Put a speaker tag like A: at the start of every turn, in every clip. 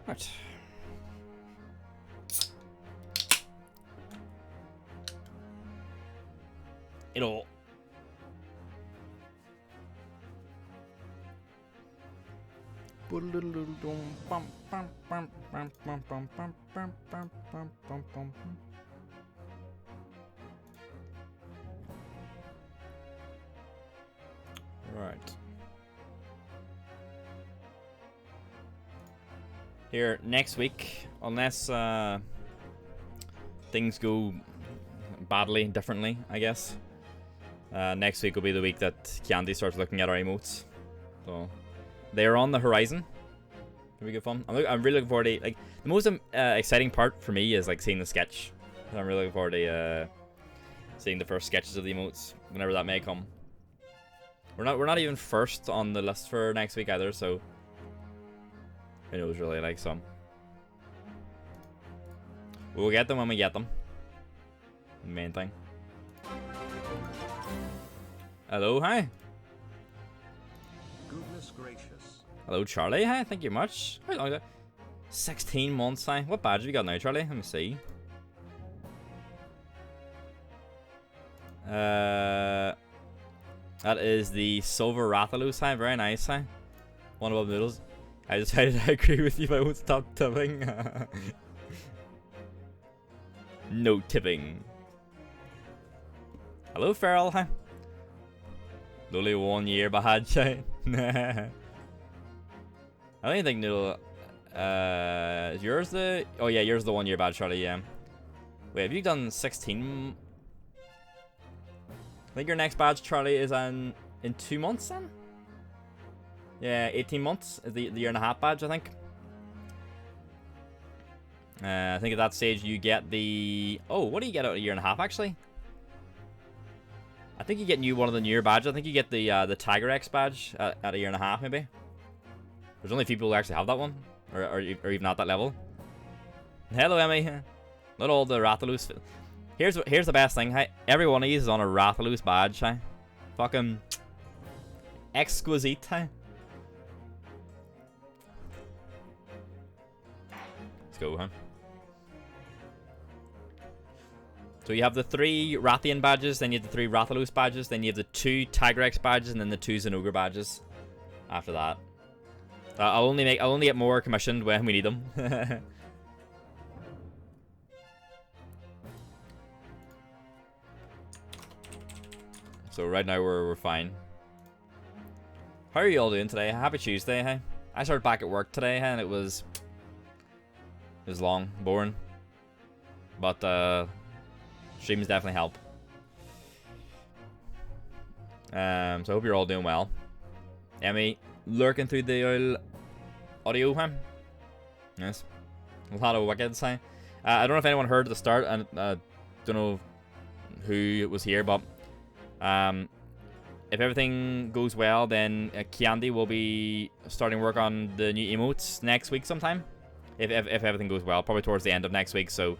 A: Right. It'll. Right. Here next week, unless things go badly, differently, I guess. Next week will be the week that Candy starts looking at our emotes. So they are on the horizon. It'll be good fun. I'm really looking forward to, like, the most exciting part for me is like seeing the sketch. I'm really looking forward to seeing the first sketches of the emotes whenever that may come. We're not even first on the list for next week either, so who knows really, like, some. We'll get them when we get them. The main thing. Hello, hi.
B: Goodness gracious.
A: Hello, Charlie. Hi, thank you much. How long is it? 16 months, hi. What badge have you got now, Charlie? Let me see. That is the Silver Rathalos, hi. Very nice, hi. One above noodles. I decided I agree with you, but I won't stop tipping. No tipping. Hello, Feral, hi. Only 1 year behind, I don't even think Noodle. Is yours the? Oh yeah, yours the 1 year badge, Charlie. Yeah. Wait, have you done 16? I think your next badge, Charlie, is in 2 months then. Yeah, 18 months is the year and a half badge, I think. I think at that stage you get the. Oh, what do you get out of a year and a half actually? I think you get one of the newer badges. I think you get the Tiger X badge at a year and a half, maybe. There's only a few people who actually have that one, or even at that level. Hello, Emmy. Not all the Rathalos. Here's the best thing. Hey, every one of these is on a Rathalos badge. Hey, fucking exquisite. Hey. Let's go, huh? So you have the 3 Rathian badges, then you have the 3 Rathalos badges, then you have the 2 Tiger X badges, and then the 2 Zinogre badges. After that, I'll only get more commissioned when we need them. So right now we're fine. How are you all doing today? Happy Tuesday, hey. I started back at work today, hey, and it was long, boring, but streams definitely help. So I hope you're all doing well. Emmy lurking through the old audio, huh? Yes. A lot of wickeds, huh? I don't know if anyone heard at the start, and don't know who was here, but if everything goes well, then Kiandi will be starting work on the new emotes next week sometime. If everything goes well, probably towards the end of next week, so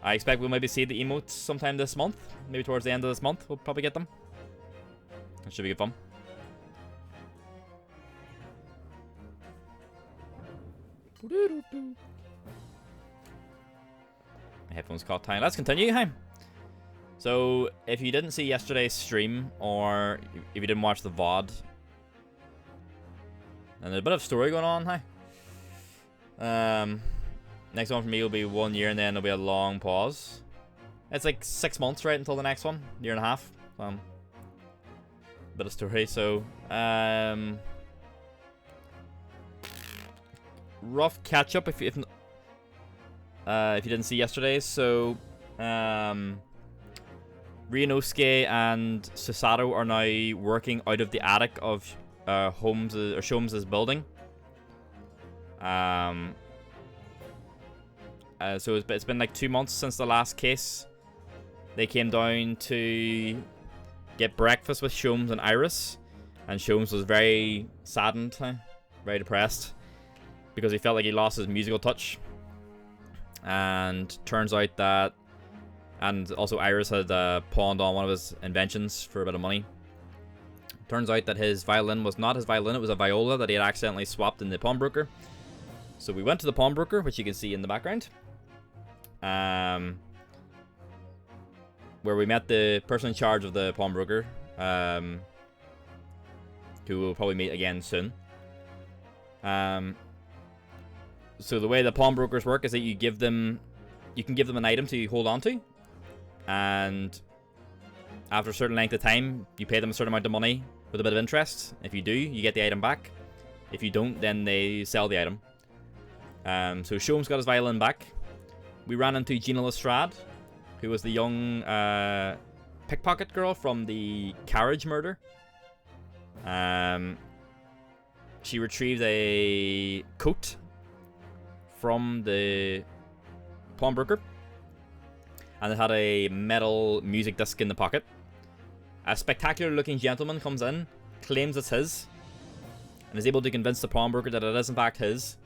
A: I expect we'll maybe see the emotes sometime this month. Maybe towards the end of this month, we'll probably get them. That should be good fun. My headphones caught time. Let's continue, hey. So, if you didn't see yesterday's stream, or if you didn't watch the VOD, and there's a bit of story going on, hey. Next one for me will be 1 year, and then there'll be a long pause. It's like 6 months, right, until the next one. Year and a half. Bit of story. So, rough catch up if you didn't see yesterday's. So, Ryunosuke and Susato are now working out of the attic of Sholmes' building. So it's been like 2 months since the last case. They came down to get breakfast with Sholmes and Iris, and Sholmes was very saddened, very depressed, because he felt like he lost his musical touch. And turns out that, and also Iris had pawned on one of his inventions for a bit of money. Turns out that his violin was not his violin, it was a viola that he had accidentally swapped in the pawnbroker. So we went to the pawnbroker, which you can see in the background. Where we met the person in charge of the pawnbroker. Who we'll probably meet again soon. So the way the pawnbrokers work is that you can give them an item to hold on to, and after a certain length of time, you pay them a certain amount of money with a bit of interest. If you do, you get the item back. If you don't, then they sell the item. So Sholmes got his violin back. We ran into Gina Lestrade, who was the young pickpocket girl from the carriage murder. She retrieved a coat from the pawnbroker, and it had a metal music disc in the pocket. A spectacular looking gentleman comes in, claims it's his, and is able to convince the pawnbroker that it is in fact his.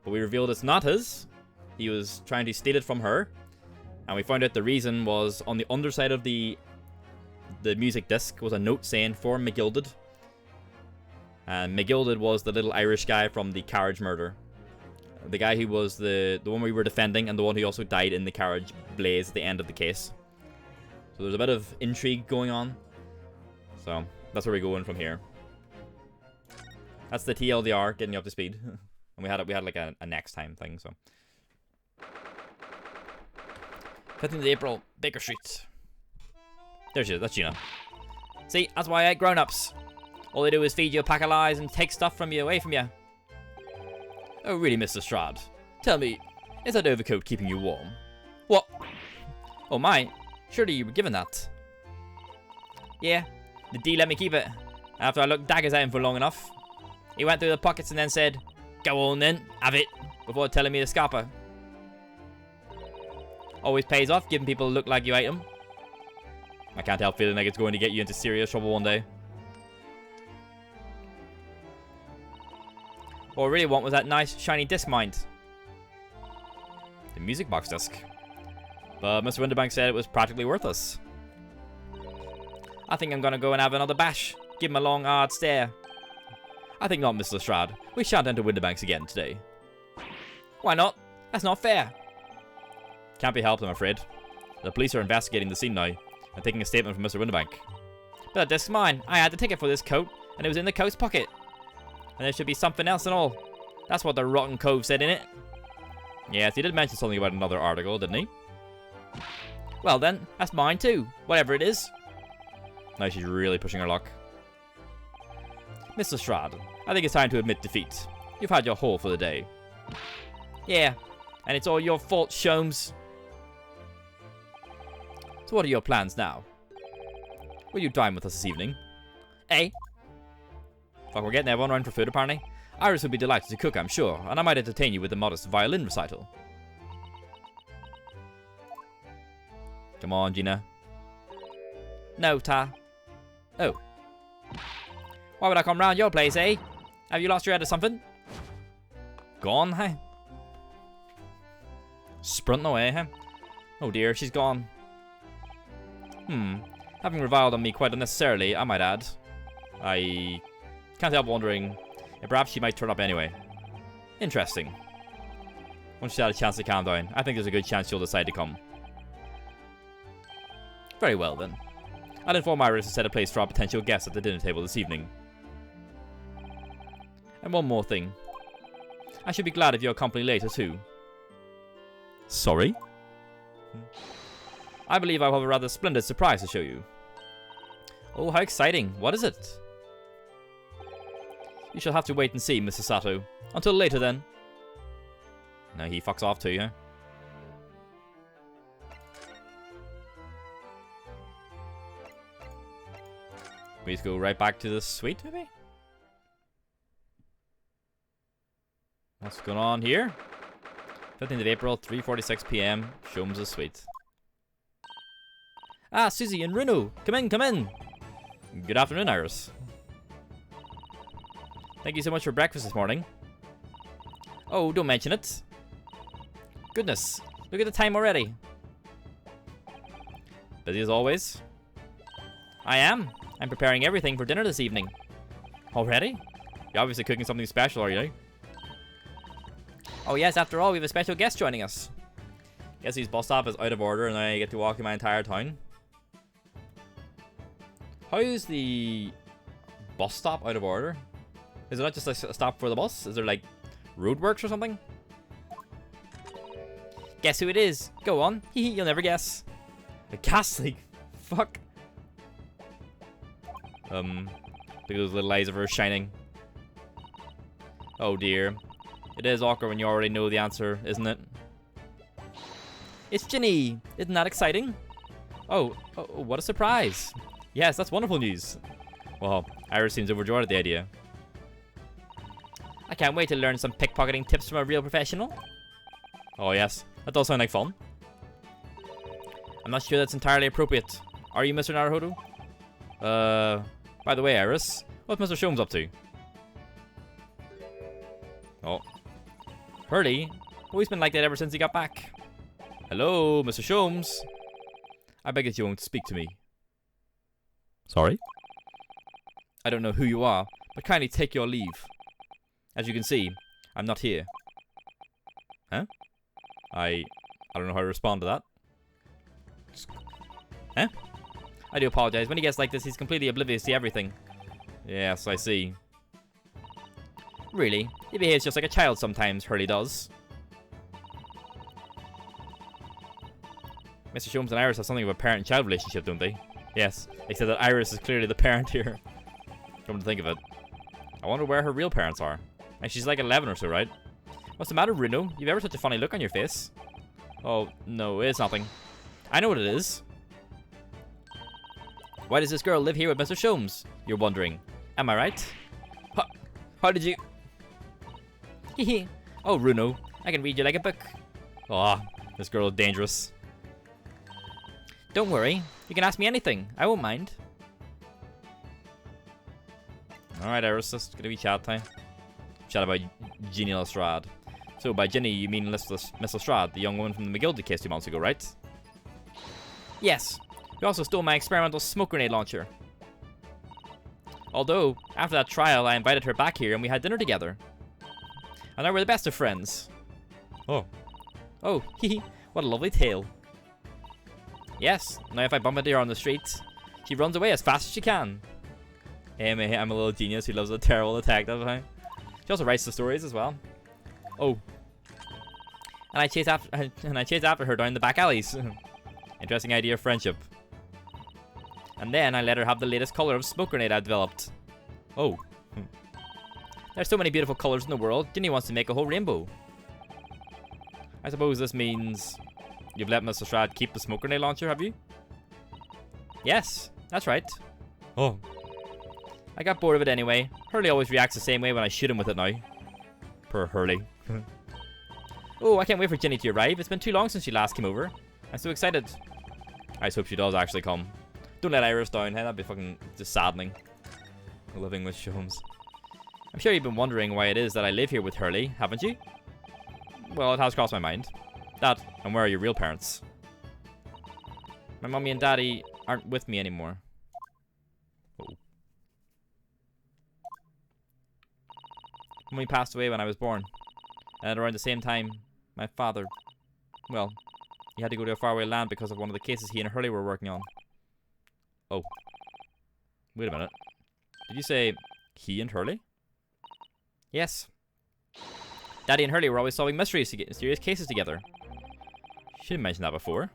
A: But we revealed it's not his. He was trying to steal it from her, and we found out the reason was on the underside of the music disc was a note saying "For McGilded." And McGilded was the little Irish guy from the carriage murder. The guy who was the one we were defending, and the one who also died in the carriage blaze at the end of the case. So there's a bit of intrigue going on. So that's where we're going from here. That's the TLDR, getting you up to speed. And we had like a next time thing, so. 15th of April, Baker Street. There she is, that's Gina. See, that's why I hate grown-ups. All they do is feed you a pack of lies and take stuff from you, away from you. Oh, really, Mr. Lestrade? Tell me, is that overcoat keeping you warm? What? Oh my, surely you were given that. Yeah, the D let me keep it, after I looked daggers at him for long enough. He went through the pockets and then said, "Go on then, have it," before telling me to scalper. Always pays off giving people a look like you ate them. I can't help feeling like it's going to get you into serious trouble one day. What I really want was that nice, shiny disc mind. The music box disc. But Mr. Winterbank said it was practically worthless. I think I'm gonna go and have another bash. Give him a long, hard stare. I think not, Mr. Lestrade. We shan't enter Winterbanks again today. Why not? That's not fair. Can't be helped, I'm afraid. The police are investigating the scene now, and taking a statement from Mr. Winterbank. But that disc's mine. I had the ticket for this coat, and it was in the coat's pocket. And there should be something else and all. That's what the rotten cove said in it. Yes, he did mention something about another article, didn't he? Well then, that's mine too, whatever it is. Now she's really pushing her luck. Mr. Lestrade, I think it's time to admit defeat. You've had your haul for the day. Yeah, and it's all your fault, Sholmes. So what are your plans now? Will you dine with us this evening? Eh? Fuck, we're getting everyone around for food apparently. Iris would be delighted to cook, I'm sure, and I might entertain you with a modest violin recital. Come on, Gina. No, Ta. Oh. Why would I come round your place, eh? Have you lost your head or something? Gone, hey? Sprinting away, hey? Oh dear, she's gone. Having reviled on me quite unnecessarily, I might add. I can't help wondering if perhaps she might turn up anyway. Interesting. Once she's had a chance to calm down, I think there's a good chance she'll decide to come. Very well then. I'll inform Iris to set a place for our potential guests at the dinner table this evening. And one more thing. I should be glad if you'll accompany later too. Sorry? I believe I will have a rather splendid surprise to show you. Oh, how exciting. What is it? You shall have to wait and see, Mr. Sato. Until later, then. No, he fucks off too, huh? We just go right back to the suite, maybe? What's going on here? 15th of April, 3:46 PM. Sholmes' suite. Ah, Susie and Runo! Come in, come in! Good afternoon, Iris. Thank you so much for breakfast this morning. Oh, don't mention it. Goodness, look at the time already. Busy as always. I am. I'm preparing everything for dinner this evening. Already? You're obviously cooking something special, are you? Oh yes, after all, we have a special guest joining us. Guess whose bus stop is out of order and I get to walk through my entire town. How is the bus stop out of order? Is it not just a stop for the bus? Is there like roadworks or something? Guess who it is? Go on. You'll never guess. A gas leak. Fuck. Look at those little eyes of her shining. Oh dear. It is awkward when you already know the answer, isn't it? It's Ginny! Isn't that exciting? Oh, what a surprise. Yes, that's wonderful news. Well, Iris seems overjoyed at the idea. I can't wait to learn some pickpocketing tips from a real professional. Oh yes, that does sound like fun. I'm not sure that's entirely appropriate. Are you, Mr. Naruhodo? By the way, Iris, what's Mr. Sholmes up to? Oh. Hurley? Oh, he's been like that ever since he got back. Hello, Mr. Sholmes. I beg that you won't speak to me. Sorry? I don't know who you are, but kindly take your leave. As you can see, I'm not here. Huh? I don't know how to respond to that. Huh? I do apologize. When he gets like this, he's completely oblivious to everything. Yes, I see. Really? He behaves just like a child sometimes, Hurley does. Mr. Sholmes and Iris have something of a parent-child relationship, don't they? Yes, except that Iris is clearly the parent here. Come to think of it. I wonder where her real parents are. And she's like 11 or so, right? What's the matter, Bruno? You've ever such a funny look on your face? Oh, no, it's nothing. I know what it is. Why does this girl live here with Mr. Sholmes? You're wondering. Am I right? How did you... Hehe. Oh, Bruno, I can read you like a book. Aw, this girl is dangerous. Don't worry. You can ask me anything. I won't mind. Alright, Iris, this is gonna be chat time. Chat about Ginny Lestrade. So, by Ginny, you mean Miss Lestrade, the young woman from the McGildy case 2 months ago, right? Yes. You also stole my experimental smoke grenade launcher. Although, after that trial, I invited her back here and we had dinner together. And now we're the best of friends. Oh. Oh, hehe. What a lovely tale. Yes, now if I bump into her on the street, she runs away as fast as she can. Hey, I'm a little genius who loves a terrible detective, huh? She also writes the stories as well. Oh. And I chase after her down the back alleys. Interesting idea of friendship. And then I let her have the latest color of smoke grenade I developed. Oh. There's so many beautiful colors in the world, Ginny wants to make a whole rainbow. I suppose this means you've let Mr. Lestrade keep the smoke grenade launcher, have you? Yes, that's right. Oh. I got bored of it anyway. Hurley always reacts the same way when I shoot him with it now. Poor Hurley. Oh, I can't wait for Ginny to arrive. It's been too long since she last came over. I'm so excited. I just hope she does actually come. Don't let Iris down, hey? That'd be fucking just saddening. Living with Sholmes. I'm sure you've been wondering why it is that I live here with Hurley, haven't you? Well, it has crossed my mind. That, and where are your real parents? My mommy and daddy aren't with me anymore. Oh. Mommy passed away when I was born. And around the same time, my father, well, he had to go to a faraway land because of one of the cases he and Hurley were working on. Oh. Wait a minute. Did you say he and Hurley? Yes. Daddy and Hurley were always solving mysteries to get mysterious cases together. Should have mentioned that before.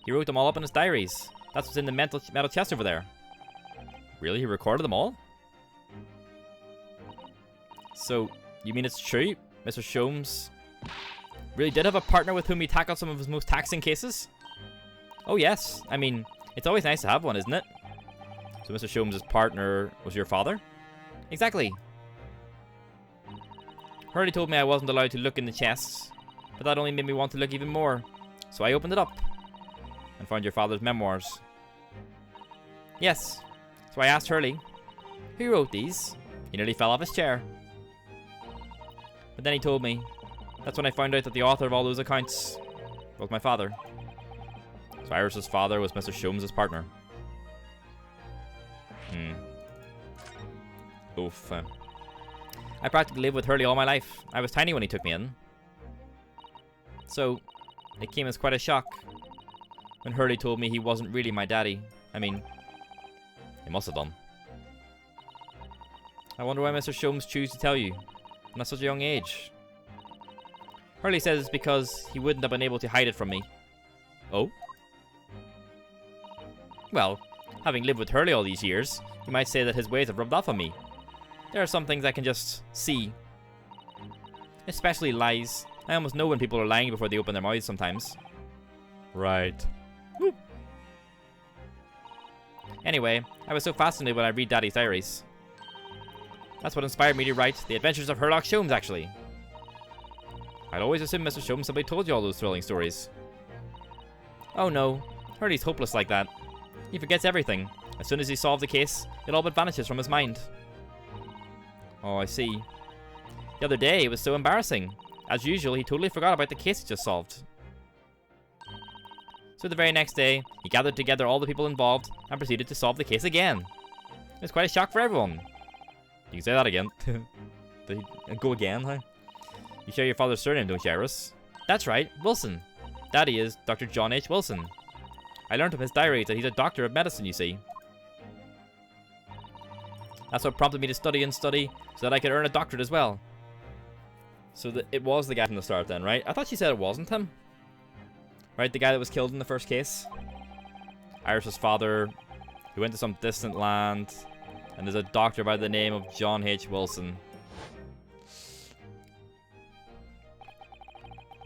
A: He wrote them all up in his diaries. That's what's in the metal chest over there. Really? He recorded them all? So, you mean it's true? Mr. Sholmes really did have a partner with whom he tackled some of his most taxing cases? Oh yes. I mean, it's always nice to have one, isn't it? So Mr. Sholmes' partner was your father? Exactly. Hurley told me I wasn't allowed to look in the chests, but that only made me want to look even more. So I opened it up and found your father's memoirs. Yes. So I asked Hurley, who wrote these? He nearly fell off his chair. But then he told me. That's when I found out that the author of all those accounts was my father. So Iris's father was Mr. Sholmes' partner. Oof. I practically lived with Hurley all my life. I was tiny when he took me in. So, it came as quite a shock when Hurley told me he wasn't really my daddy. I mean, he must have done. I wonder why Mr. Sholmes chose to tell you, and at such a young age. Hurley says it's because he wouldn't have been able to hide it from me. Oh? Well, having lived with Hurley all these years, you might say that his ways have rubbed off on me. There are some things I can just see. Especially lies. I almost know when people are lying before they open their mouths sometimes. Right. Woo. Anyway, I was so fascinated when I read Daddy's diaries. That's what inspired me to write The Adventures of Herlock Sholmes, actually. I'd always assumed Mr. Sholmes simply told you all those thrilling stories. Oh no, Hurley's hopeless like that. He forgets everything. As soon as he solves the case, it all but vanishes from his mind. Oh, I see. The other day, it was so embarrassing. As usual, he totally forgot about the case he just solved. So the very next day, he gathered together all the people involved and proceeded to solve the case again. It was quite a shock for everyone. You can say that again. Go again, huh? You share your father's surname, don't you, Iris? That's right, Wilson. Daddy is Dr. John H. Wilson. I learned from his diary that he's a doctor of medicine, you see. That's what prompted me to study and study, so that I could earn a doctorate as well. So it was the guy from the start then, right? I thought she said it wasn't him. Right, the guy that was killed in the first case. Iris's father, who went to some distant land, and is a doctor by the name of John H. Wilson.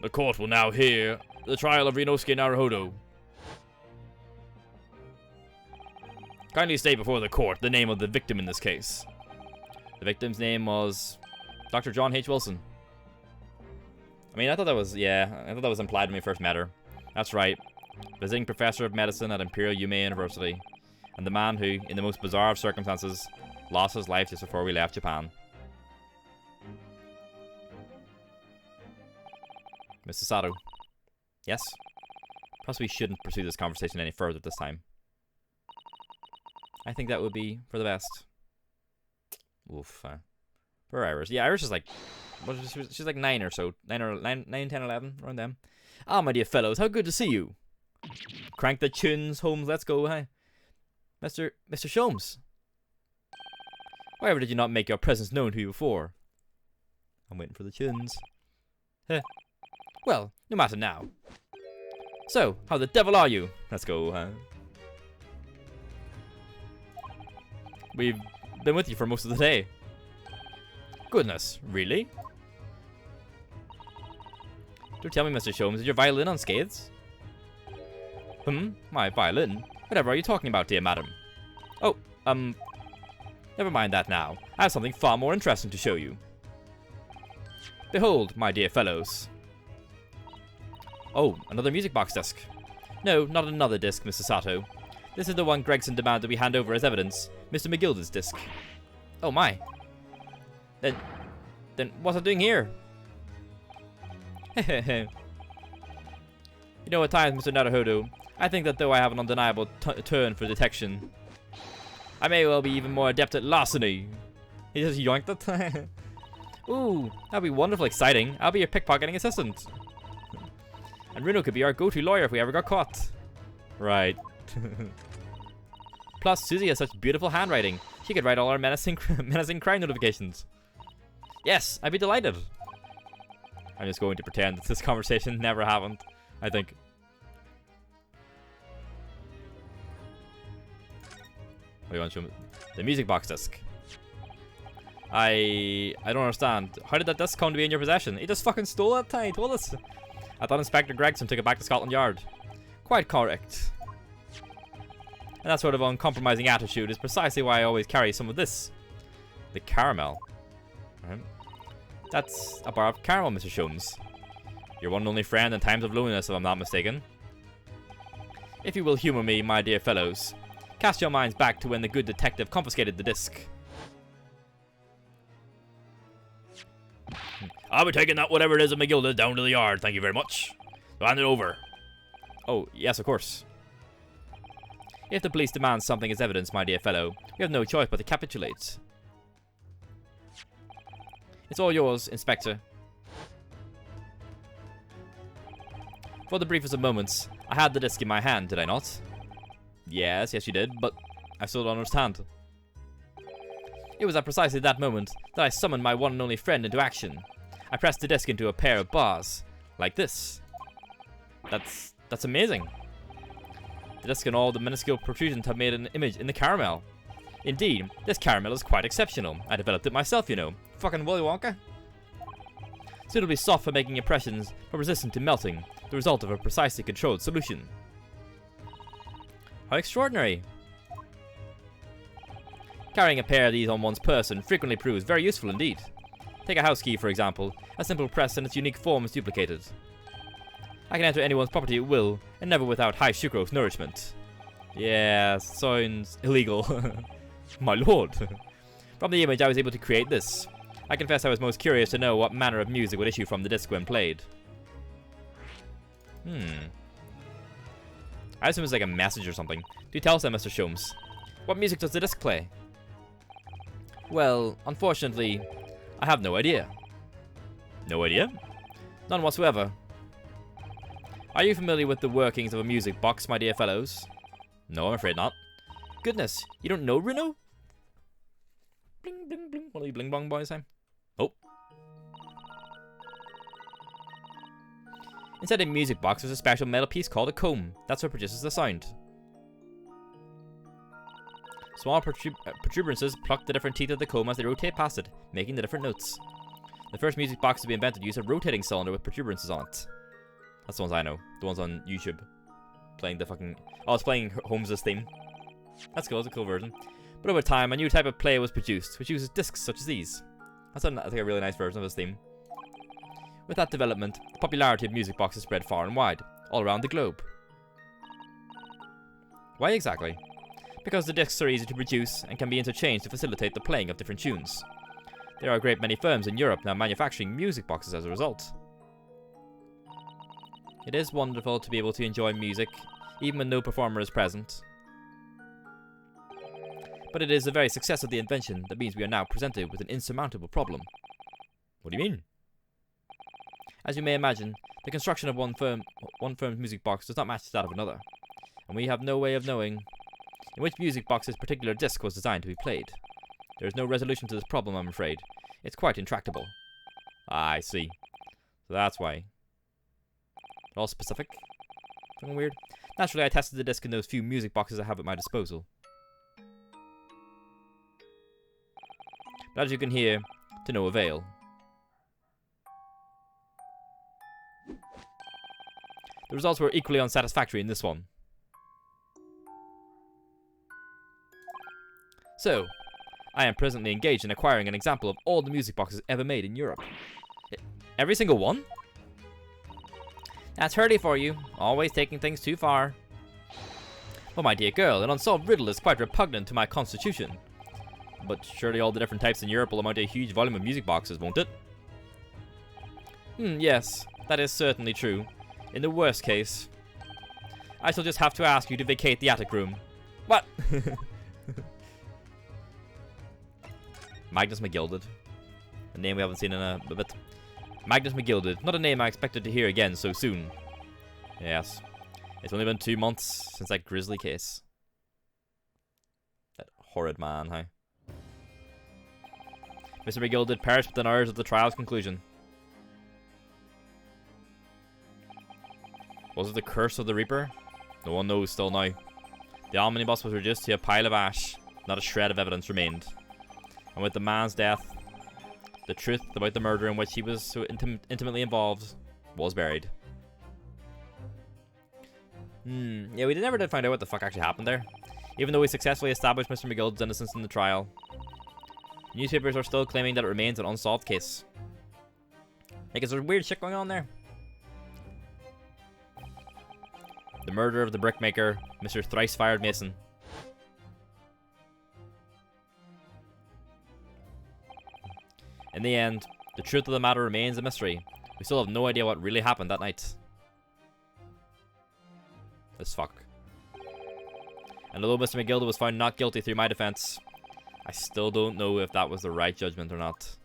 A: The court will now hear the trial of Ryunosuke Naruhodo. Kindly state before the court the name of the victim in this case. The victim's name was Dr. John H. Wilson. I mean, I thought that was implied when we first met her. That's right. Visiting professor of medicine at Imperial Yume University. And the man who, in the most bizarre of circumstances, lost his life just before we left Japan. Mr. Sato. Yes? Perhaps we shouldn't pursue this conversation any further this time. I think that would be for the best. Oof. Poor Iris. Yeah, Iris is like... she's like 9 or so. 9, 10, 11, around them. Ah, my dear fellows, how good to see you. Crank the tunes, Holmes, let's go, hey. Mr. Sholmes. Why ever did you not make your presence known to you before? I'm waiting for the tunes. Heh. Well, no matter now. So, how the devil are you? Let's go, huh? We've been with you for most of the day. Goodness, really? Do tell me, Mr. Sholmes, is your violin unscathed? My violin? Whatever are you talking about, dear madam? Oh, never mind that now. I have something far more interesting to show you. Behold, my dear fellows. Oh, another music box disc. No, not another disc, Mr. Sato. This is the one Gregson demanded we hand over as evidence. Mr. McGilda's disc. Oh my. Then what's it doing here? You know, at times, Mr. Naruhodo, I think that though I have an undeniable turn for detection, I may well be even more adept at larceny. He just yoinked it. Ooh, that'd be wonderful, exciting. I'll be your pickpocketing assistant. And Runo could be our go-to lawyer if we ever got caught. Right. Plus, Susie has such beautiful handwriting. She could write all our menacing crime notifications. Yes, I'd be delighted. I'm just going to pretend that this conversation never happened, I think. What do you want to show me? The music box disc. I don't understand. How did that disc come to be in your possession? He just fucking stole it, he told us. I thought Inspector Gregson took it back to Scotland Yard. Quite correct. And that sort of uncompromising attitude is precisely why I always carry some of this. The caramel. Right. That's a bar of caramel, Mr. Sholmes. Your one and only friend in times of loneliness, if I'm not mistaken. If you will humor me, my dear fellows, cast your minds back to when the good detective confiscated the disc. I'll be taking that whatever it is of McGilda down to the yard, thank you very much. So hand it over. Oh, yes, of course. If the police demand something as evidence, my dear fellow, we have no choice but to capitulate. It's all yours, Inspector. For the briefest of moments, I had the disc in my hand, did I not? Yes, you did, but I still don't understand. It was at precisely that moment that I summoned my one and only friend into action. I pressed the disc into a pair of bars, like this. That's amazing. The disc and all the minuscule protrusions have made an image in the caramel. Indeed, this caramel is quite exceptional. I developed it myself, you know. Fucking Willy Wonka. Suitably soft for making impressions, but resistant to melting, the result of a precisely controlled solution. How extraordinary. Carrying a pair of these on one's person frequently proves very useful indeed. Take a house key, for example. A simple press and its unique form is duplicated. I can enter anyone's property at will, and never without high sucrose nourishment. Yeah, sounds illegal. My lord. From the image I was able to create this. I confess I was most curious to know what manner of music would issue from the disc when played. I assume it's like a message or something. Do tell us that, Mr. Sholmes. What music does the disc play? Well, unfortunately, I have no idea. No idea? None whatsoever. Are you familiar with the workings of a music box, my dear fellows? No, I'm afraid not. Goodness, you don't know Reno? Bling, bling, bling. What are you bling bong boys saying? Oh. Inside a music box, there's a special metal piece called a comb. That's what produces the sound. Small protuberances pluck the different teeth of the comb as they rotate past it, making the different notes. The first music box to be invented used a rotating cylinder with protuberances on it. That's the ones I know. The ones on YouTube. Playing the fucking... Oh, it's playing Holmes' theme. That's cool. It's a cool version. But over time, a new type of play was produced, which uses discs such as these. That's I think a really nice version of his theme. With that development, the popularity of music boxes spread far and wide, all around the globe. Why exactly? Because the discs are easy to produce and can be interchanged to facilitate the playing of different tunes. There are a great many firms in Europe now manufacturing music boxes as a result. It is wonderful to be able to enjoy music, even when no performer is present. But it is the very success of the invention that means we are now presented with an insurmountable problem. What do you mean? As you may imagine, the construction of one firm's music box does not match that of another, and we have no way of knowing in which music box's particular disc was designed to be played. There is no resolution to this problem, I'm afraid. It's quite intractable. Ah, I see. So that's why. They're all specific. Something weird. Naturally, I tested the disc in those few music boxes I have at my disposal. But as you can hear, to no avail. The results were equally unsatisfactory in this one. So, I am presently engaged in acquiring an example of all the music boxes ever made in Europe. Every single one? That's Hurley for you, always taking things too far. Well, my dear girl, an unsolved riddle is quite repugnant to my constitution. But surely all the different types in Europe will amount to a huge volume of music boxes, won't it? Yes, that is certainly true. In the worst case, I shall just have to ask you to vacate the attic room. What? Magnus McGilded. A name we haven't seen in a bit. Magnus McGilded. Not a name I expected to hear again so soon. Yes. It's only been 2 months since that grisly case. That horrid man, huh? Mr. McGilded perished within hours of the trial's conclusion. Was it the curse of the Reaper? No one knows still now. The omnibus was reduced to a pile of ash. Not a shred of evidence remained. And with the man's death, the truth about the murder in which he was so intimately involved was buried. Yeah, we never did find out what the fuck actually happened there. Even though we successfully established Mr. McGild's innocence in the trial. Newspapers are still claiming that it remains an unsolved case. Like, is there weird shit going on there? The murder of the brickmaker, Mr. Thrice-Fired Mason. In the end, the truth of the matter remains a mystery. We still have no idea what really happened that night. This fuck. And although Mr. McGilded was found not guilty through my defense, I still don't know if that was the right judgment or not.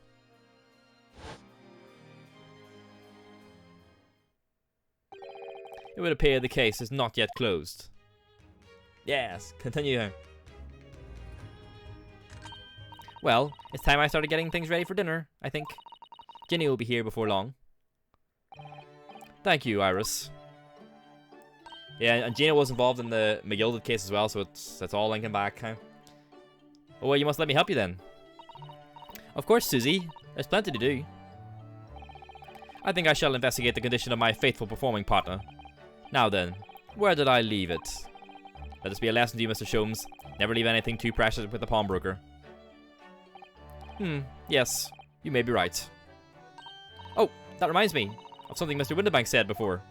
A: It would appear the case is not yet closed. Yes, continue. Well, it's time I started getting things ready for dinner, I think. Ginny will be here before long. Thank you, Iris. Yeah, and Gina was involved in the McGilded case as well, so it's all linking back, huh? Oh, well, you must let me help you then. Of course, Susie. There's plenty to do. I think I shall investigate the condition of my faithful performing partner. Now then, where did I leave it? Let this be a lesson to you, Mr. Sholmes. Never leave anything too precious with the pawnbroker. Yes, you may be right. Oh, that reminds me of something Mr. Windibank said before.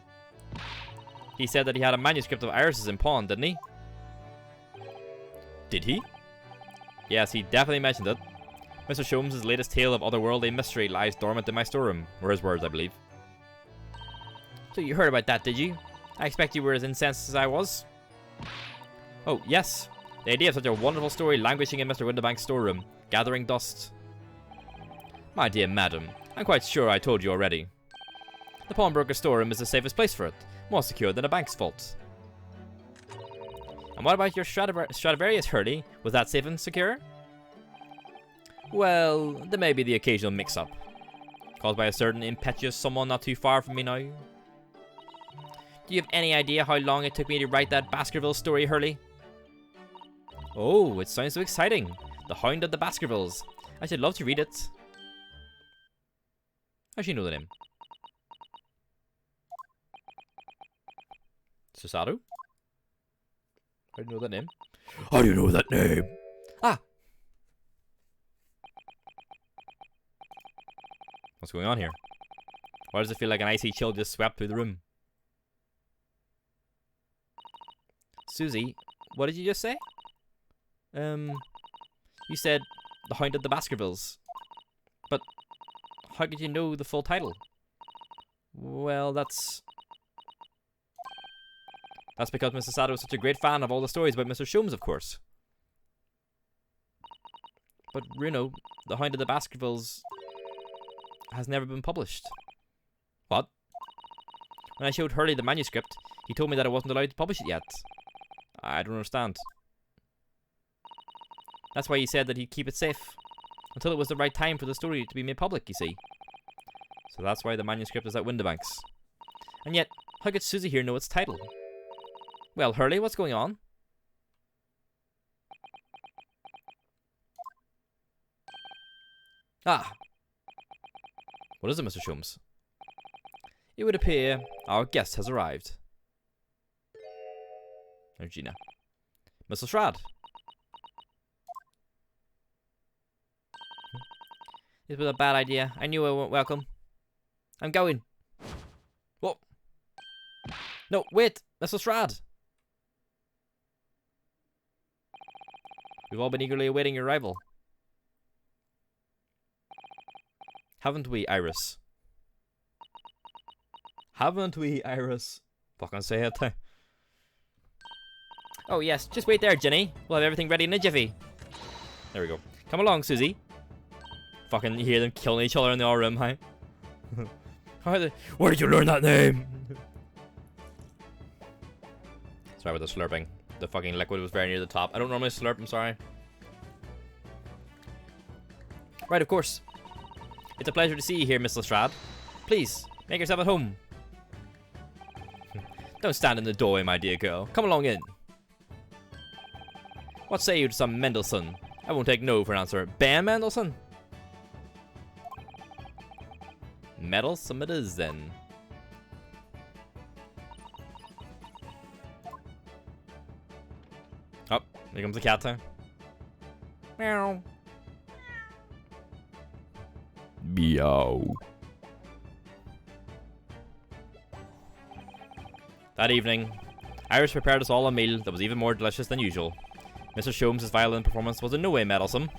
A: He said that he had a manuscript of Iris's in pawn, didn't he? Did he? Yes, he definitely mentioned it. Mr. Sholmes' latest tale of otherworldly mystery lies dormant in my storeroom, were his words, I believe. So you heard about that, did you? I expect you were as incensed as I was. Oh, yes. The idea of such a wonderful story languishing in Mr. Windibank's storeroom, gathering dust. My dear madam, I'm quite sure I told you already. The pawnbroker's storeroom is the safest place for it, more secure than a bank's vault. And what about your Stradivarius, Hurley? Was that safe and secure? Well, there may be the occasional mix-up, caused by a certain impetuous someone not too far from me now. Do you have any idea how long it took me to write that Baskerville story, Hurley? Oh, it sounds so exciting. The Hound of the Baskervilles. I should love to read it. How do you know the name? Susaru? How do you know that name? How do you know that name? Ah! What's going on here? Why does it feel like an icy chill just swept through the room? Susie, what did you just say? You said The Hound of the Baskervilles. But how could you know the full title? Well, that's because Mr. Sato is such a great fan of all the stories about Mr. Sholmes, of course. But Bruno, The Hound of the Baskervilles has never been published. What? When I showed Hurley the manuscript, he told me that I wasn't allowed to publish it yet. I don't understand. That's why he said that he'd keep it safe until it was the right time for the story to be made public, you see. So that's why the manuscript is at Windibank's. And yet, how could Susie here know its title? Well, Hurley, what's going on? Ah! What is it, Mr. Sholmes? It would appear our guest has arrived. There's Gina. Mr. Strad. This was a bad idea. I knew I wasn't welcome. I'm going. Whoa. No, wait. Mr. Strad. We've all been eagerly awaiting your arrival. Haven't we, Iris? Haven't we, Iris? Fucking say it. Oh yes, just wait there, Jenny. We'll have everything ready in a jiffy. There we go. Come along, Susie. Fucking hear them killing each other in the other room, huh? Where did you learn that name? Sorry with the slurping. The fucking liquid was very near the top. I don't normally slurp, I'm sorry. Right, of course. It's a pleasure to see you here, Miss Lestrade. Please, make yourself at home. Don't stand in the doorway, my dear girl. Come along in. What say you to some Mendelssohn? I won't take no for an answer. Ben Mendelssohn? Meddlesome it is, then. Oh, here comes the cat time. Meow. Meow. That evening, Iris prepared us all a meal that was even more delicious than usual. Mr. Sholmes' violin performance was in no way meddlesome,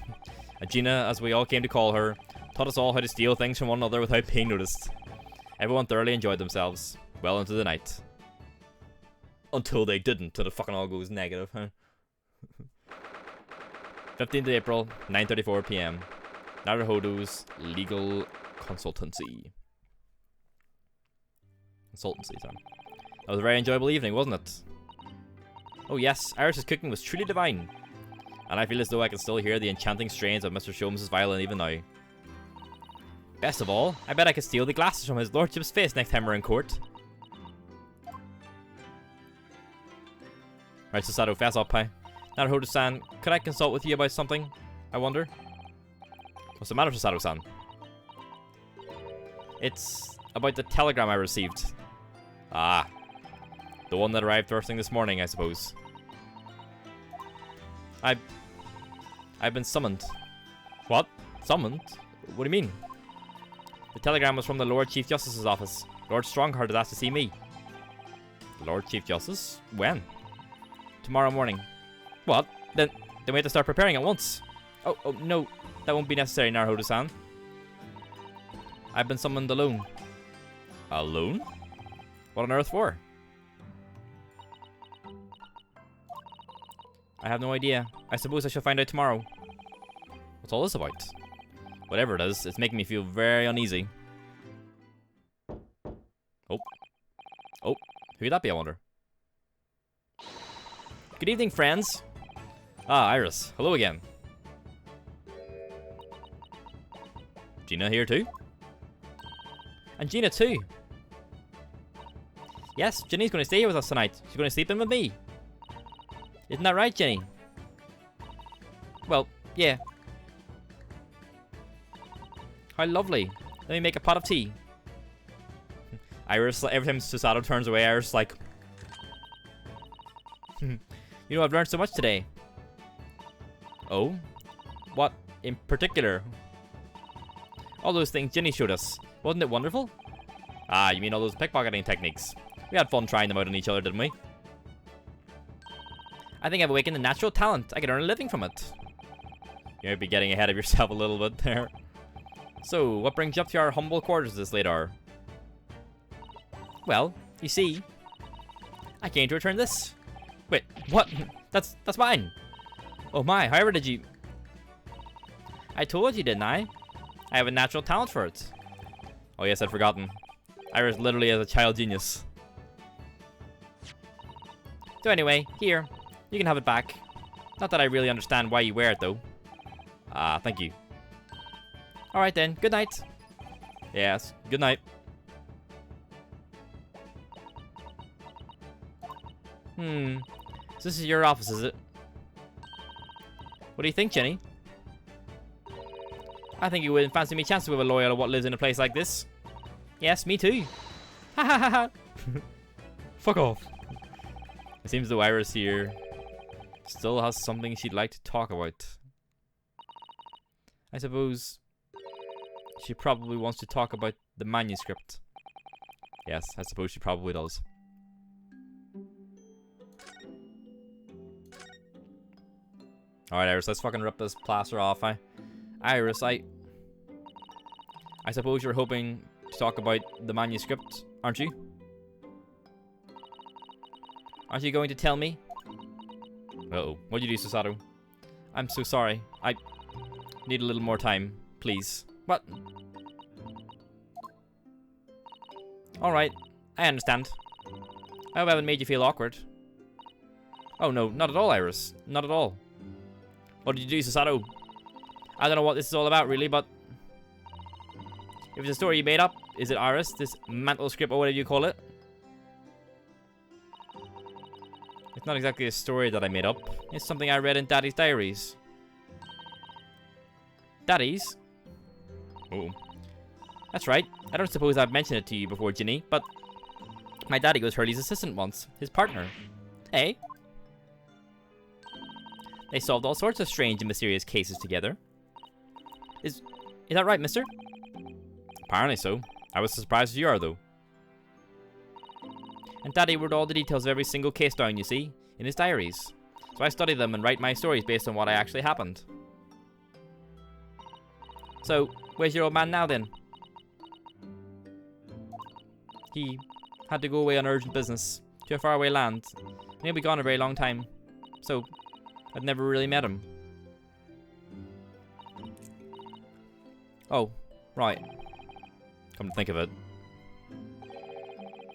A: and Gina, as we all came to call her, taught us all how to steal things from one another without being noticed. Everyone thoroughly enjoyed themselves, well into the night. Until they didn't, till it fucking all goes negative, huh? 15th April, 9:34 PM. Naruhodo's Legal Consultancy. Sorry. That was a very enjoyable evening, wasn't it? Oh yes, Iris's cooking was truly divine. And I feel as though I can still hear the enchanting strains of Mr. Sholmes' violin even now. Best of all, I bet I could steal the glasses from his lordship's face next time we're in court. Right, Susato, fess up, hey. Naruhodo-san, could I consult with you about something? I wonder. What's the matter, Susato-san? It's about the telegram I received. Ah. The one that arrived first thing this morning, I suppose. I've been summoned. What? Summoned? What do you mean? The telegram was from the Lord Chief Justice's office. Lord Strongheart has asked to see me. The Lord Chief Justice? When? Tomorrow morning. What? Then we have to start preparing at once. Oh, no. That won't be necessary, Naruhodo-san. I've been summoned alone. Alone? What on earth for? I have no idea. I suppose I shall find out tomorrow. What's all this about? Whatever it is, it's making me feel very uneasy. Oh. Oh, who would that be, I wonder? Good evening, friends. Ah, Iris. Hello again. Gina here too? And Gina too. Yes, Ginny's going to stay here with us tonight. She's going to sleep in with me. Isn't that right, Ginny? Well, yeah. How lovely. Let me make a pot of tea. Iris, every time Susato turns away, Iris is like... You know, I've learned so much today. Oh? What in particular? All those things Ginny showed us. Wasn't it wonderful? Ah, you mean all those pickpocketing techniques. We had fun trying them out on each other, didn't we? I think I've awakened a natural talent. I can earn a living from it. You might be getting ahead of yourself a little bit there. So, what brings you up to our humble quarters this late hour? Well, you see, I came to return this. Wait, what? That's mine. Oh my, however did you... I told you, didn't I? I have a natural talent for it. Oh yes, I'd forgotten. Iris literally has a child genius. So anyway, here. You can have it back. Not that I really understand why you wear it, though. Ah, thank you. Alright then, good night. Yes, good night. So this is your office, is it? What do you think, Jenny? I think you wouldn't fancy me chances with a lawyer what lives in a place like this. Yes, me too. Ha ha ha ha. Fuck off. It seems the Iris here still has something she'd like to talk about. I suppose she probably wants to talk about the manuscript. Yes, I suppose she probably does. Alright, Iris, let's fucking rip this plaster off, eh? Iris, I suppose you're hoping to talk about the manuscript, aren't you? Aren't you going to tell me? Uh-oh. What'd you do, Susato? I'm so sorry. I need a little more time, please. What? Alright. I understand. I hope I haven't made you feel awkward. Oh no, not at all, Iris. Not at all. What did you do, Susato? I don't know what this is all about, really, but... if it's a story you made up, is it Iris? This mantle script or whatever you call it? It's not exactly a story that I made up. It's something I read in Daddy's diaries. Daddy's? Oh. That's right. I don't suppose I've mentioned it to you before, Ginny, but... my daddy was Hurley's assistant once. His partner. Eh? They solved all sorts of strange and mysterious cases together. Is that right, mister? Apparently so. I was as surprised as you are, though. And Daddy wrote all the details of every single case down, you see, in his diaries. So I study them and write my stories based on what actually happened. So, where's your old man now, then? He had to go away on urgent business to a faraway land, and he'll be gone a very long time. So, I've never really met him. Oh, right. Come to think of it.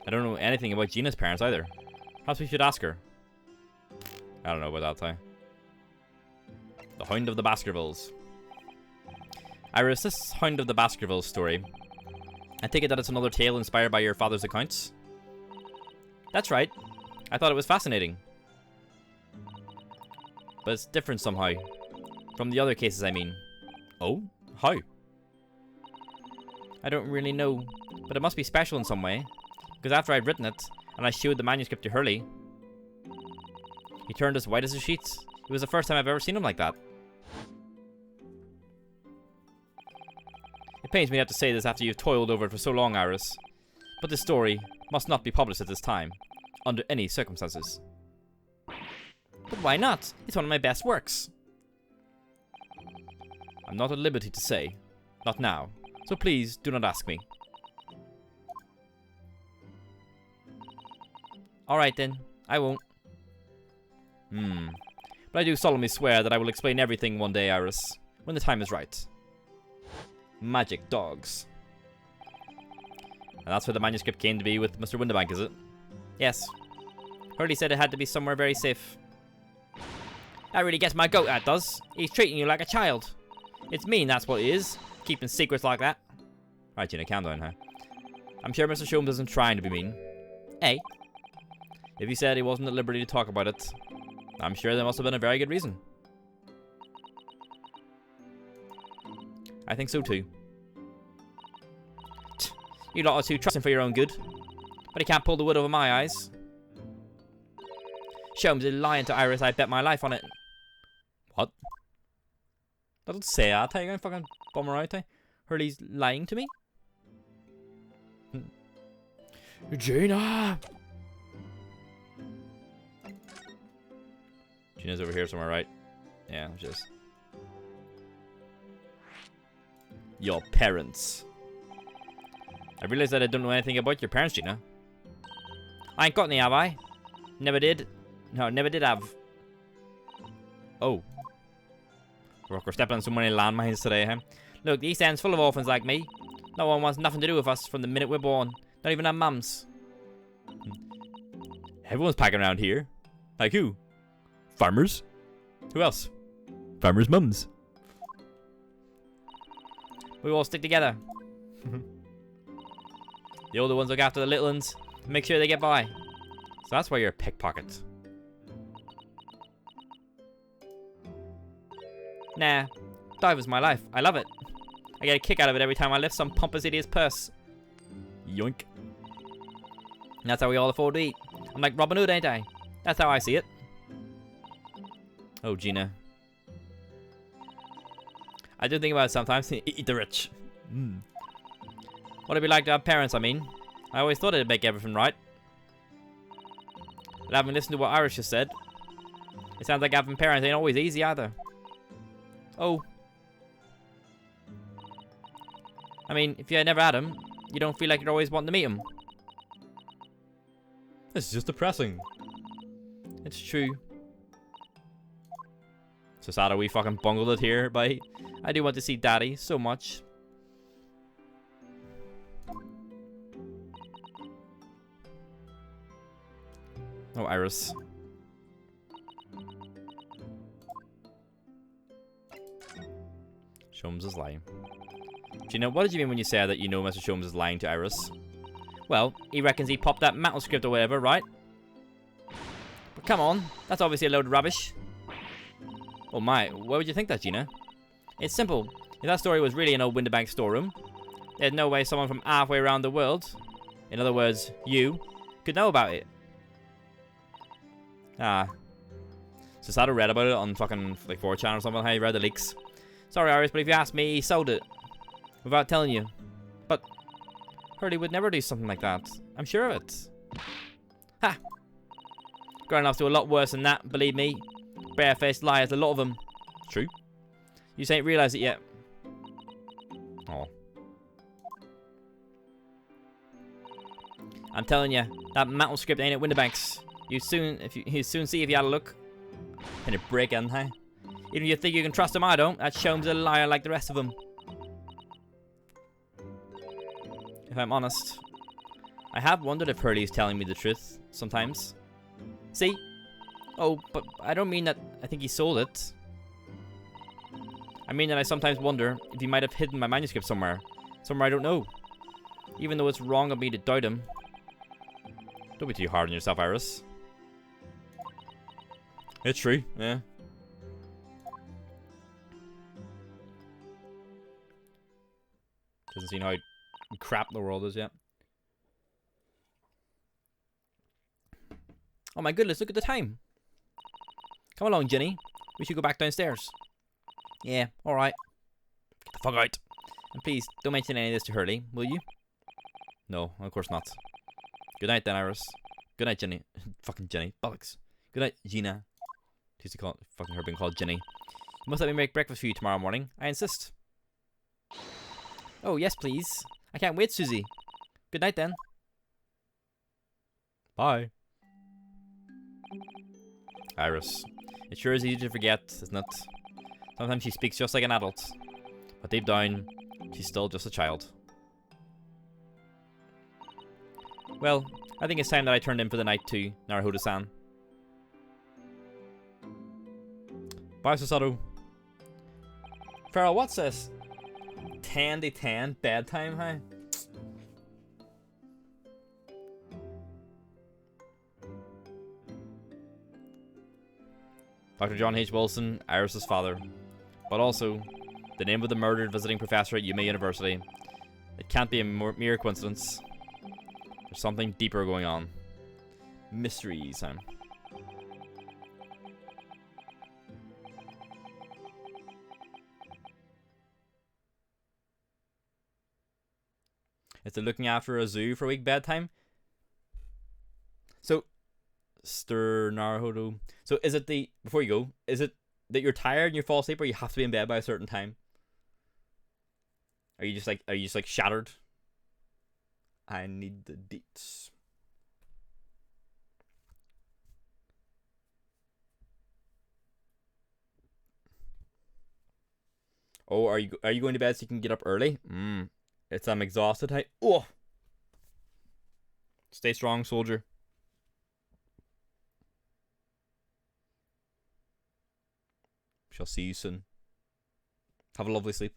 A: I don't know anything about Gina's parents either. Perhaps we should ask her. I don't know about that, The Hound of the Baskervilles. Iris, this Hound of the Baskervilles story. I take it that it's another tale inspired by your father's accounts? That's right. I thought it was fascinating. But it's different somehow. From the other cases, I mean. Oh? How? I don't really know, but it must be special in some way. Because after I'd written it, and I showed the manuscript to Hurley, he turned as white as a sheet. It was the first time I've ever seen him like that. It pains me to have to say this after you've toiled over it for so long, Iris. But this story must not be published at this time, under any circumstances. But why not? It's one of my best works. I'm not at liberty to say. Not now. So please, do not ask me. Alright then. I won't. But I do solemnly swear that I will explain everything one day, Iris. When the time is right. Magic dogs. And that's where the manuscript came to be with Mr. Windibank, is it? Yes. Hurley said it had to be somewhere very safe. That really gets my goat, that does. He's treating you like a child. It's mean, that's what it is. Keeping secrets like that. Right, Gina, calm down, huh? I'm sure Mr. Sholmes isn't trying to be mean. Eh? If he said he wasn't at liberty to talk about it, I'm sure there must have been a very good reason. I think so too. You lot are too trusting for your own good. But he can't pull the wood over my eyes. Sholmes is lying to Iris, I bet my life on it. What? Doesn't say that, are you going to fucking bum her out, eh? Hurley's lying to me? Gina! Gina's over here somewhere, right? Yeah, just... Your parents. I realize that I don't know anything about your parents, Gina. I ain't got any, have I? Never did. No, never did have. Oh. We're stepping on so many landmines today, huh? Look, the East End's full of orphans like me. No one wants nothing to do with us from the minute we're born. Not even our mums. Everyone's packing around here. Like who? Farmers? Who else? Farmers' mums. We all stick together. The older ones look after the little ones and make sure they get by. So that's why you're a pickpocket. Nah, dive is my life. I love it. I get a kick out of it every time I lift some pompous idiot's purse. Yoink. And that's how we all afford to eat. I'm like Robin Hood, ain't I? That's how I see it. Oh, Gina. I do think about it sometimes. Eat the rich. What it'd be like to have parents, I mean. I always thought it'd make everything right. But having listened to what Iris just said, it sounds like having parents ain't always easy either. Oh. I mean, if you had never had them, you don't feel like you're always wanting to meet them. This is just depressing. It's true. So sad we fucking bungled it here, but I do want to see Daddy so much. Oh, Iris. Sholmes is lying. Gina, what did you mean when you said that you know Mr. Sholmes is lying to Iris? Well, he reckons he popped that manuscript or whatever, right? But come on, that's obviously a load of rubbish. Oh my, why would you think that, Gina? It's simple. If that story was really an old Windibank storeroom, there's no way someone from halfway around the world, in other words, you, could know about it. Ah. So Sato read about it on fucking like 4chan or something. How you read the leaks. Sorry, Iris, but if you ask me, he sold it. Without telling you. But Hurley would never do something like that. I'm sure of it. Ha! Grown ups do a lot worse than that, believe me. Barefaced liars, a lot of them. True. You just ain't realised it yet. Oh. I'm telling you, that manuscript ain't at Windibank's. You soon see if you had a look. And a break in, huh? Even if you think you can trust him, I don't. That Sholmes a liar like the rest of them. If I'm honest, I have wondered if Hurley is telling me the truth sometimes. See? Oh, but I don't mean that I think he sold it. I mean that I sometimes wonder if he might have hidden my manuscript somewhere. Somewhere I don't know. Even though it's wrong of me to doubt him. Don't be too hard on yourself, Iris. It's true, yeah. Doesn't seem how crap the world is yet. Oh my goodness, look at the time. Come along, Ginny. We should go back downstairs. Yeah, alright. Get the fuck out. And please, don't mention any of this to Hurley, will you? No, of course not. Good night then, Iris. Good night, Ginny. Fucking Ginny. Bollocks. Good night, Gina. Used to call fucking her being called Ginny. You must let me make breakfast for you tomorrow morning. I insist. Oh, yes, please. I can't wait, Susie. Good night then. Bye. Iris. It sure is easy to forget, isn't it? Sometimes she speaks just like an adult. But deep down, she's still just a child. Well, I think it's time that I turned in for the night too, Naruhodo-san. Bye, Susato. Farrell, what's this? 10 to 10 bedtime, huh? Dr. John H. Wilson, Iris' father. But also, the name of the murdered visiting professor at Yuma University. It can't be a mere coincidence. There's something deeper going on. Mysteries, huh? Is it looking after a zoo for a week bedtime? So, Naruhodo. So is it the, before you go, is it that you're tired and you fall asleep, or you have to be in bed by a certain time? Are you just like shattered? I need the deets. Oh, are you going to bed so you can get up early? It's I'm exhausted. Oh. Stay strong, soldier. Shall see you soon. Have a lovely sleep.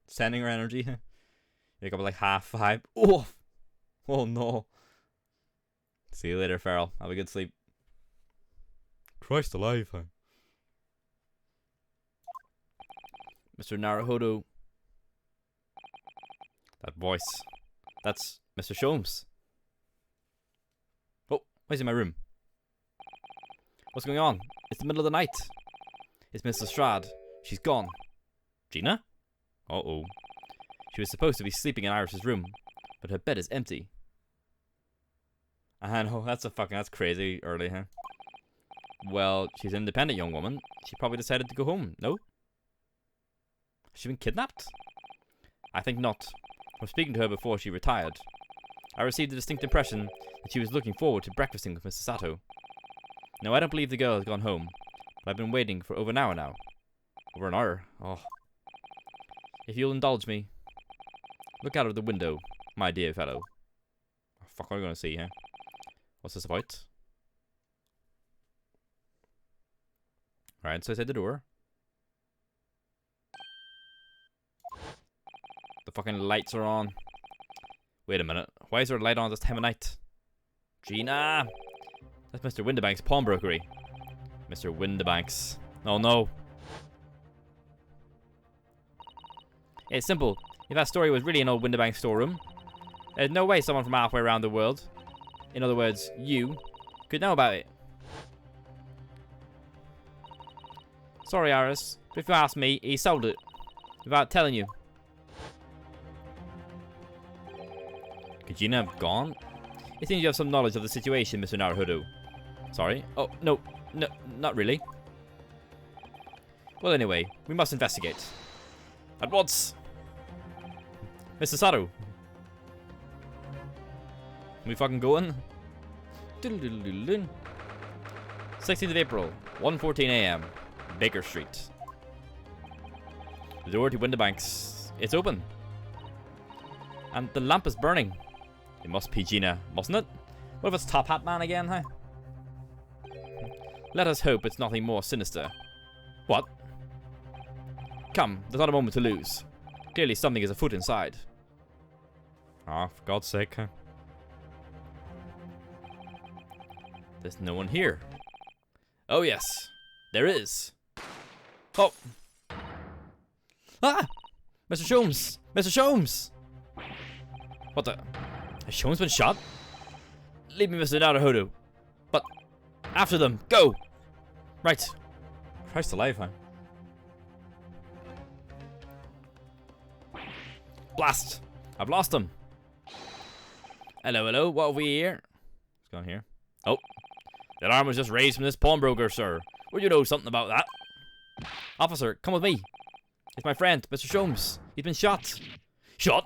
A: Sending her energy. Wake up at like 5:30. Oh! Oh no. See you later, Farrell. Have a good sleep. Christ alive, huh? Mr. Naruhodo. That voice. That's Mr. Sholmes. Oh, where's in my room? What's going on? It's the middle of the night. It's Miss Lestrade. She's gone. Gina? Uh-oh. She was supposed to be sleeping in Iris's room, but her bed is empty. I know, that's crazy early, huh? Well, she's an independent young woman. She probably decided to go home, no? Has she been kidnapped? I think not. From speaking to her before she retired, I received a distinct impression that she was looking forward to breakfasting with Mr. Sato. No, I don't believe the girl has gone home, but I've been waiting for over an hour now. Over an hour? Oh. If you'll indulge me, look out of the window, my dear fellow. Oh, fuck, what are we going to see, huh? What's this about? Alright, so outside the door. The fucking lights are on. Wait a minute. Why is there a light on this time of night? Gina! That's Mr. Windibank's pawnbrokery. Mr. Windibank's. Oh no. It's simple. If that story was really an old Windibank storeroom, there's no way someone from halfway around the world, in other words, you, could know about it. Sorry, Iris, but if you ask me, he sold it. Without telling you. Could Gina have gone? It seems you have some knowledge of the situation, Mr. Naruhodo. Sorry? Oh, no, not really. Well, anyway, we must investigate. At once! Mr. Sato! We fucking going? 16th of April, 1:14 AM, Baker Street. The door to Windibank's, it's open. And the lamp is burning. It must be Gina, mustn't it? What if it's Top Hat Man again, huh? Let us hope it's nothing more sinister. What? Come, there's not a moment to lose. Clearly something is afoot inside. Ah, for God's sake, huh? There's no one here. Oh yes, there is. Oh. Ah! Mr. Sholmes! Mr. Sholmes! What the? Has Sholmes been shot? Leave me, Mr. Naruhodo. But after them, go! Right. Christ alive, huh? Blast! I've lost him. Hello, hello. What have we here? What's going on here? Oh. The alarm was just raised from this pawnbroker, sir. Would you know something about that? Officer, come with me. It's my friend, Mr. Sholmes. He's been shot. Shot?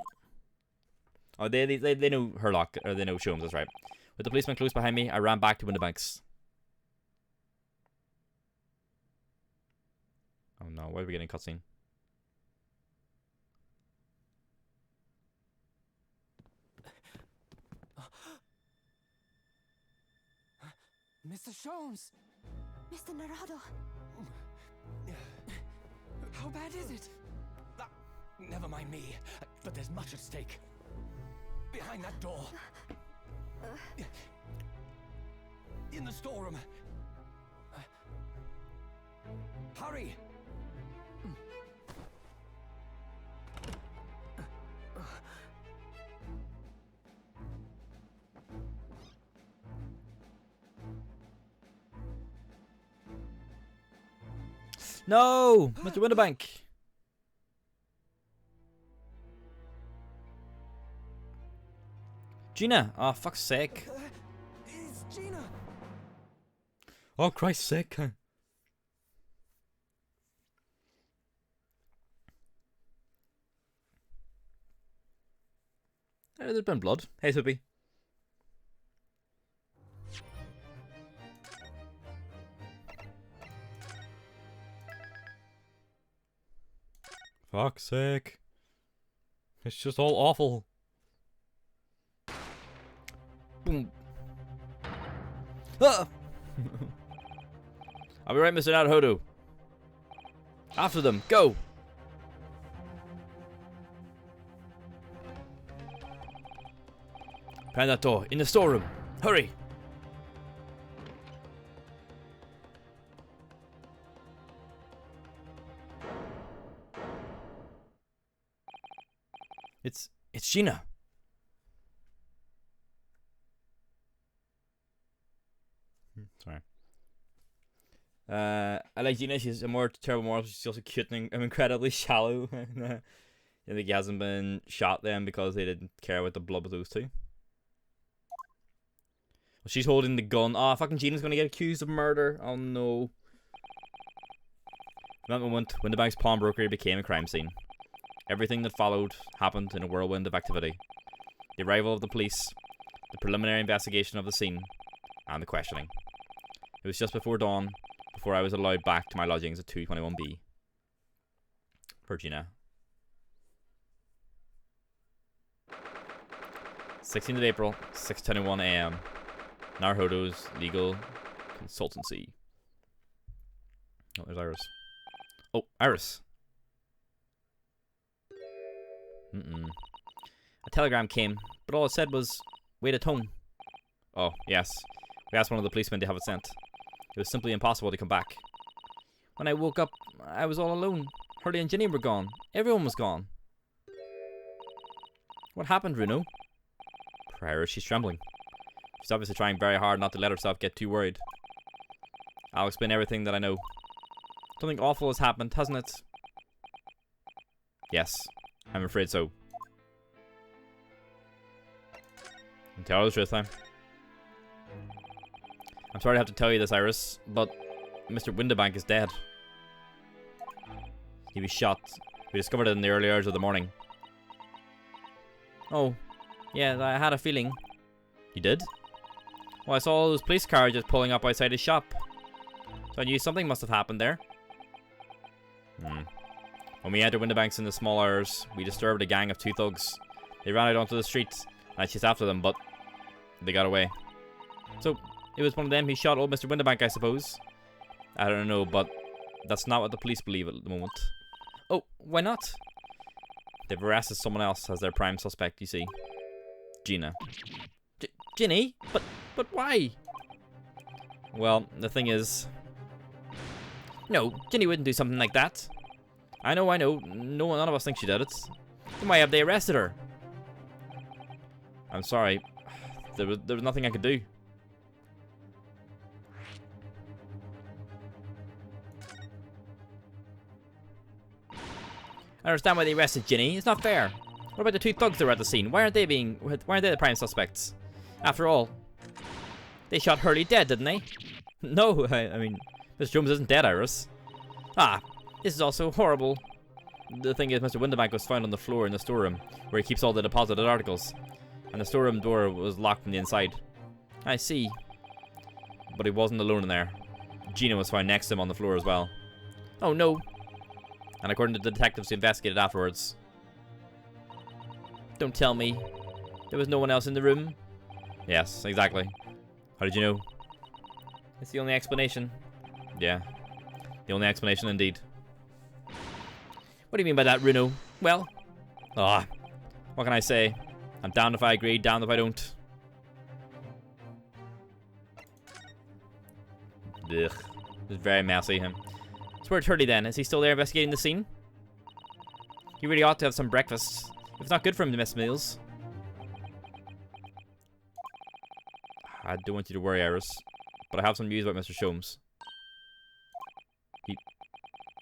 A: Oh, they know Herlock, or they know Sholmes, that's right. With the policeman close behind me, I ran back to Windibanks. Oh no, why are we getting a cutscene?
B: Mr. Sholmes!
C: Mr. Narado.
B: How bad is it? Never mind me, but there's much at stake. Behind that door. In the storeroom. Hurry!
A: No! Mr. Windibank! Gina! Oh, fuck's sake.
B: It's Gina!
A: Oh, Christ's sake. There's been blood. Hey, Soapy. Fuck's sake. It's just all awful. Boom. Ah! I'll be right, Mr. Naruhodo. After them, go! Behind that door, in the storeroom. Hurry! It's Gina. Sorry. I like Gina. She's a more terrible moral. She's also cute and incredibly shallow. I think he hasn't been shot then because they didn't care about the blood of those two. Well, she's holding the gun. Oh, fucking Gina's gonna get accused of murder. Oh no. From that moment, Windibank's pawnbroker became a crime scene. Everything that followed happened in a whirlwind of activity. The arrival of the police, the preliminary investigation of the scene, and the questioning. It was just before dawn, before I was allowed back to my lodgings at 221B. For Gina. 16th of April, 6:21 AM. Naruhodo's Legal Consultancy. Oh, there's Iris. Oh, Iris. A telegram came, but all it said was, wait at home. Oh, yes. We asked one of the policemen to have it sent. It was simply impossible to come back. When I woke up, I was all alone. Hurley and Ginny were gone. Everyone was gone. What happened, Runo? For Iris, she's trembling. She's obviously trying very hard not to let herself get too worried. I'll explain everything that I know. Something awful has happened, hasn't it? Yes, I'm afraid so. And tell her the truth, I'm sorry to have to tell you this, Iris, but Mr. Windibank is dead. He was shot. We discovered it in the early hours of the morning. Oh, yeah, I had a feeling. You did? Well, I saw all those police cars just pulling up outside his shop. So I knew something must have happened there. When we entered Windibanks in the small hours, we disturbed a gang of two thugs. They ran out onto the street, and I chased after them, but they got away. So, it was one of them who shot old Mr. Winterbank, I suppose. I don't know, but that's not what the police believe at the moment. Oh, why not? They've arrested someone else as their prime suspect, you see. Gina. Ginny? But why? Well, the thing is... No, Ginny wouldn't do something like that. I know. None of us think she did it. Then why have they arrested her? I'm sorry. There was nothing I could do. I understand why they arrested Ginny. It's not fair. What about the two thugs that were at the scene? Why aren't they the prime suspects? After all, they shot Hurley dead, didn't they? No, I mean, Mr. Jones isn't dead, Iris. Ah, this is also horrible. The thing is, Mr. Winterbank was found on the floor in the storeroom, where he keeps all the deposited articles. And the storeroom door was locked from the inside. I see. But he wasn't alone in there. Gina was found next to him on the floor as well. Oh no. And according to the detectives who investigated afterwards... Don't tell me. There was no one else in the room? Yes, exactly. How did you know? It's the only explanation. Yeah. The only explanation indeed. What do you mean by that, Runo? Well... what can I say? I'm down if I agree, down if I don't. Ugh. It's very messy, him. So where's Hurley then? Is he still there investigating the scene? He really ought to have some breakfast. It's not good for him to miss meals. I don't want you to worry, Iris. But I have some news about Mr. Sholmes. He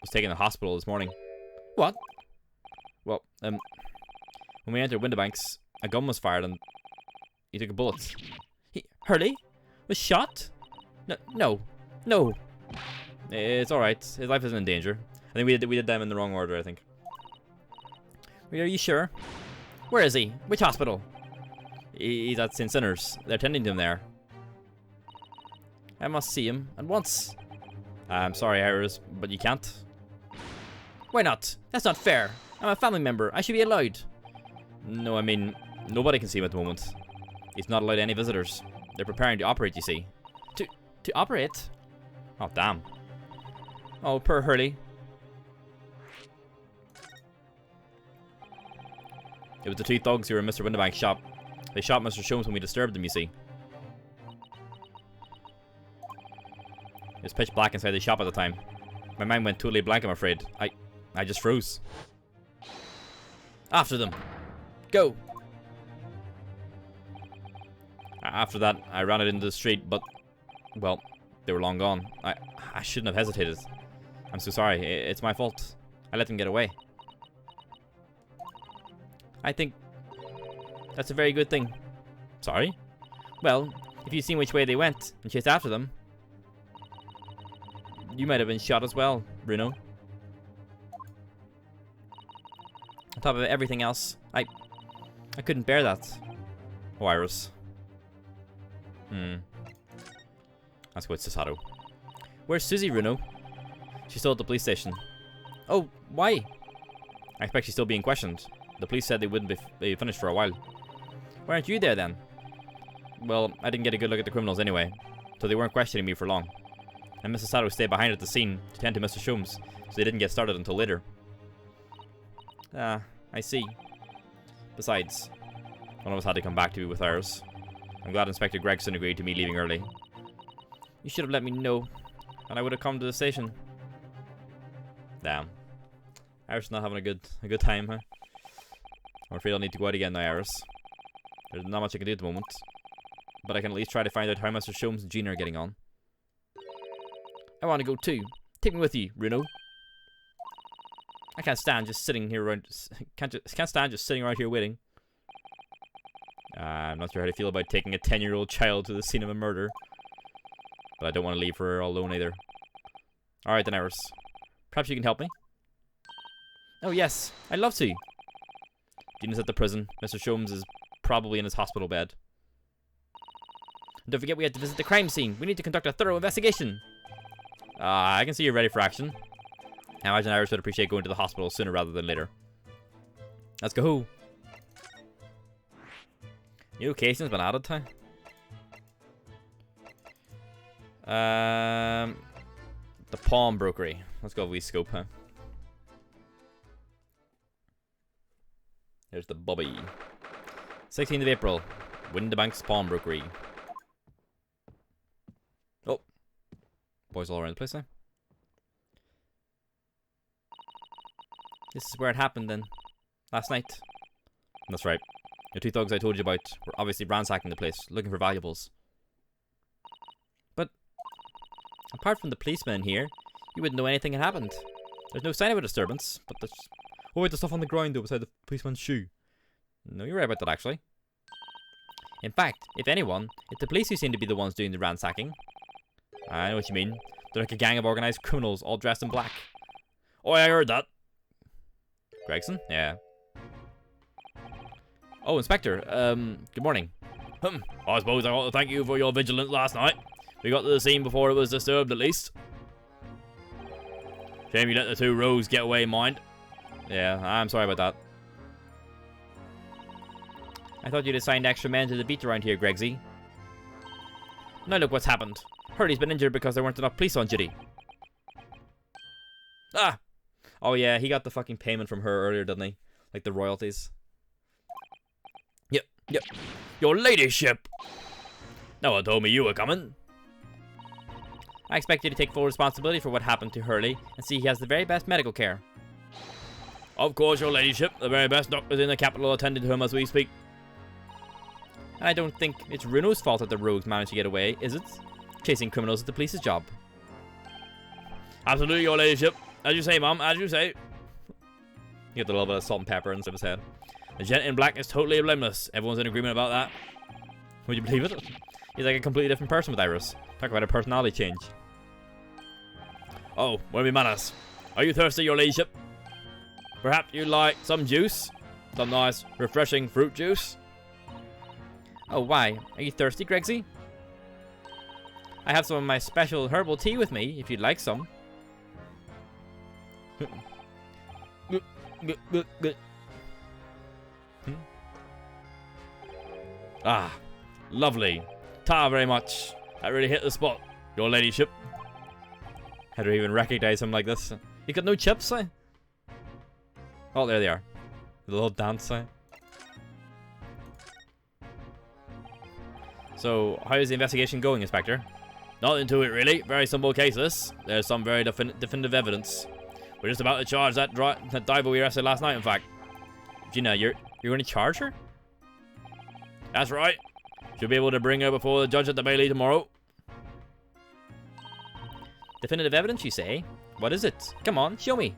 A: was taken to the hospital this morning. What? Well, when we entered Winterbanks, a gun was fired and he took a bullet. Hurley? Was shot? No. It's alright. His life isn't in danger. I think we did them in the wrong order, I think. Are you sure? Where is he? Which hospital? He's at St. Sinners. They're tending to him there. I must see him at once. I'm sorry, Iris, but you can't. Why not? That's not fair. I'm a family member. I should be allowed. No, I mean, nobody can see him at the moment. He's not allowed any visitors. They're preparing to operate, you see. To operate? Oh, damn. Oh, poor Hurley. It was the two thugs who were in Mr. Winterbank's shop. They shot Mr. Sholmes when we disturbed them, you see. It was pitch black inside the shop at the time. My mind went totally blank, I'm afraid. I just froze. After them. Go! After that, I ran out into the street, but... Well, they were long gone. I shouldn't have hesitated. I'm so sorry. It's my fault. I let them get away. I think that's a very good thing. Sorry? Well, if you'd seen which way they went and chased after them, you might have been shot as well, Bruno. On top of everything else, I couldn't bear that. Oh, Iris. Let's go with Sasato. Where's Susie, Bruno? She's still at the police station. Oh, why? I expect she's still being questioned. The police said they wouldn't be finished for a while. Why aren't you there then? Well, I didn't get a good look at the criminals anyway, so they weren't questioning me for long. And Mrs. Sato stayed behind at the scene to tend to Mr. Sholmes, so they didn't get started until later. I see. Besides, one of us had to come back to be with ours. I'm glad Inspector Gregson agreed to me leaving early. You should have let me know, and I would have come to the station. Damn. Iris is not having a good time, huh? I'm afraid I'll need to go out again now, Iris. There's not much I can do at the moment. But I can at least try to find out how Mr. Sholmes and Gina are getting on. I want to go too. Take me with you, Bruno. I can't stand just sitting here around. Can't stand just sitting around here waiting. I'm not sure how to feel about taking a 10-year-old child to the scene of a murder. But I don't want to leave her all alone either. Alright then, Iris. Perhaps you can help me? Oh yes, I'd love to. Gina's at the prison. Mr. Sholmes is probably in his hospital bed. And don't forget we have to visit the crime scene. We need to conduct a thorough investigation. I can see you're ready for action. I imagine Iris would appreciate going to the hospital sooner rather than later. Let's go. New location's been added to. The pawnbrokery. Let's go wee scope, huh? Here's the Bobby. 16th of April. Windibank's pawnbrokery. Oh. Boys all around the place now. This is where it happened then. Last night. That's right. The two thugs I told you about were obviously ransacking the place, looking for valuables. But apart from the policeman here, you wouldn't know anything had happened. There's no sign of a disturbance, but there's... Oh wait, the stuff on the ground though beside the policeman's shoe. No, you're right about that actually. In fact, if anyone, it's the police who seem to be the ones doing the ransacking. I know what you mean. They're like a gang of organised criminals all dressed in black. Oh, I heard that. Gregson? Yeah. Oh, Inspector. Good morning. I suppose I want to thank you for your vigilance last night. We got to the scene before it was disturbed, at least. Shame you let the two rogues get away, mind. Yeah, I'm sorry about that. I thought you'd assigned extra men to the beat around here, Gregsy. Now look what's happened. Hurley's been injured because there weren't enough police on duty. Ah! Oh yeah, he got the fucking payment from her earlier, didn't he? Like the royalties. Yep. Your ladyship! No one told me you were coming. I expect you to take full responsibility for what happened to Hurley and see he has the very best medical care. Of course, your ladyship. The very best doctors in the capital attended to him as we speak. And I don't think it's Runo's fault that the rogues managed to get away, is it? Chasing criminals is the police's job. Absolutely, your ladyship. As you say, Mum, as you say. You get the little bit of salt and pepper instead of his head. The gent in black is totally blameless. Everyone's in agreement about that. Would you believe it? He's like a completely different person with Iris. Talk about a personality change. Oh, where are my manners? Are you thirsty, your ladyship? Perhaps you'd like some juice? Some nice, refreshing fruit juice? Oh, why? Are you thirsty, Gregsy? I have some of my special herbal tea with me, if you'd like some. Ah, lovely. Ta very much. That really hit the spot, your ladyship. How do I even recognize him like this? You got no chips, eh? Oh, there they are. The little dance, eh? So, how is the investigation going, Inspector? Nothing to it, really. Very simple case, this. There's some very definitive evidence. We're just about to charge that diver we arrested last night, in fact. Gina, you're going to charge her? That's right. Should be able to bring her before the judge at the Bailey tomorrow. Definitive evidence, you say? What is it? Come on, show me.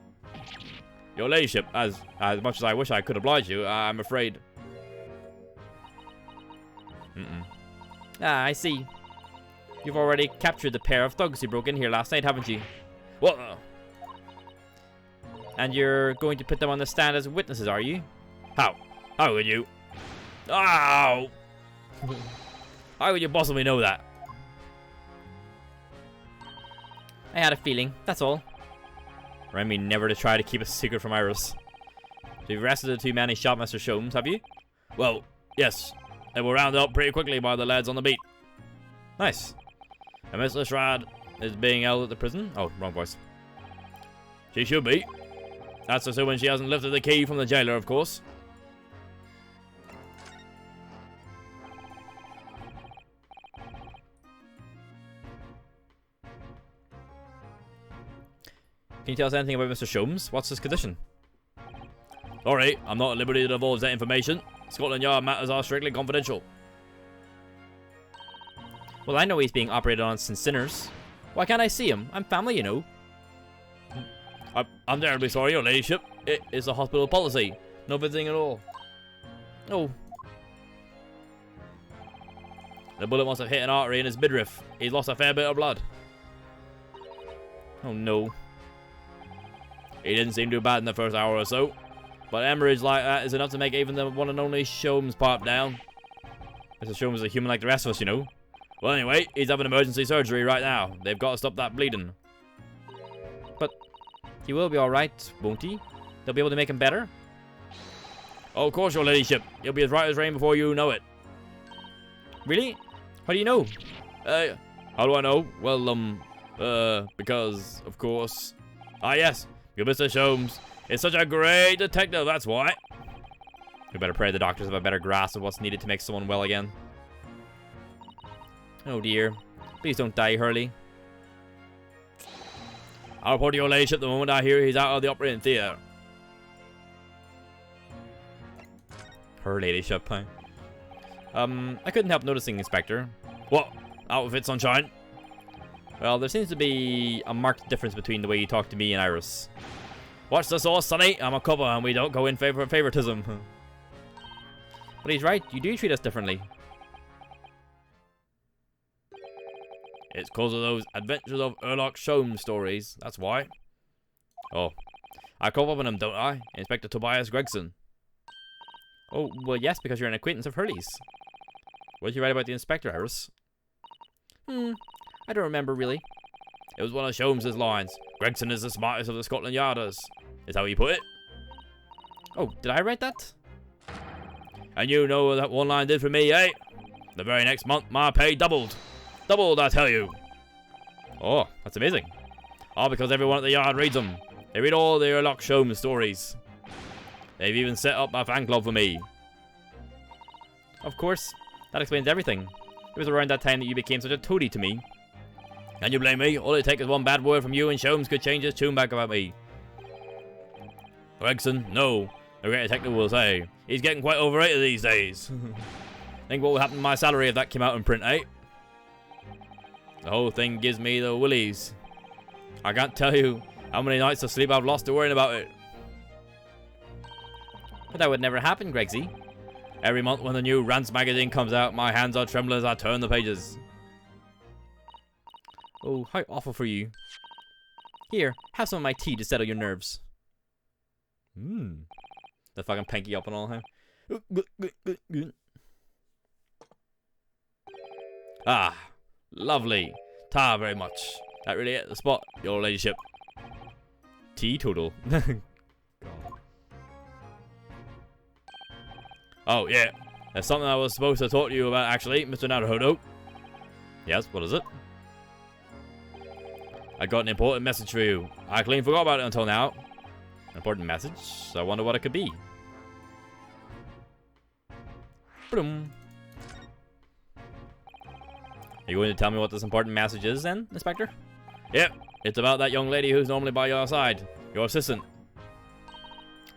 A: Your ladyship, as much as I wish I could oblige you, I'm afraid. Ah, I see. You've already captured the pair of thugs who broke in here last night, haven't you? What? And you're going to put them on the stand as witnesses, are you? How? How would you? Ow! How would you possibly know that? I had a feeling, that's all. Remind me never to try to keep a secret from Iris. So you've arrested the two men who shot Mr. Sholmes, have you? Well, yes. They were rounded up pretty quickly by the lads on the beat. Nice. And Miss Lestrade is being held at the prison. Oh, wrong voice. She should be. That's assuming she hasn't lifted the key from the jailer, of course. Can you tell us anything about Mr. Sholmes? What's his condition? Sorry, I'm not at liberty to divulge that information. Scotland Yard matters are strictly confidential. Well, I know he's being operated on since sinners. Why can't I see him? I'm family, you know. I'm terribly sorry, your ladyship. It is a hospital policy. No visiting at all. Oh. The bullet must have hit an artery in his midriff. He's lost a fair bit of blood. Oh no. He didn't seem too bad in the first hour or so. But hemorrhage like that is enough to make even the one and only Sholmes pop down. Mr. Sholmes is a human like the rest of us, you know. Well, anyway, he's having emergency surgery right now. They've got to stop that bleeding. But he will be alright, won't he? They'll be able to make him better? Oh, of course, your ladyship. He'll be as right as rain before you know it. Really? How do you know?
C: How do I know? Well, because, of course. Ah, yes, your Mr. Sholmes is such a great detective, that's why.
A: We better pray the doctors have a better grasp of what's needed to make someone well again. Oh dear. Please don't die, Hurley.
C: I'll report to your ladyship the moment I hear he's out of the operating theatre.
A: Her ladyship, huh? I couldn't help noticing, Inspector.
C: What? Out of it, sunshine?
A: Well, there seems to be a marked difference between the way you talk to me and Iris.
C: What's the sauce, Sonny? I'm a couple and we don't go in favor of favoritism.
A: But he's right, you do treat us differently.
C: It's because of those Adventures of Sherlock Sholmes stories, that's why. Oh, I caught up on him, don't I? Inspector Tobias Gregson.
A: Oh, well yes, because you're an acquaintance of Hurley's. What did you write about the Inspector, Iris? I don't remember, really.
C: It was one of Sholmes' lines. Gregson is the smartest of the Scotland Yarders. Is how he put it.
A: Oh, did I write that?
C: And you know what that one line did for me, eh? The very next month, my pay doubled. Doubled, I tell you.
A: Oh, that's amazing.
C: All because everyone at the yard reads them. They read all the Sherlock Sholmes stories. They've even set up a fan club for me.
A: Of course. That explains everything. It was around that time that you became such a toady to me.
C: Can you blame me? All it takes is one bad word from you and Sholmes could change his tune back about me. Gregson, no. The great detective will say. He's getting quite overrated these days. Think what would happen to my salary if that came out in print, eh? The whole thing gives me the willies. I can't tell you how many nights of sleep I've lost to worrying about it.
A: But that would never happen, Gregsy.
C: Every month when the new Rants magazine comes out, my hands are trembling as I turn the pages.
A: Oh, how awful for you. Here, have some of my tea to settle your nerves. The fucking pinky up and all, huh?
C: Ah, lovely. Ta very much. That really hit the spot, your ladyship.
A: Teetotal.
C: Oh, yeah. There's something I was supposed to talk to you about, actually, Mr. Naruhodo.
A: Yes, what is it?
C: I got an important message for you. I clean forgot about it until now.
A: Important message? I wonder what it could be. Boom. Are you going to tell me what this important message is then, Inspector?
C: Yep. It's about that young lady who's normally by your side. Your assistant.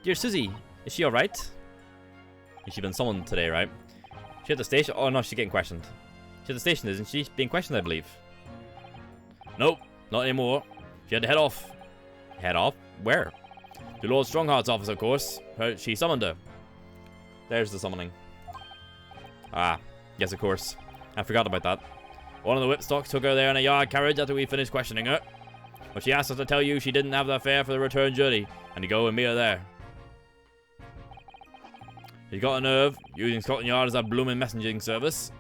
A: Dear Susie, is she alright? She's been summoned today, right? She at the station? Oh no, she's getting questioned. She's at the station, isn't she? She's being questioned, I believe.
C: Nope, not anymore. She had to head off.
A: Head off? Where?
C: To Lord Strongheart's office, of course. She summoned her.
A: There's the summoning. Ah, yes, of course. I forgot about that.
C: One of the whipstocks took her there in a yard carriage after we finished questioning her. But she asked us to tell you she didn't have the fare for the return journey, and to go and meet her there. She's got a nerve, using Scotland Yard as a blooming messaging service.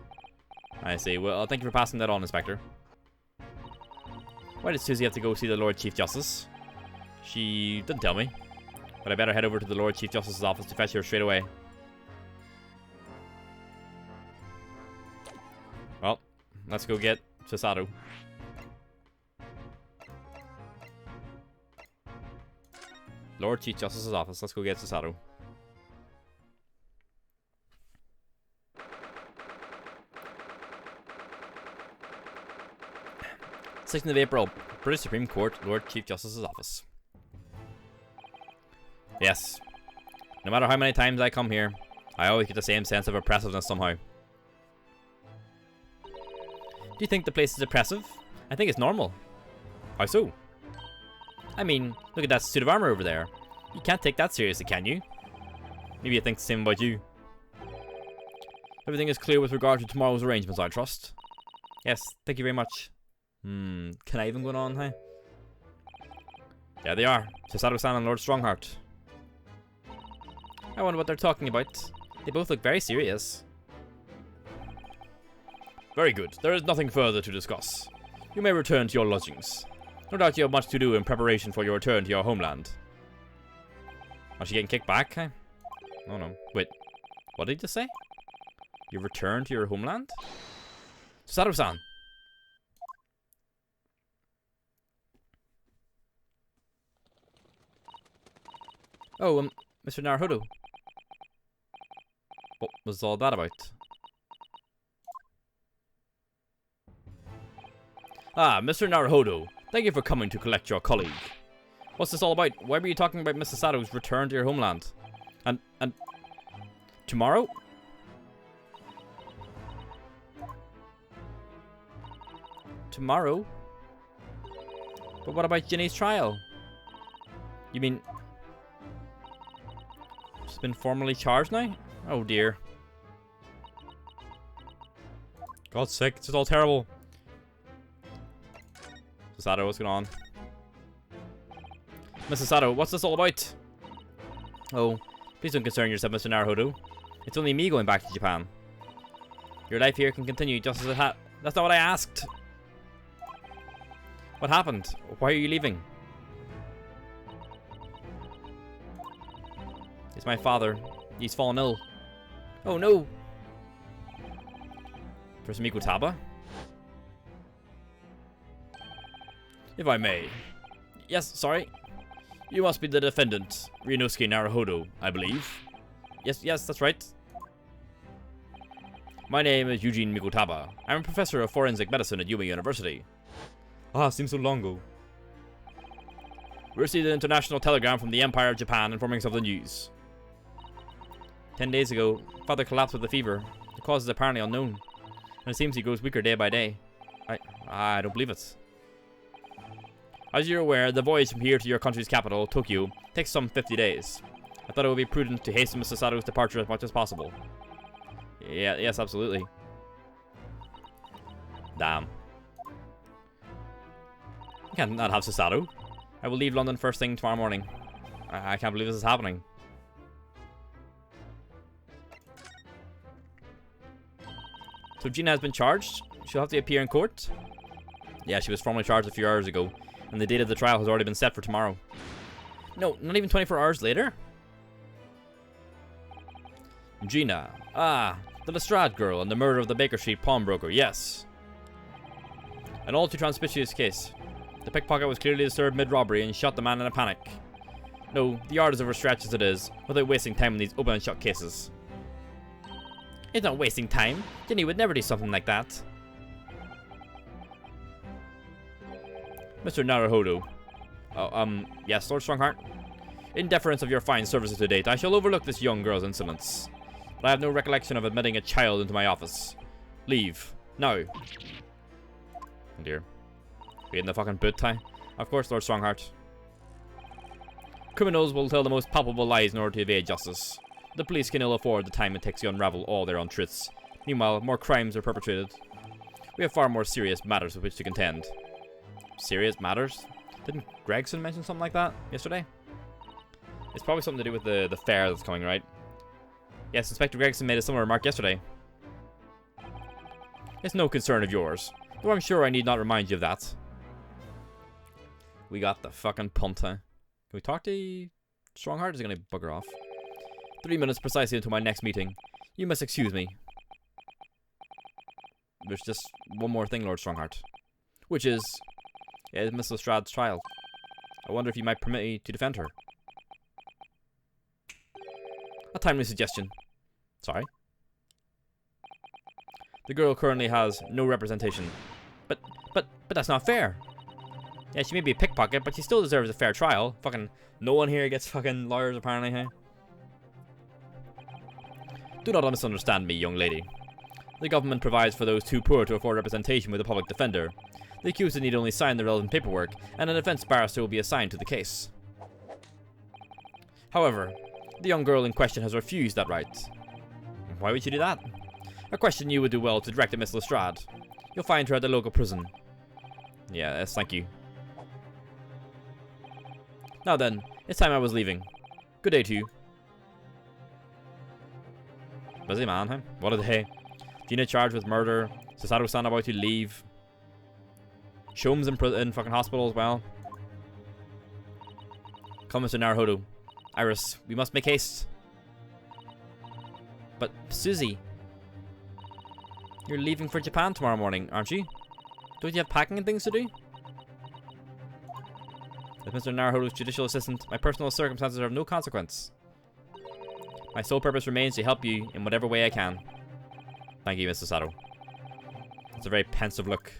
A: I see. Well, thank you for passing that on, Inspector. Why did Susie have to go see the Lord Chief Justice?
C: She didn't tell me.
A: But I better head over to the Lord Chief Justice's office to fetch her straight away. Well, let's go get Cesaro. Lord Chief Justice's office. Let's go get Cesaro. 2nd of April, British Supreme Court, Lord Chief Justice's office. Yes. No matter how many times I come here, I always get the same sense of oppressiveness somehow. Do you think the place is oppressive? I think it's normal. How so? I mean, look at that suit of armor over there. You can't take that seriously, can you? Maybe you think the same about you. Everything is clear with regard to tomorrow's arrangements, I trust. Yes, thank you very much. Can I even go on, huh? There they are. Cesaro-san and Lord Strongheart. I wonder what they're talking about. They both look very serious.
C: Very good. There is nothing further to discuss. You may return to your lodgings. No doubt you have much to do in preparation for your return to your homeland.
A: Are she getting kicked back, huh? Oh no. Wait. What did he just say? You return to your homeland? Susato-san! Oh, Mr. Naruhodo. What was all that about? Ah, Mr. Naruhodo. Thank you for coming to collect your colleague. What's this all about? Why were you talking about Mr. Sato's return to your homeland? And tomorrow? Tomorrow? But what about Ginny's trial? You mean she's been formally charged now? Oh dear. God's sake, it's just all terrible. Sato, what's going on? Mrs. Sato, what's this all about? Oh, please don't concern yourself, Mr. Naruhodo. It's only me going back to Japan. Your life here can continue just as it had. That's not what I asked. What happened? Why are you leaving? It's my father. He's fallen ill. Oh no! Professor Mikotaba? If I may. Yes, sorry. You must be the defendant, Ryunosuke Naruhodo, I believe. Yes, that's right. My name is Eugene Mikotaba. I'm a professor of forensic medicine at Yuma University. Ah, seems so long ago. We received an international telegram from the Empire of Japan informing us of the news. 10 days ago, father collapsed with a fever. The cause is apparently unknown, and it seems he grows weaker day by day. I don't believe it. As you're aware, the voyage from here to your country's capital, Tokyo, takes some 50 days. I thought it would be prudent to hasten Mr. Sato's departure as much as possible. Yes, absolutely. Damn. I can't not have Susato. I will leave London first thing tomorrow morning. I can't believe this is happening. So Gina has been charged? She'll have to appear in court? Yeah, she was formally charged a few hours ago, and the date of the trial has already been set for tomorrow. No, not even 24 hours later? Gina. Ah, the Lestrade girl and the murder of the Baker Street pawnbroker, yes. An all too conspicuous case. The pickpocket was clearly disturbed mid-robbery and shot the man in a panic. No, the art is overstretched as it is, without wasting time in these open and shut cases. It's not wasting time. Ginny would never do something like that. Mr. Naruhodo. Yes, Lord Strongheart? In deference of your fine services to date, I shall overlook this young girl's insolence. But I have no recollection of admitting a child into my office. Leave. Now. Oh dear. Be in the fucking boot tie? Of course, Lord Strongheart. Criminals will tell the most palpable lies in order to evade justice. The police can ill afford the time it takes to unravel all their untruths. Meanwhile, more crimes are perpetrated. We have far more serious matters with which to contend. Serious matters? Didn't Gregson mention something like that yesterday? It's probably something to do with the fair that's coming, right? Yes, Inspector Gregson made a similar remark yesterday. It's no concern of yours, though I'm sure I need not remind you of that. We got the fucking punt, huh? Can we talk to Strongheart? Is he gonna bugger off? 3 minutes precisely until my next meeting. You must excuse me. There's just one more thing, Lord Strongheart. Which is Miss Lestrade's trial. I wonder if you might permit me to defend her. A timely suggestion. Sorry. The girl currently has no representation. But that's not fair. Yeah, she may be a pickpocket, but she still deserves a fair trial. Fucking no one here gets fucking lawyers, apparently, hey? Do not misunderstand me, young lady. The government provides for those too poor to afford representation with a public defender. The accused need only sign the relevant paperwork, and an defense barrister will be assigned to the case. However, the young girl in question has refused that right. Why would she do that? A question you would do well to direct at Miss Lestrade. You'll find her at the local prison. Yes, thank you. Now then, it's time I was leaving. Good day to you. Busy man, huh? What a day. Gina charged with murder. Susato-san about to leave. Shome's in fucking hospital as well. Come, Mr. Naruhodo. Iris, we must make haste. But, Susie. You're leaving for Japan tomorrow morning, aren't you? Don't you have packing and things to do? As Mr. Naruhodo's judicial assistant, my personal circumstances are of no consequence. My sole purpose remains to help you in whatever way I can. Thank you, Mr. Sato. It's a very pensive look.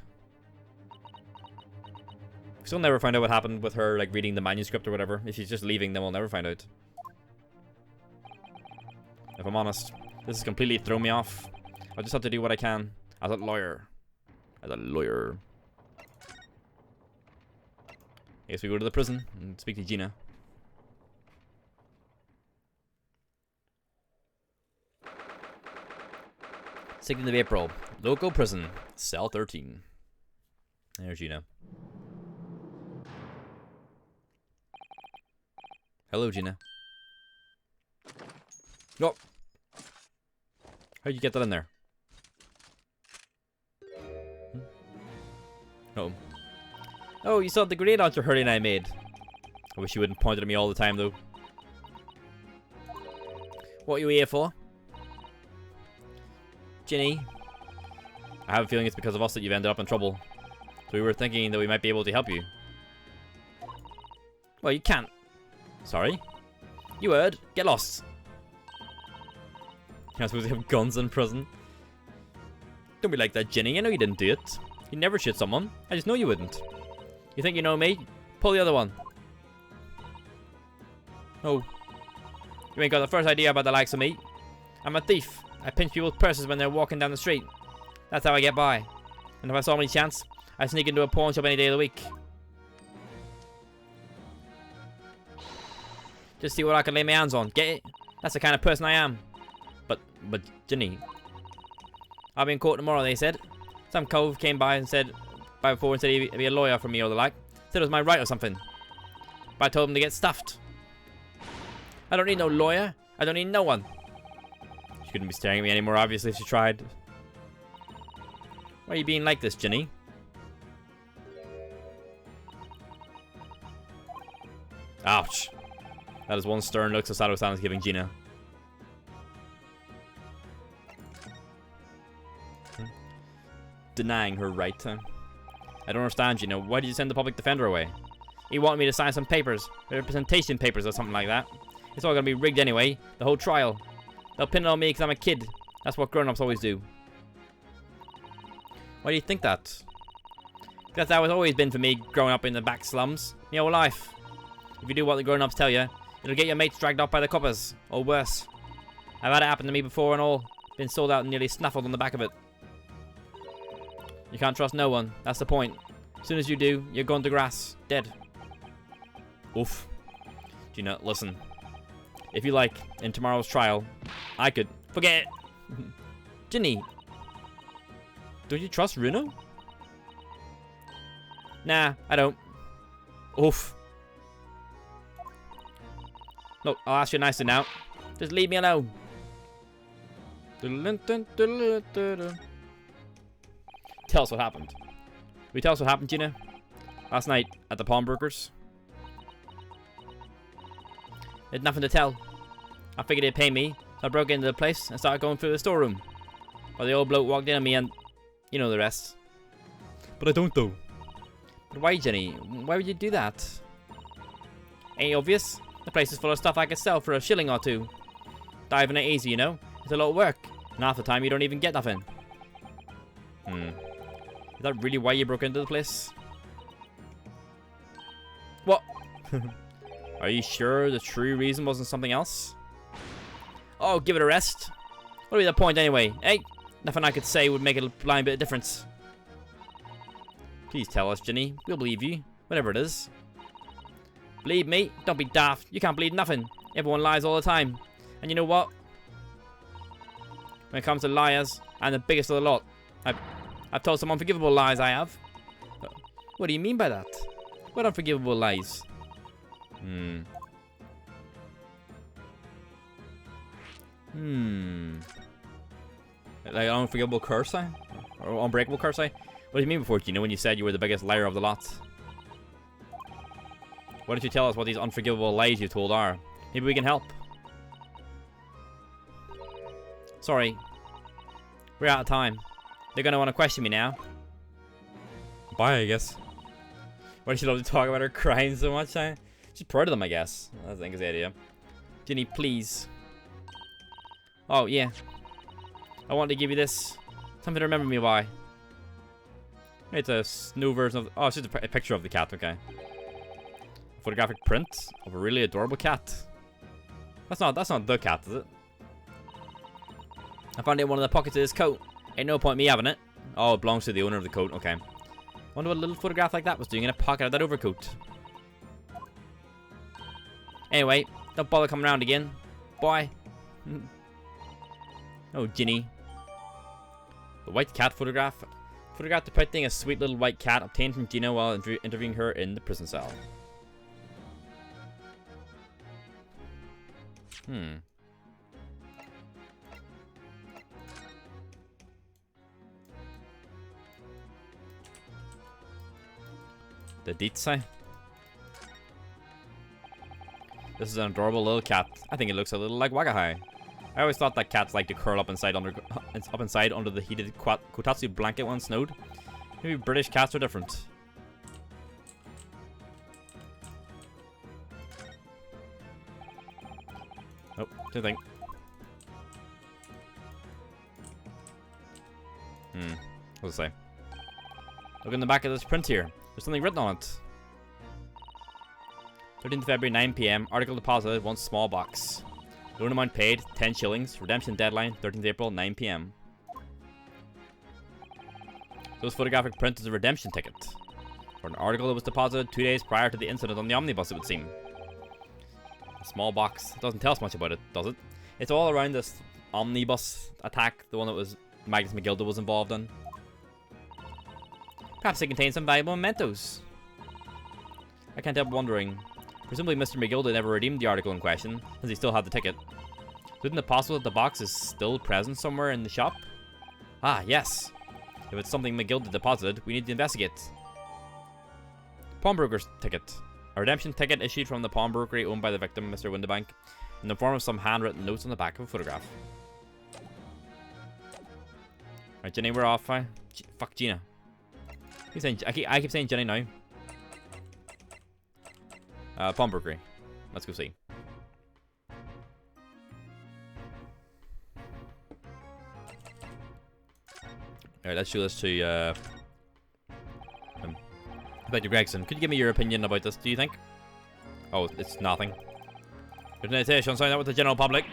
A: We still never find out what happened with her, like, reading the manuscript or whatever. If she's just leaving, then we'll never find out. If I'm honest, this has completely thrown me off. I just have to do what I can as a lawyer. As a lawyer. I guess we go to the prison and speak to Gina. 2nd of April. Local prison. Cell 13. There's Gina. Hello, Gina. Oh! How'd you get that in there? Oh. Oh, you saw the grenade launcher Hurley and I made. I wish you wouldn't point it at me all the time, though. What are you here for? Ginny? I have a feeling it's because of us that you've ended up in trouble. So we were thinking that we might be able to help you. Well, you can't. Sorry? You heard. Get lost. You're not supposed to have guns in prison. Don't be like that, Ginny. I know you didn't do it. You never shoot someone. I just know you wouldn't. You think you know me? Pull the other one. Oh. You ain't got the first idea about the likes of me. I'm a thief. I pinch people's purses when they're walking down the street. That's how I get by. And if I saw any chance, I'd sneak into a pawn shop any day of the week. Just see what I can lay my hands on. Get it? That's the kind of person I am. But Ginny. I'll be in court tomorrow, they said. Some cove came by before and said he'd be a lawyer for me or the like. Said it was my right or something. But I told him to get stuffed. I don't need no lawyer. I don't need no one. She couldn't be staring at me anymore, obviously, if she tried. Why are you being like this, Ginny? Ouch. That is one stern look Sato-san is giving Gina. Denying her right to... I don't understand, Gina. Why did you send the public defender away? He wanted me to sign some papers. Representation papers or something like that. It's all gonna be rigged anyway. The whole trial. They'll pin it on me because I'm a kid. That's what grown-ups always do. Why do you think that? That's how it's always been for me growing up in the back slums. My whole life. If you do what the grown-ups tell you, it'll get your mates dragged off by the coppers. Or worse. I've had it happen to me before and all. Been sold out and nearly snaffled on the back of it. You can't trust no one. That's the point. As soon as you do, you're gone to grass. Dead. Oof. Gina, listen. If you like, in tomorrow's trial, I could... Forget it! Ginny. Don't you trust Runo? Nah, I don't. Oof. Look, I'll ask you nicely now. Just leave me alone. Tell us what happened. Will you tell us what happened, Gina? Last night, at the pawnbrokers? There's nothing to tell. I figured they'd pay me, so I broke into the place and started going through the storeroom. While the old bloke walked in on me and... You know the rest. But I don't though. But why, Jenny? Why would you do that? Ain't obvious? The place is full of stuff I could sell for a shilling or two. Diving ain't easy, you know? It's a lot of work. And half the time you don't even get nothing. Is that really why you broke into the place? What? Are you sure the true reason wasn't something else? Oh, give it a rest. What would be the point anyway? Hey, nothing I could say would make a blind bit of difference. Please tell us, Ginny. We'll believe you, whatever it is. Believe me? Don't be daft. You can't believe nothing. Everyone lies all the time. And you know what? When it comes to liars, I'm the biggest of the lot. I've told some unforgivable lies, I have. What do you mean by that? What unforgivable lies? Like an unforgivable curse, or unbreakable curse, What do you mean before, Gina, when you said you were the biggest liar of the lot? Why don't you tell us what these unforgivable lies you told are? Maybe we can help. Sorry. We're out of time.
C: They're gonna want to question me now.
A: Bye, I guess. Why does she love to talk about her crying so much? She's proud of them, I guess. I think is the idea.
C: Ginny, please. Oh, yeah. I wanted to give you this. Something to remember me by.
A: It's a new version of... Oh, it's just a picture of the cat, okay. Photographic print of a really adorable cat. That's not the cat, is it?
C: I found it in one of the pockets of his coat. Ain't no point me having it.
A: Oh, it belongs to the owner of the coat, okay.
C: Wonder what a little photograph like that was doing in a pocket of that overcoat. Anyway, don't bother coming around again. Bye. Oh, Ginny.
A: The white cat photograph. Photograph depicting a sweet little white cat obtained from Gina while interviewing her in the prison cell. The Ditsai. This is an adorable little cat. I think it looks a little like Wagahai. I always thought that cats like to curl up inside under the heated Kotatsu blanket when snowed. Maybe British cats are different. Oh, same thing. What does it say? Look in the back of this print here. There's something written on it. 13th February, 9 PM. Article deposited, 1 small box. Loan amount paid, 10 shillings. Redemption deadline, 13th April, 9 PM. So this photographic print is a redemption ticket for an article that was deposited 2 days prior to the incident on the omnibus, it would seem. A small box. It doesn't tell us much about it, does it? It's all around this omnibus attack, the one that was Magnus McGilda was involved in. Perhaps it contains some valuable mementos. I can't help wondering. Presumably Mr. McGilda never redeemed the article in question, since he still had the ticket. So isn't it possible that the box is still present somewhere in the shop? Ah, yes. If it's something McGilda deposited, we need to investigate. Pawnbroker's ticket. A redemption ticket issued from the pawnbrokery owned by the victim, Mr. Windibank, in the form of some handwritten notes on the back of a photograph. Alright, Jenny, we're off. Fuck Gina. I keep saying Jenny now. Pawnbrokery. Let's go see. Alright, let's show this to Inspector Gregson. Could you give me your opinion about this, do you think? Oh, it's nothing. Presentation, sign out with the general public.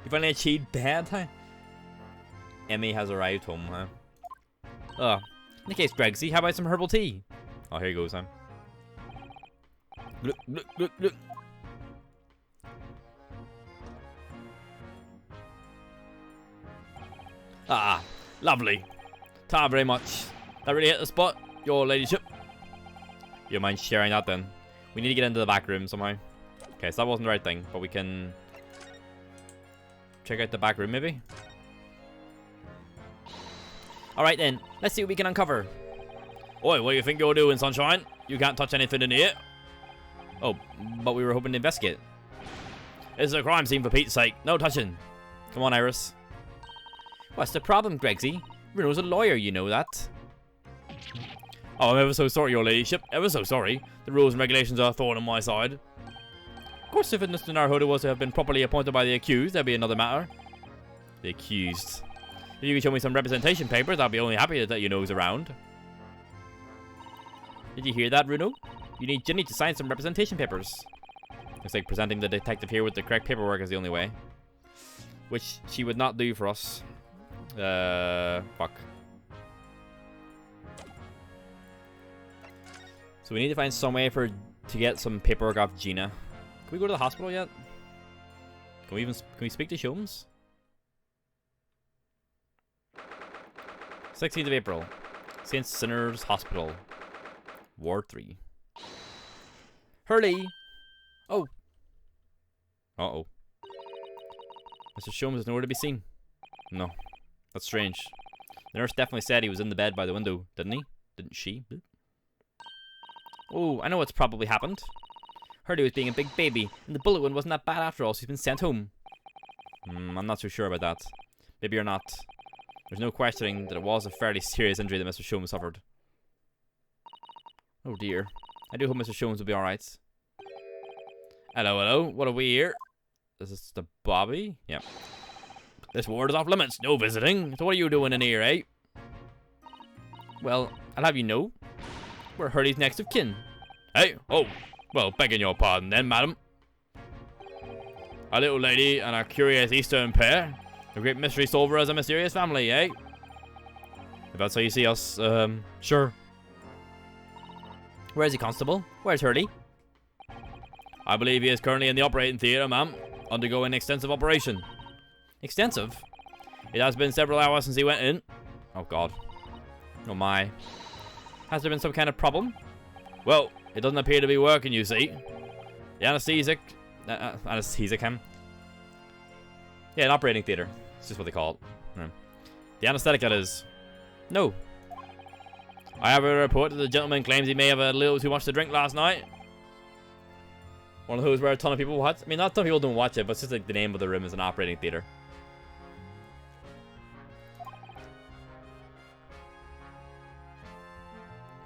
A: You finally achieved bed, huh? Emmy has arrived home, huh? Oh. In the case, Gregsy, how about some herbal tea? Oh, here he goes, huh? Look, look, look, look. Ah, lovely. Thank you very much. That really hit the spot, your ladyship. You mind sharing that then? We need to get into the back room somehow. Okay, so that wasn't the right thing, but we can check out the back room maybe. Alright then, let's see what we can uncover. Oi, what do you think you're doing, Sunshine? You can't touch anything in here. Oh, but we were hoping to investigate. This is a crime scene for Pete's sake. No touching. Come on, Iris. What's the problem, Gregsy? Renault's a lawyer, you know that. Oh, I'm ever so sorry, your ladyship. Ever so sorry. The rules and regulations are a thorn on my side. Of course, if Mr. Naruhodo was to have been properly appointed by the accused, there'd be another matter. The accused. If you could show me some representation papers, I'll be only happy that you know he's around. Did you hear that, Runo? You need Ginny to sign some representation papers. Looks like presenting the detective here with the correct paperwork is the only way. Which she would not do for us. Fuck. So we need to find some way to get some paperwork off Gina. Can we go to the hospital yet? Can we speak to Sholmes? 16th of April. St. Sinners Hospital. Ward 3. Hurley! Oh. Uh-oh. Mr. Sholmes is nowhere to be seen. No. That's strange. The nurse definitely said he was in the bed by the window, didn't he? Didn't she? Oh, I know what's probably happened. Hurley was being a big baby, and the bullet wound wasn't that bad after all, so he's been sent home. I'm not so sure about that. Maybe you're not. There's no questioning that it was a fairly serious injury that Mr. Sholmes suffered. Oh dear. I do hope Mr. Sholmes will be alright. Hello, hello. What are we here? Is this the Bobby? Yep. This ward is off limits. No visiting. So what are you doing in here, eh? Well, I'll have you know, we're Hurley's next of kin.
C: Hey? Oh, well, begging your pardon then, madam. A little lady and a curious Eastern pair. A great mystery solver as a mysterious family, eh?
A: If that's how you see us, sure. Where's he, Constable? Where's Hurley?
C: I believe he is currently in the operating theatre, ma'am, undergoing extensive operation.
A: Extensive?
C: It has been several hours since he went in.
A: Oh god. Oh my. Has there been some kind of problem?
C: Well, it doesn't appear to be working, you see. The anesthetic...
A: anesthetic him? Yeah, an operating theatre. It's just what they call it. Yeah. The anesthetic, that is. No.
C: I have a report that the gentleman claims he may have a little too much to drink last night.
A: One of those where a ton of people watch. I mean, not a ton of people don't watch it, but it's just like the name of the room is an operating theatre.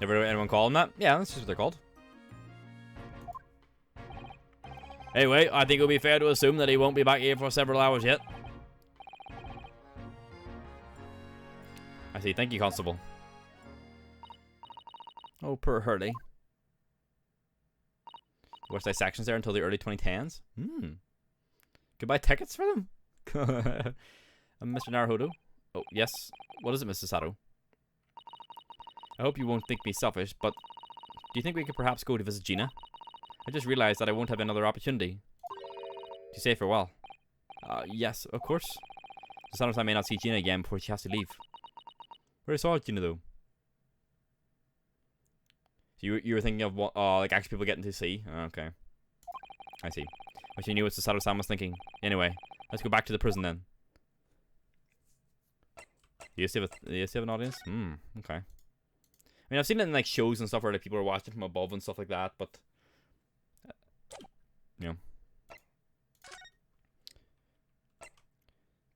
A: Never heard anyone call them that? Yeah, that's just what they're called.
C: Anyway, I think it would be fair to assume that he won't be back here for several hours yet.
A: I see. Thank you, Constable. Oh, poor Hurley. Watch dissections there until the early 2010s. Could buy tickets for them. Mr. Naruhodo. Oh, yes. What is it, Mr. Sato? I hope you won't think me selfish, but do you think we could perhaps go to visit Gina? I just realized that I won't have another opportunity to say farewell. Yes, of course. Sometimes I may not see Gina again before she has to leave. Where saw Gina though? So you were thinking of what, like actually people getting to see? Okay. I see. But you knew what Sato-san was thinking. Anyway, let's go back to the prison then. Do you still have an audience? Okay. I mean, I've seen it in like shows and stuff where like people are watching from above and stuff like that, but you know.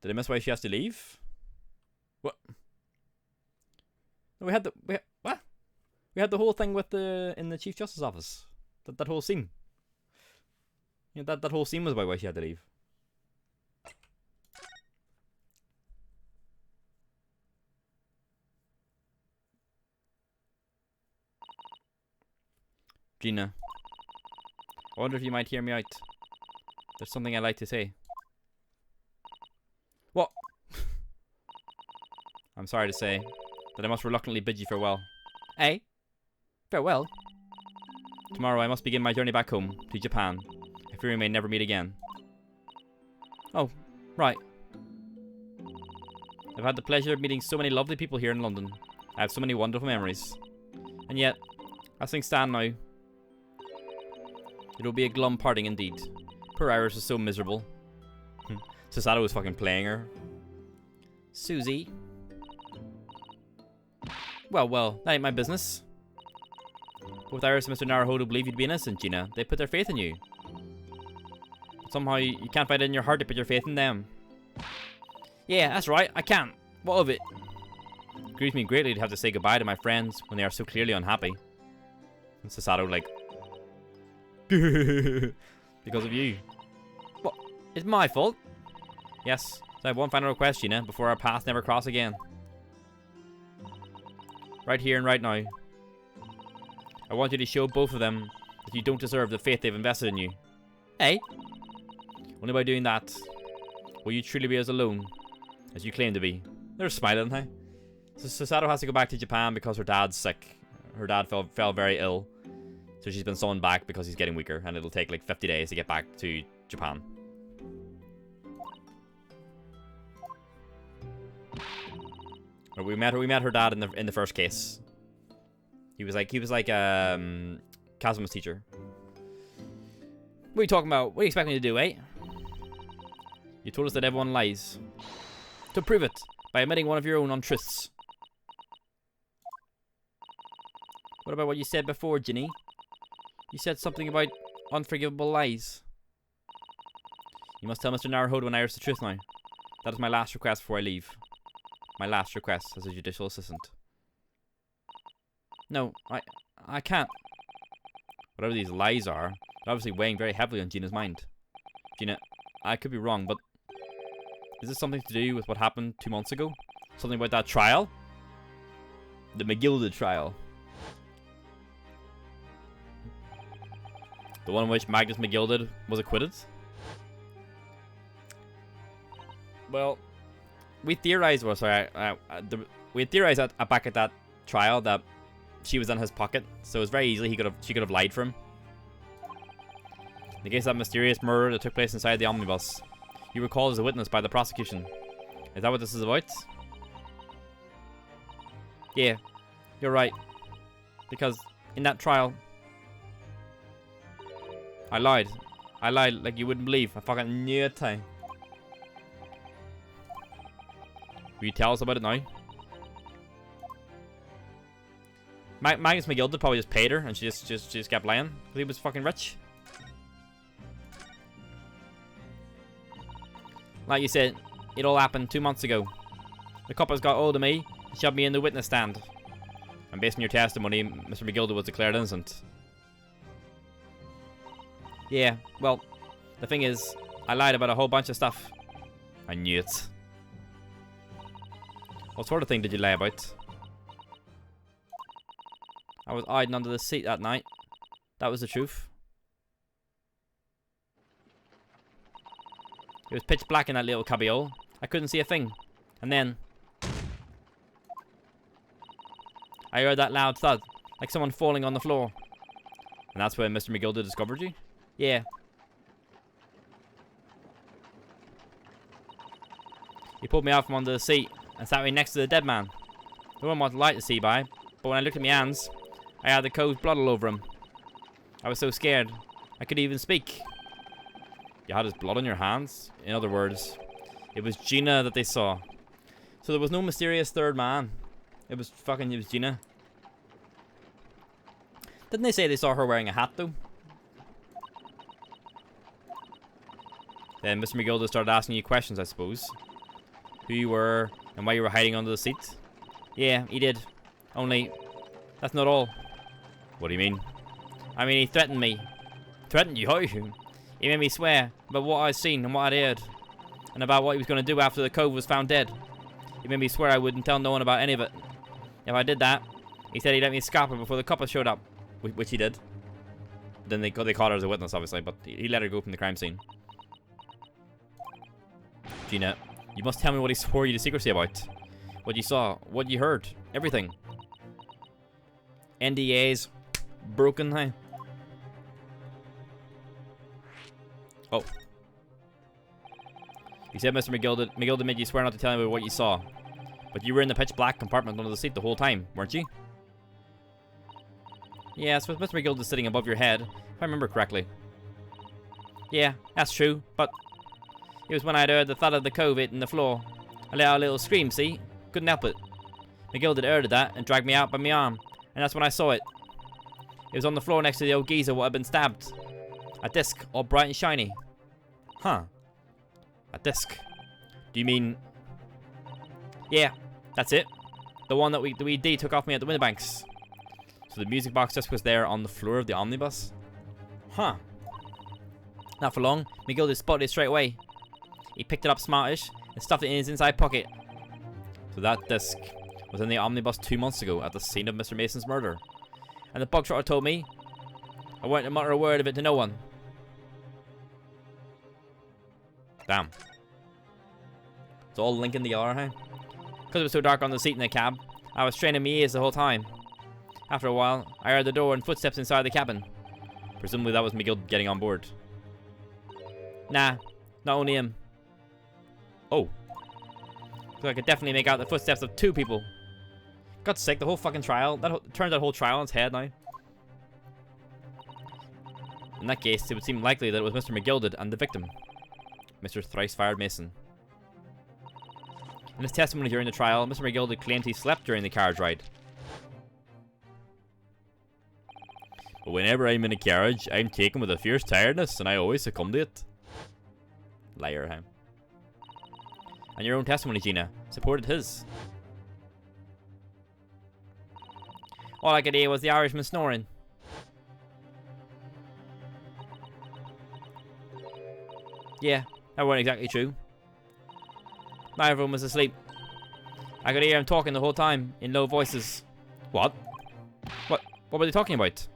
A: Did I miss why she has to leave? What? No, we had the whole thing with in the Chief Justice office. That whole scene. You know, that whole scene was about why she had to leave. Gina. I wonder if you might hear me out. There's something I'd like to say. What? I'm sorry to say that I must reluctantly bid you farewell. Eh? Farewell? Tomorrow I must begin my journey back home, to Japan. I fear we may never meet again. Oh, right. I've had the pleasure of meeting so many lovely people here in London. I have so many wonderful memories. And yet, as things stand now, it will be a glum parting indeed. Poor Iris was so miserable. Sasato was fucking playing her. Susie. Well, that ain't my business. Both Iris and Mr. Naruhodo believe you'd be innocent, Gina. They put their faith in you. But somehow you can't find it in your heart to put your faith in them. Yeah, that's right, I can't. What of it? It grieves me greatly to have to say goodbye to my friends when they are so clearly unhappy. And Sasato like... because of you. What? It's my fault? Yes. So I have one final request, Gina, before our paths never cross again. Right here and right now. I want you to show both of them that you don't deserve the faith they've invested in you. Eh? Only by doing that will you truly be as alone as you claim to be. They're smiling, hey? So Sasato has to go back to Japan because her dad's sick. Her dad fell very ill. So she's been summoned back because he's getting weaker, and it'll take like 50 days to get back to Japan. We met her dad in the first case. He was like Kazuma's teacher. What are you talking about? What do you expect me to do, eh? You told us that everyone lies. To prove it, by admitting one of your own untruths. What about what you said before, Ginny? You said something about unforgivable lies. You must tell Mr. Naruhodo and Iris the truth now. That is my last request before I leave. my last request as a judicial assistant. No, I can't. Whatever these lies are, they're obviously weighing very heavily on Gina's mind. Gina, I could be wrong, but is this something to do with what happened 2 months ago? Something about that trial? The McGilded trial. The one in which Magnus McGilded was acquitted? Well, we theorized, we had theorized back at that trial that she was in his pocket, so it was very easily she could have lied for him. In the case of that mysterious murder that took place inside the omnibus, you were called as a witness by the prosecution. Is that what this is about? Yeah, you're right. Because in that trial, I lied. I lied like you wouldn't believe. I fucking knew it. Will you tell us about it now? Magnus McGilded probably just paid her and she just kept lying because he was fucking rich. Like you said, it all happened 2 months ago. The coppers got hold of me and shoved me in the witness stand. And based on your testimony, Mr. McGilded was declared innocent. Yeah, well, the thing is, I lied about a whole bunch of stuff. I knew it. What sort of thing did you lie about? I was hiding under the seat that night. That was the truth. It was pitch black in that little cubbyhole. I couldn't see a thing. And then I heard that loud thud, like someone falling on the floor. And that's where Mr. McGilded discovered you? Yeah. He pulled me out from under the seat and sat me next to the dead man. There wasn't much light to see by, but when I looked at my hands, I had the cove's blood all over him. I was so scared, I couldn't even speak. You had his blood on your hands? In other words, it was Gina that they saw. So there was no mysterious third man. It was Gina. Didn't they say they saw her wearing a hat though? Then Mr. McGilded started asking you questions, I suppose. Who you were and why you were hiding under the seat? Yeah, he did. Only, that's not all. What do you mean? I mean, he threatened me. Threatened you? How? He made me swear about what I'd seen and what I'd heard. And about what he was going to do after the cove was found dead. He made me swear I wouldn't tell no one about any of it. If I did that, he said he'd let me scalp her before the coppers showed up. Which he did. Then they caught her as a witness, obviously, but he let her go from the crime scene. Gina, you must tell me what he swore you to secrecy about. What you saw, what you heard, everything. NDAs broken, hey? Oh. You said Mr. McGilded made you swear not to tell him about what you saw. But you were in the pitch black compartment under the seat the whole time, weren't you? Yeah, so Mr. McGilded sitting above your head, if I remember correctly. Yeah, that's true, but it was when I'd heard the thud of the cove hitting the floor. I let out a little scream, see? Couldn't help it. McGilded heard that and dragged me out by my arm, and that's when I saw it. It was on the floor next to the old geezer what had been stabbed. A disc, all bright and shiny. Huh. A disc. Do you mean... Yeah, that's it. The one that the wee D took off me at the Winterbanks. So the music box disc was there on the floor of the omnibus? Huh. Not for long, McGilded spotted it straight away. He picked it up smartish and stuffed it in his inside pocket. So that disc was in the omnibus 2 months ago at the scene of Mr. Mason's murder. And the bug trotter told me I weren't to mutter a word of it to no one. Damn. It's all linking together, huh? Because it was so dark on the seat in the cab, I was straining my ears the whole time. After a while, I heard the door and footsteps inside the cabin. Presumably that was McGill getting on board. Nah, not only him. Oh. So I could definitely make out the footsteps of 2 people. God's sake, the whole fucking trial. Turns that whole trial on its head now. In that case, it would seem likely that it was Mr. McGilded and the victim, Mr. Thrice-Fired Mason. In his testimony during the trial, Mr. McGilded claimed he slept during the carriage ride. But whenever I'm in a carriage, I'm taken with a fierce tiredness, and I always succumb to it. Liar, huh?
C: And your own testimony, Gina, supported his. All I could hear was the Irishman snoring. Yeah, that wasn't exactly true. Neither of them was asleep. I could hear him talking the whole time, in low voices. What? What were they talking about?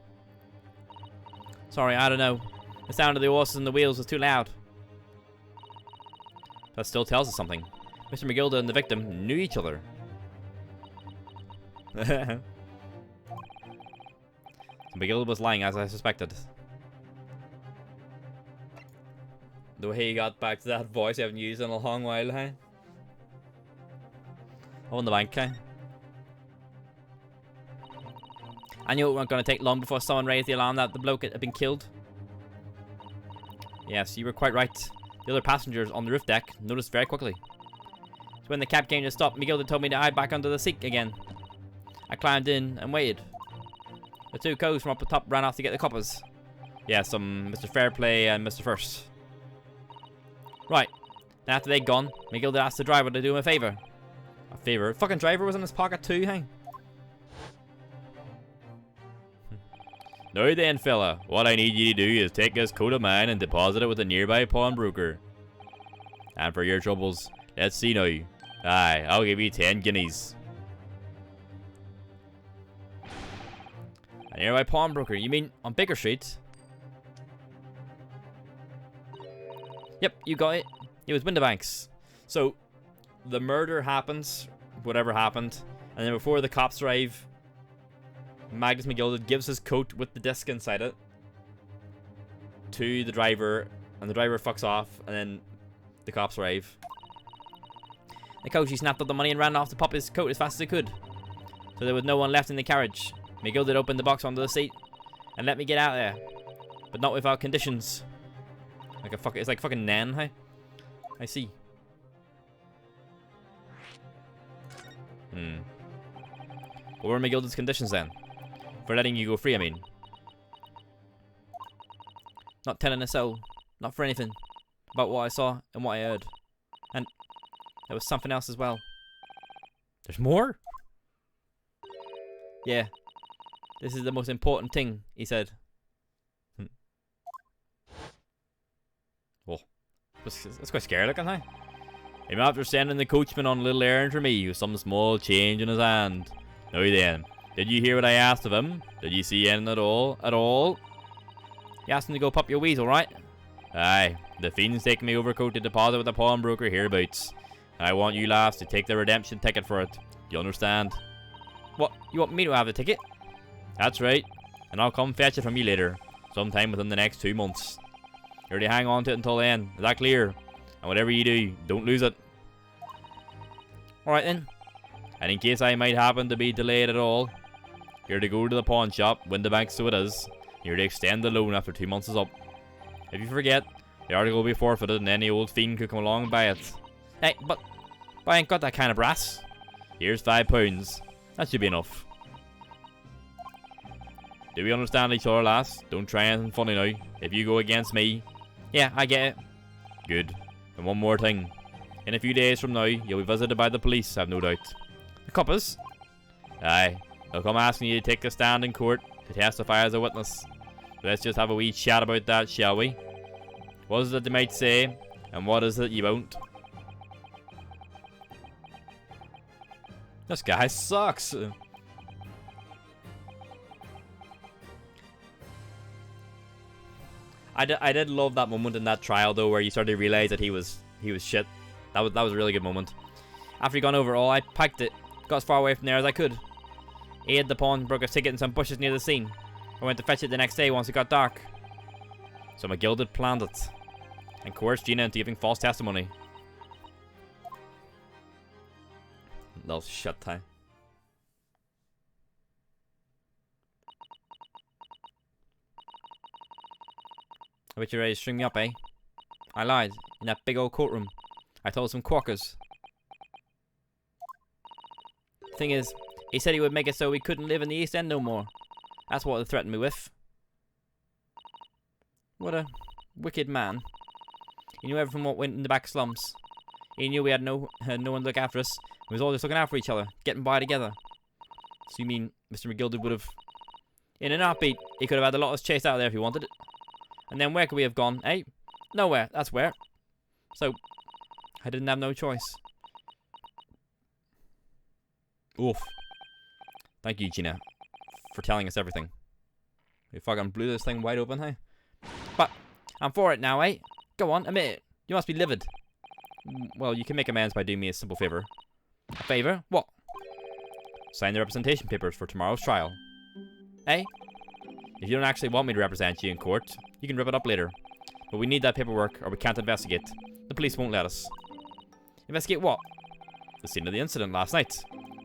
C: Sorry, I don't know. The sound of the horses and the wheels was too loud. That still tells us something. Mr. McGilda and the victim knew each other. McGilda was lying, as I suspected. The way he got back to that voice you haven't used in a long while, hey? On the bank, hey? I knew it weren't going to take long before someone raised the alarm that the bloke had been killed. Yes, you were quite right. The other passengers on the roof deck noticed very quickly. So when the cab came to stop, McGilda told me to hide back under the seat again. I climbed in and waited. The two cows from up the top ran off to get the coppers. Yes, Mr. Fairplay and Mr. First. Right. Then after they'd gone, McGilda asked the driver to do him a favour. A favour? Fucking driver was in his pocket too, hey? Now then, fella, what I need you to do is take this coat of mine and deposit it with a nearby pawnbroker. And for your troubles, let's see now. Aye, I'll give you 10 guineas. A nearby pawnbroker? You mean on Baker Street? Yep, you got it. It was Windibanks. So, the murder happens, whatever happened, and then before the cops arrive, Magnus McGilda gives his coat with the disc inside it to the driver, and the driver fucks off, and then the cops arrive. The coach, he snapped up the money and ran off to pop his coat as fast as he could. So there was no one left in the carriage. McGilda opened the box onto the seat and let me get out there, but not without conditions. Like it's like fucking Nan, hey? I see. What were McGilda's conditions then? For letting you go free, I mean. Not telling a soul. Not for anything. About what I saw and what I heard. And there was something else as well. There's more? Yeah. This is the most important thing, he said. Oh. That's quite scary looking, hey? Came after sending the coachman on a little errand for me with some small change in his hand. Now then, did you hear what I asked of him? Did you see anything at all? At all? You asked him to go pop your weasel, right? Aye, the fiend's taking me overcoat to deposit with a pawnbroker hereabouts. And I want you lads to take the redemption ticket for it. You understand? What? You want me to have the ticket? That's right. And I'll come fetch it from you later. Sometime within the next 2 months. You're to hang on to it until then. Is that clear? And whatever you do, don't lose it. Alright then. And in case I might happen to be delayed at all, you're to go to the pawn shop, Windibanks so it is. You're to extend the loan after 2 months is up. If you forget, the article will be forfeited and any old fiend could come along and buy it. Hey, but I ain't got that kind of brass. Here's £5. That should be enough. Do we understand each other, lass? Don't try anything funny now. If you go against me... Yeah, I get it. Good. And one more thing. In a few days from now, you'll be visited by the police, I've no doubt. The coppers? Aye. They'll come asking you to take a stand in court to testify as a witness. Let's just have a wee chat about that, shall we? What is it they might say, and what is it you won't? This guy sucks. I did love that moment in that trial though, where you started to realize that he was shit. That was a really good moment. After he'd gone over it all, I packed it, got as far away from there as I could. He hid the pawnbroker's ticket in some bushes near the scene. I went to fetch it the next day once it got dark. So McGilda had planned it and coerced Gina into giving false testimony. Little shit time. I bet you're ready to string me up, eh? I lied. In that big old courtroom. I told some quackers. Thing is, he said he would make it so we couldn't live in the East End no more. That's what they threatened me with. What a wicked man. He knew everything what went in the back slums.
A: He knew we had no one to look after us. We was all just looking out for each other, getting by together. So you mean Mr. McGilded would have... In an heartbeat, he could have had the lot of us chased out of there if he wanted it. And then where could we have gone, eh? Nowhere, that's where. So, I didn't have no choice. Oof. Thank you, Gina, for telling us everything. We fucking blew this thing wide open, hey? But, I'm for it now, eh? Go on, admit it. You must be livid. Well, you can make amends by doing me a simple favor. A favor? What? Sign the representation papers for tomorrow's trial. Eh? If you don't actually want me to represent you in court, you can rip it up later. But we need that paperwork or we can't investigate. The police won't let us. Investigate what? The scene of the incident last night.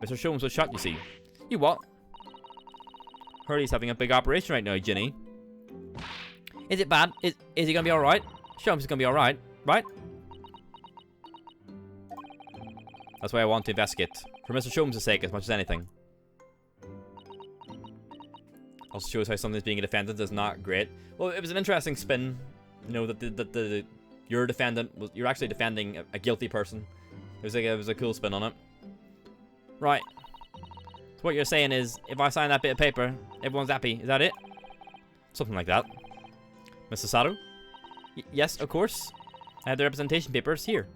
A: Mr. Sholmes was shot, you see. You what? Heard he's having a big operation right now, Ginny. Is it bad? Is he gonna be alright? Sholmes is gonna be alright, right? That's why I want to investigate. For Mr. Sholmes' sake as much as anything. Also shows how something's being a defendant is not great. Well, it was an interesting spin. You know, that your defendant was... You're actually defending a guilty person. It was a cool spin on it. Right. So what you're saying is, if I sign that bit of paper, everyone's happy. Is that it? Something like that. Mr. Sato? Yes, of course. I have the representation papers here.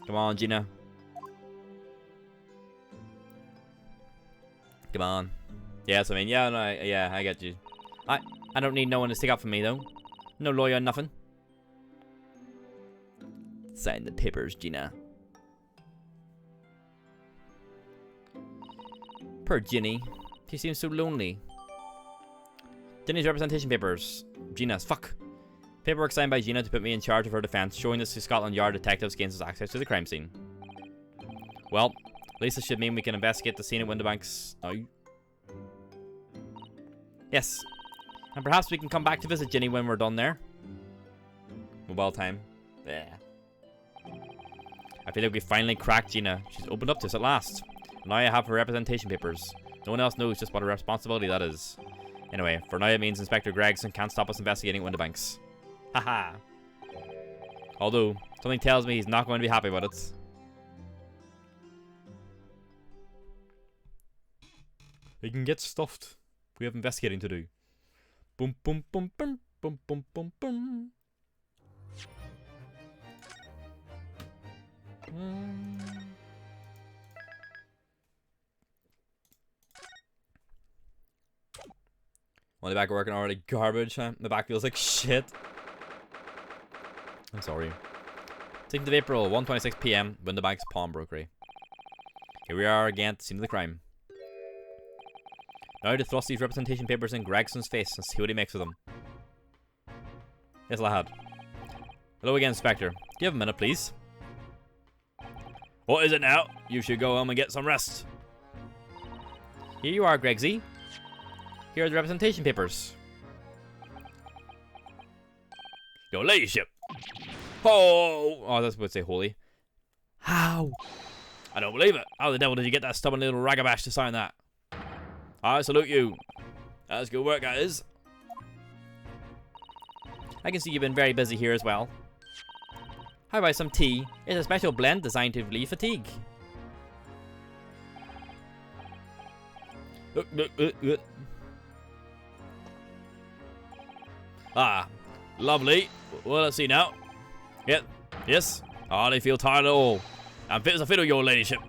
A: Come on, Gina. Come on. Yes, I mean, yeah, no, I get you. I don't need no one to stick up for me, though. No lawyer or nothing. Sign the papers, Gina. Poor Ginny. She seems so lonely. Ginny's representation papers. Gina's. Fuck. Paperwork signed by Gina to put me in charge of her defense, showing this to Scotland Yard detectives gains us access to the crime scene. Well, at least this should mean we can investigate the scene at Windibanks now. Yes. And perhaps we can come back to visit Ginny when we're done there. Mobile time. Yeah. I feel like we finally cracked Gina. She's opened up to us at last. Now I have her representation papers. No one else knows just what a responsibility that is. Anyway, for now it means Inspector Gregson can't stop us investigating Windibanks. Haha. Although, something tells me he's not going to be happy about it. He can get stuffed. We have investigating to do. Boom, boom, boom, boom, boom, boom, boom, boom. Well, the back working already garbage, huh? The back feels like shit. I'm sorry. 16th of April, 1:26 PM, Windibanks Pawnbrokery. Here we are again at the scene of the crime. Now to thrust these representation papers in Gregson's face and see what he makes of them. Yes, lad. Hello again, Inspector. Do you have a minute, please? What is it now? You should go home and get some rest. Here you are, Gregsy. Here are the representation papers. Your ladyship. Oh, that's what I'd say, holy. How? I don't believe it. How the devil did you get that stubborn little ragabash to sign that? I salute you. That's good work, that is. I can see you've been very busy here as well. How about some tea? It's a special blend designed to relieve fatigue. Ah, lovely. Well, let's see now. Yep, yes. I hardly feel tired at all. I'm fit as a fiddle, your ladyship.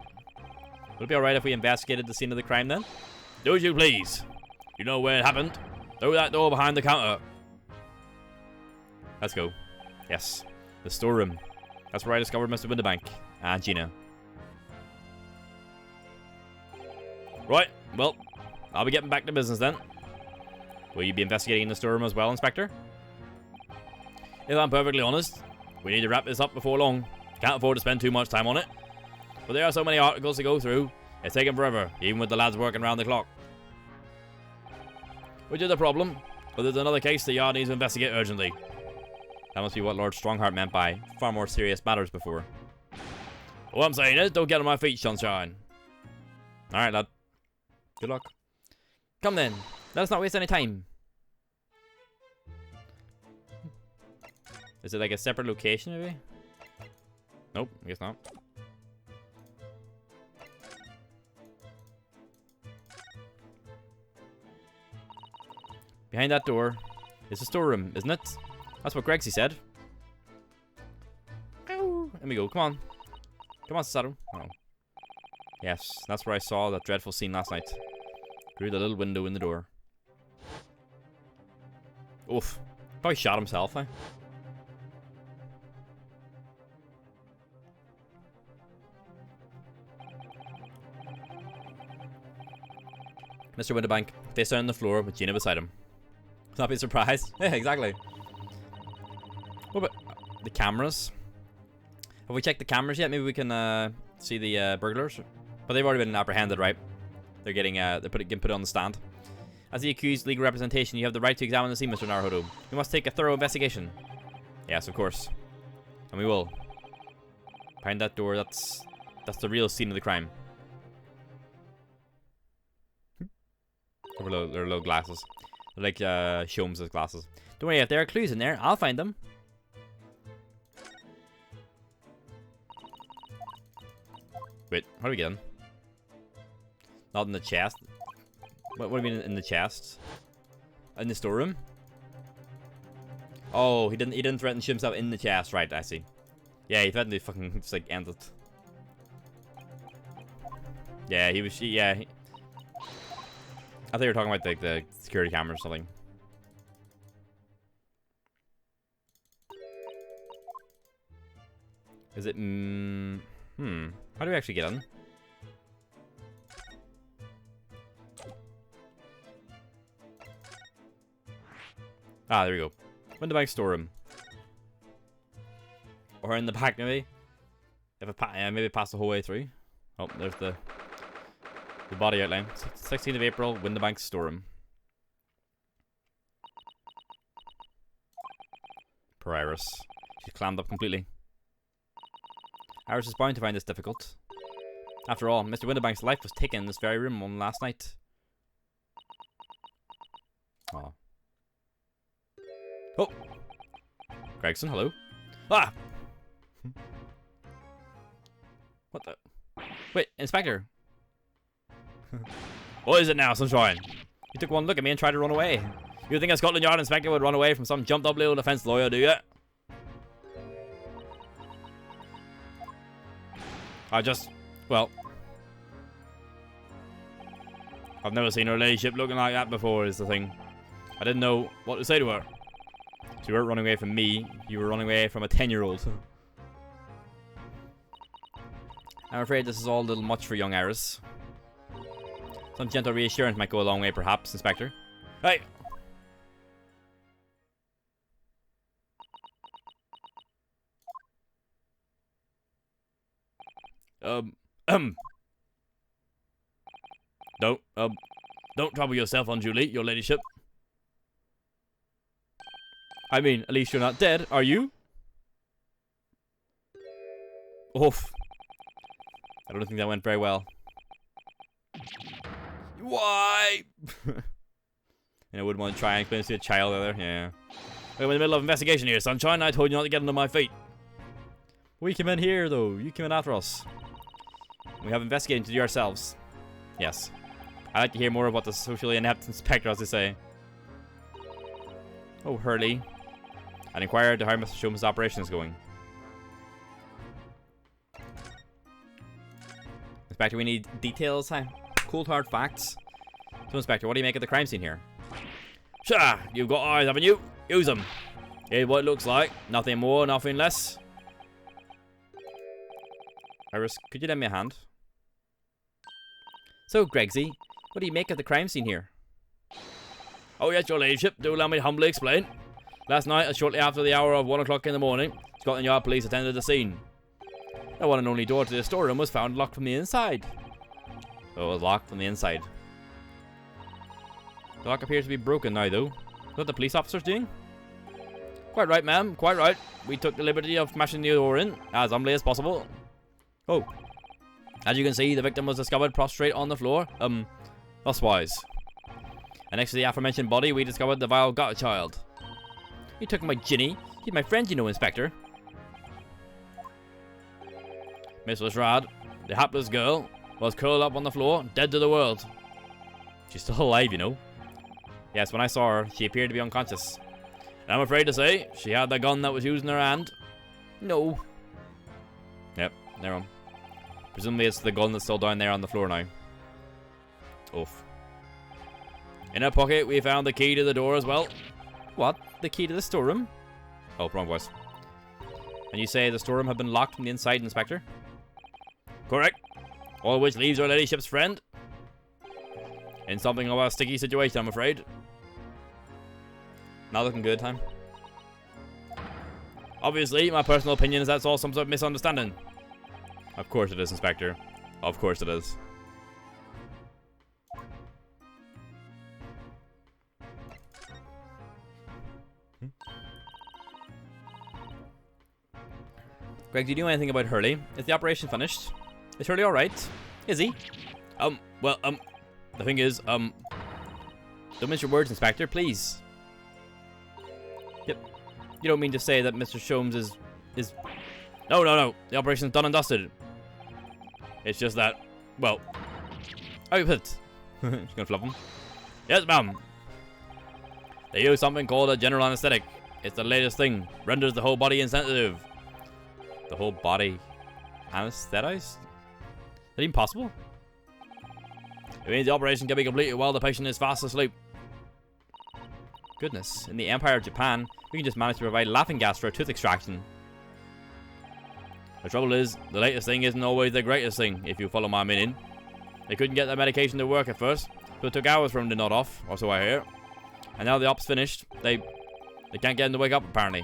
A: Would it be alright if we investigated the scene of the crime then? Do as you please. You know where it happened. Through that door behind the counter. Let's go. Yes, the storeroom. That's where I discovered Mr. Windibank and Gina. Right, well, I'll be getting back to business then. Will you be investigating the storeroom as well, Inspector? If I'm perfectly honest, we need to wrap this up before long. Can't afford to spend too much time on it. But there are so many articles to go through, it's taking forever, even with the lads working around the clock. Which is a problem, but there's another case the Yard needs to investigate urgently. That must be what Lord Strongheart meant by far more serious matters before. What I'm saying is, don't get on my feet, sunshine. Alright, lad. Good luck. Come then, let us not waste any time. Is it like a separate location, maybe? Nope, I guess not. Behind that door is a storeroom, isn't it? That's what Gregsy said. Ow. There we go. Come on. Come on, Cesaro. Oh. Yes, that's where I saw that dreadful scene last night. Through the little window in the door. Oof. Probably shot himself, eh? Mr. Winterbank, face down on the floor with Gina beside him. Not be surprised. Yeah, exactly. What about the cameras? Have we checked the cameras yet? Maybe we can see the burglars. But they've already been apprehended, right? They're getting getting put on the stand. As the accused legal representation, you have the right to examine the scene, Mr. Naruhodo. We must take a thorough investigation. Yes, of course. And we will. Behind that door, that's the real scene of the crime. Their little glasses. They're like Sholmes' glasses. Don't worry, if there are clues in there, I'll find them. Wait, how do we get in? Not in the chest. What do you mean in the chest? In the storeroom? Oh, he didn't threaten himself in the chest, right? I see. Yeah, he threatened to fucking just like end it. Yeah, he was. Yeah. I thought you were talking about like the security camera or something. Is it? How do we actually get in? Ah, there we go. Winterbank storeroom. Or in the back, maybe. If maybe pass the whole way through. Oh, there's the body outline. 16th of April, Winterbank storeroom. Poor Iris. She's clammed up completely. Iris is bound to find this difficult. After all, Mr. Winterbank's life was taken in this very room on last night. Oh. Oh! Gregson, hello? Ah! What the? Wait, Inspector! What is it now, Sunshine? You took one look at me and tried to run away. You think a Scotland Yard inspector would run away from some jumped up little defense lawyer, do you? Well, I've never seen her ladyship looking like that before, is the thing. I didn't know what to say to her. So you weren't running away from me, you were running away from a 10-year-old. I'm afraid this is all a little much for young Iris. Some gentle reassurance might go a long way, perhaps, Inspector. Hey! Don't trouble yourself, unduly, your ladyship. I mean, at least you're not dead, are you? Oof. I don't think that went very well. Why? And I wouldn't want to try and explain this to a child either, yeah. We're in the middle of investigation here, Sunshine. I told you not to get under my feet. We came in here, though. You came in after us. We have investigating to do ourselves. Yes. I'd like to hear more about the socially inept inspector, as they say. Oh, Hurley. And inquire to how Mr. Sholmes' operation is going. Inspector, we need details, huh? Cold hard facts. So, Inspector, what do you make of the crime scene here? Sure, you've got eyes, haven't you? Use them. Here's what it looks like. Nothing more, nothing less. Iris, could you lend me a hand? So, Gregsy, what do you make of the crime scene here? Oh yes, your ladyship, do allow me to humbly explain. Last night, shortly after the hour of 1 o'clock in the morning, Scotland Yard police attended the scene. The one and only door to the storeroom was found locked from the inside. Oh, it was locked from the inside. The lock appears to be broken now, though. What the police officers doing? Quite right, ma'am, quite right. We took the liberty of smashing the door in, as humbly as possible. Oh. As you can see, the victim was discovered prostrate on the floor. Thus wise. And next to the aforementioned body, we discovered the vile godchild. You took my Ginny. He's my friend, you know, Inspector.
C: Miss Lestrade, the hapless girl, was curled up on the floor, dead to the world. She's still alive, you know. Yes, when I saw her, she appeared to be unconscious. And I'm afraid to say, she had the gun that was used in her hand. No. Yep, never mind. Presumably it's the gun that's still down there on the floor now. Oof. In her pocket, we found the key to the door as well.
A: What? The key to the storeroom?
C: Oh, wrong voice.
A: And you say the storeroom had been locked from the inside, Inspector?
C: Correct. All of which leaves her ladyship's friend in something of a sticky situation, I'm afraid.
A: Not looking good, time.
C: Obviously, my personal opinion is that's all some sort of misunderstanding.
A: Of course it is, Inspector. Of course it is. Greg, do you know anything about Hurley? Is the operation finished? Is Hurley alright? Is he?
C: Well, the thing is,
A: don't mince your words, Inspector, please. Yep. You don't mean to say that Mr. Sholmes is...
C: No. The operation's done and dusted. It's just that, well...
A: How you put it? Just gonna flub him.
C: Yes, ma'am. They use something called a general anesthetic. It's the latest thing. Renders the whole body insensitive.
A: The whole body anesthetized? Is that even possible?
C: It means the operation can be completed while the patient is fast asleep.
A: Goodness, in the Empire of Japan, we can just manage to provide laughing gas for a tooth extraction.
C: The trouble is, the latest thing isn't always the greatest thing, if you follow my meaning. They couldn't get the medication to work at first, so it took hours for them to nod off, or so I hear. And now the op's finished, they can't get him to wake up, apparently.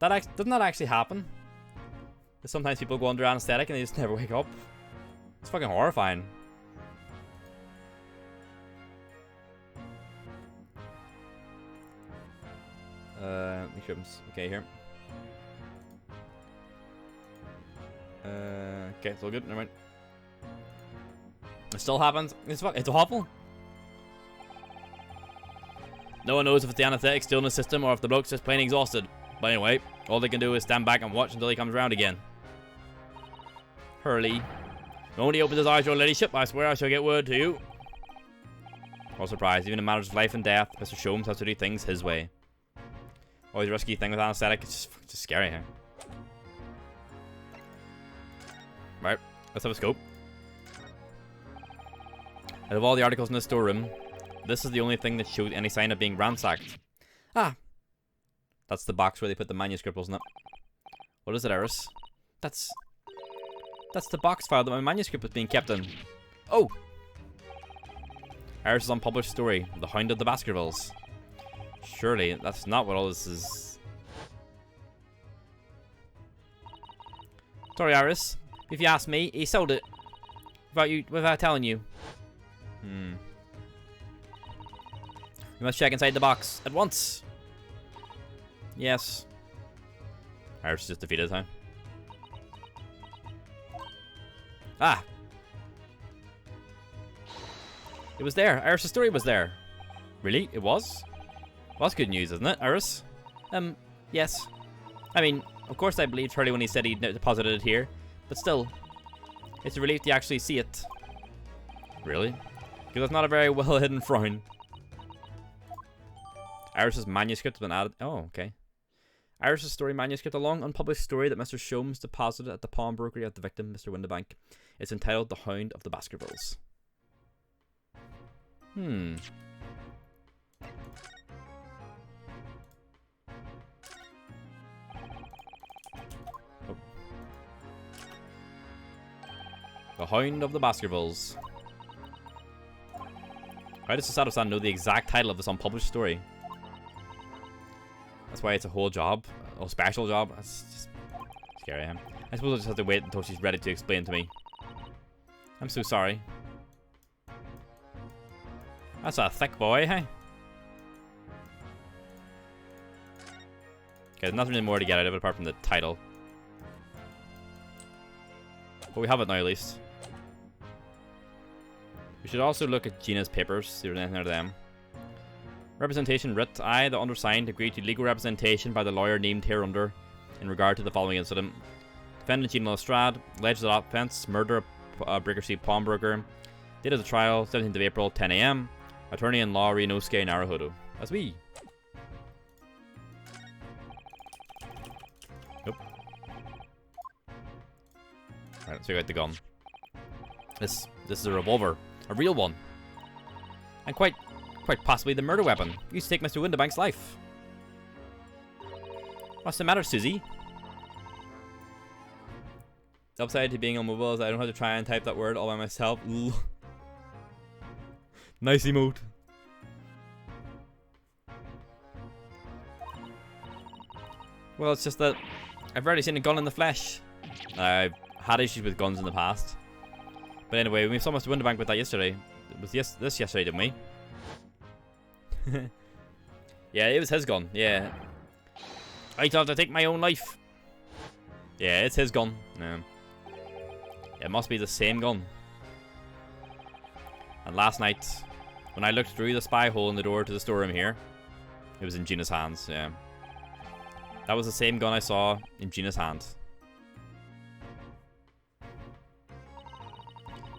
A: Doesn't that actually happen? Sometimes people go under anesthetic and they just never wake up. It's fucking horrifying. Make sure I'm okay here. Okay, it's all good. Never mind. It still happens. It's awful.
C: No one knows if it's the anesthetic still in the system or if the bloke's just plain exhausted. But anyway, all they can do is stand back and watch until he comes around again.
A: Hurley.
C: The moment he opens his eyes, your ladyship, I swear I shall get word to you.
A: No surprise, even in matters of life and death, Mr. Sholmes has to do things his way. Always a risky thing with anesthetic, it's just scary, huh? Right, let's have a scope. Out of all the articles in the storeroom, this is the only thing that showed any sign of being ransacked. Ah! That's the box where they put the manuscript, wasn't it? What is it, Iris? That's the box file that my manuscript was being kept in. Oh! Iris' unpublished story, The Hound of the Baskervilles. Surely, that's not what all this is. Sorry, Iris. If you ask me, he sold it. Without telling you. You must check inside the box. At once. Yes. Iris is just defeated, huh? Ah! It was there. Iris' story was there. Really? It was? Well, that's good news, isn't it, Iris? Yes. I mean, of course I believed Hurley when he said he deposited it here. But still, it's a relief to actually see it. Really? Because it's not a very well hidden frown. Iris' manuscript has been added. Oh, okay. Iris' story manuscript, a long unpublished story that Mr. Sholmes deposited at the pawnbrokery of the victim, Mr. Windibank. It's entitled The Hound of the Baskervilles. Oh. The Hound of the Baskervilles. How does Sato-san know the exact title of this unpublished story? That's why it's a whole job. A special job. That's just scary, huh? I suppose I'll just have to wait until she's ready to explain to me. I'm so sorry. That's a thick boy, hey? Okay, there's nothing really more to get out of it apart from the title. But we have it now, at least. We should also look at Gina's papers, see if there's anything out of them. Representation writ. I, the undersigned, agreed to legal representation by the lawyer named hereunder in regard to the following incident. Defendant Gina Lestrade, alleged offense, murder of Breaker Street pawnbroker. Date of the trial, 17th of April, 10 AM. Attorney-in-law Ryunosuke Naruhodo. That's me. Nope. Alright, let's check out the gun. This is a revolver. A real one. And quite possibly the murder weapon used to take Mr. Windibank's life. What's the matter, Susie? The upside to being on mobile is I don't have to try and type that word all by myself. Nice emote. Well, it's just that I've already seen a gun in the flesh. I've had issues with guns in the past. But anyway, we saw Mr. Windibank with that yesterday. It was this yesterday, didn't we? Yeah, it was his gun. Yeah. I thought to take my own life. Yeah, it's his gun. Yeah. It must be the same gun. And last night, when I looked through the spy hole in the door to the storeroom here, it was in Gina's hands. Yeah. That was the same gun I saw in Gina's hand.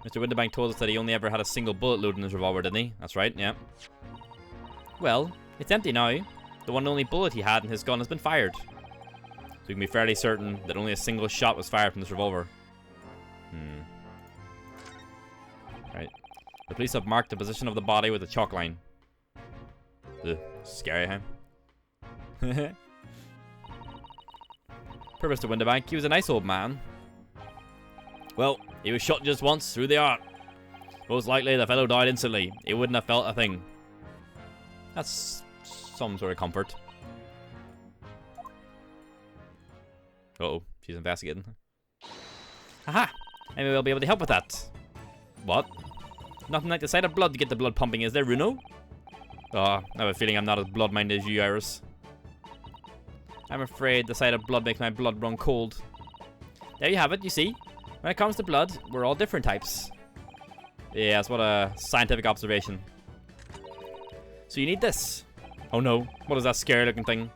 A: Mr. Windibank told us that he only ever had a single bullet loaded in his revolver, didn't he? That's right, yeah. Well, it's empty now. The one and only bullet he had in his gun has been fired. So we can be fairly certain that only a single shot was fired from this revolver. Right. The police have marked the position of the body with a chalk line. Ugh, scary, huh? Poor Mr. Windibank, he was a nice old man. Well, he was shot just once through the heart. Most likely the fellow died instantly. He wouldn't have felt a thing. That's some sort of comfort. Uh-oh, she's investigating. Aha! Maybe we'll be able to help with that. What? Nothing like the sight of blood to get the blood pumping, is there, Runo? Oh, I have a feeling I'm not as blood-minded as you, Iris. I'm afraid the sight of blood makes my blood run cold. There you have it, you see? When it comes to blood, we're all different types. Yes, what a scientific observation. So you need this. Oh no, what is that scary looking thing?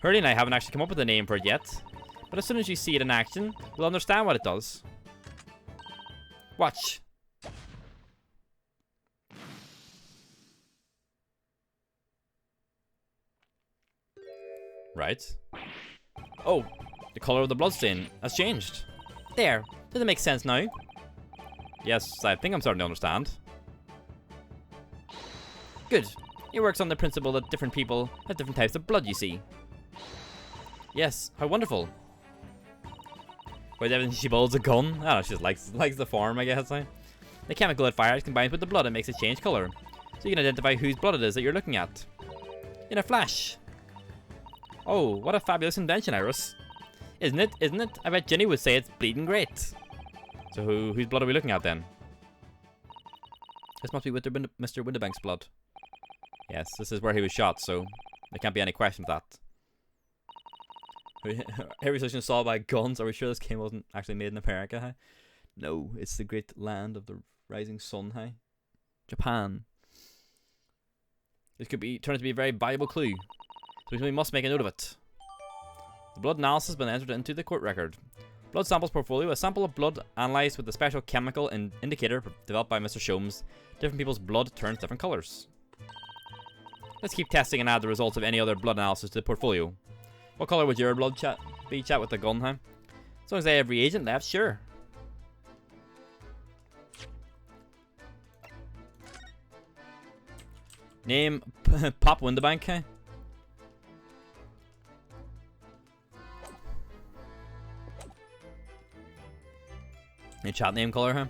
A: Hurley and I haven't actually come up with a name for it yet. But as soon as you see it in action, you'll understand what it does. Watch. Right. Oh, the color of the bloodstain has changed. There. Does it make sense now? Yes, I think I'm starting to understand. Good. It works on the principle that different people have different types of blood, you see. Yes, how wonderful. Wait, everything she builds a gun? I don't know, she just likes the form, I guess. The chemical it fires combines with the blood and makes it change color. So you can identify whose blood it is that you're looking at. In a flash. Oh, what a fabulous invention, Iris. Isn't it? Isn't it? I bet Ginny would say it's bleeding great. So whose blood are we looking at then? This must be Mr. Windibank's blood. Yes, this is where he was shot, so there can't be any question of that. Every solution solved by guns. Are we sure this game wasn't actually made in America? Huh? No, it's the great land of the rising sun. Huh? Japan. This could turn out to be a very valuable clue. So we must make a note of it. The blood analysis has been entered into the court record. Blood samples portfolio. A sample of blood analysed with the special chemical indicator developed by Mr. Sholmes. Different people's blood turns different colours. Let's keep testing and add the results of any other blood analysis to the portfolio. What colour would your blood be with the gun, huh? As long as I have reagent left, sure. Name Pop Windibank, huh? Any chat name colour, huh?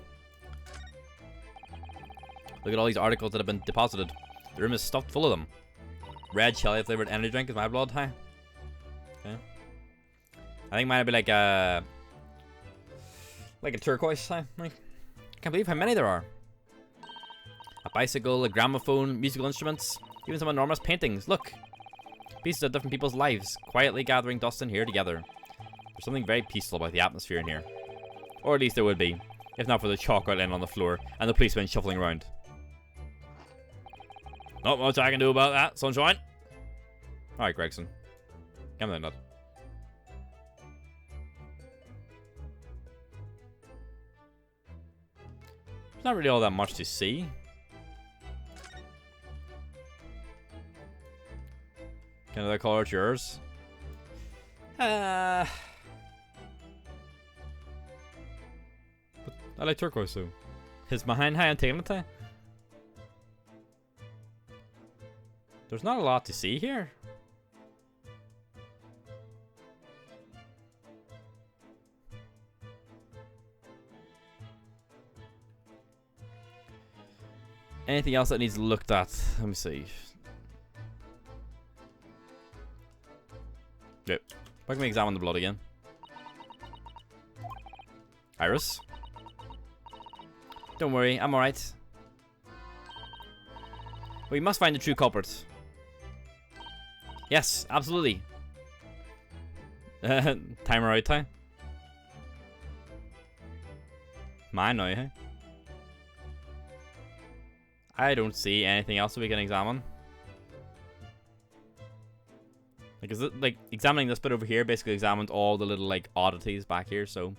A: Look at all these articles that have been deposited. The room is stuffed full of them. Red cherry flavoured energy drink is my blood, huh? Okay. I think mine would be like a turquoise, huh? I can't believe how many there are. A bicycle, a gramophone, musical instruments, even some enormous paintings. Look! Pieces of different people's lives, quietly gathering dust in here together. There's something very peaceful about the atmosphere in here. Or at least there would be, if not for the chalk outline on the floor and the policemen shuffling around. Not much I can do about that, sunshine. Alright, Gregson. Come on, nut. There's not really all that much to see. Can I call it yours? But I like turquoise though. Is behind high and taking it? There's not a lot to see here. Anything else that needs looked at? Let me see. Yep. Why can we examine the blood again? Iris? Don't worry, I'm alright. We must find the true culprit. Yes, absolutely. Timer out time. Mine now, hey? I don't see anything else that we can examine. Like, is it like examining this bit over here? Basically, examined all the little like oddities back here. So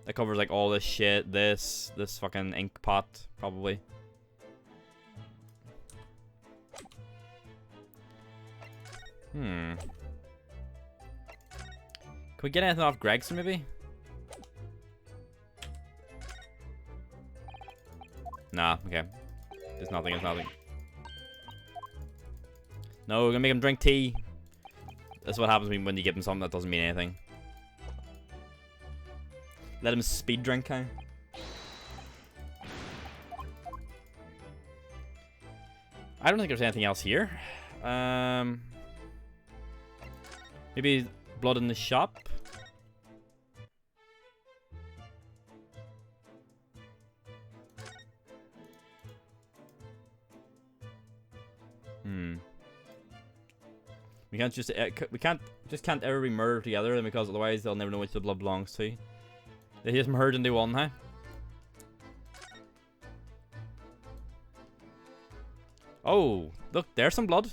A: that covers like all this shit. This fucking ink pot, probably. Can we get anything off Gregson, maybe? Nah, okay. There's nothing, it's nothing. No, we're gonna make him drink tea. That's what happens when you give him something that doesn't mean anything. Let him speed drink, huh? I don't think there's anything else here. Maybe blood in the shop? We can't just can't ever be murdered together, then, because otherwise they'll never know which the blood belongs to. They just merged into one, huh? Oh, look, there's some blood.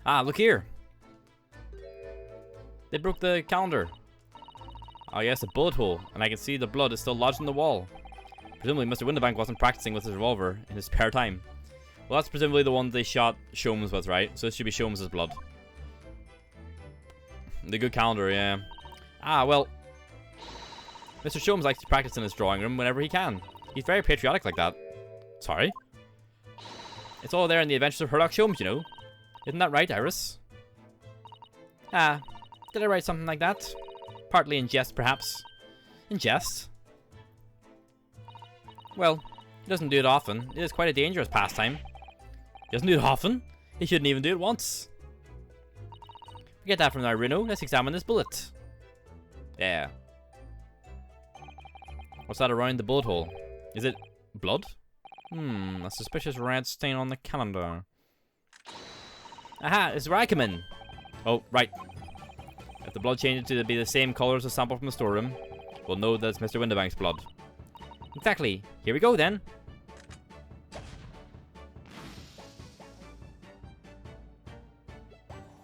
A: Ah, look here. They broke the calendar. Oh yes, a bullet hole, and I can see the blood is still lodged in the wall. Presumably Mr. Windibank wasn't practicing with his revolver in his spare time. Well, that's presumably the one they shot Sholmes with, right? So this should be Sholmes' blood. The good calendar, yeah. Ah, well. Mr. Sholmes likes to practice in his drawing room whenever he can. He's very patriotic like that. Sorry? It's all there in the Adventures of Herlock Sholmes, you know. Isn't that right, Iris? Ah, did I write something like that? Partly in jest, perhaps. In jest? Well, he doesn't do it often. It is quite a dangerous pastime. He doesn't do it often? He shouldn't even do it once. Forget that from now, Reno. Let's examine this bullet. Yeah. What's that around the bullet hole? Is it blood? A suspicious red stain on the calendar. Aha, it's where I come in. Oh, right. If the blood changes to be the same color as the sample from the storeroom, we'll know that it's Mr. Windibank's blood. Exactly. Here we go then.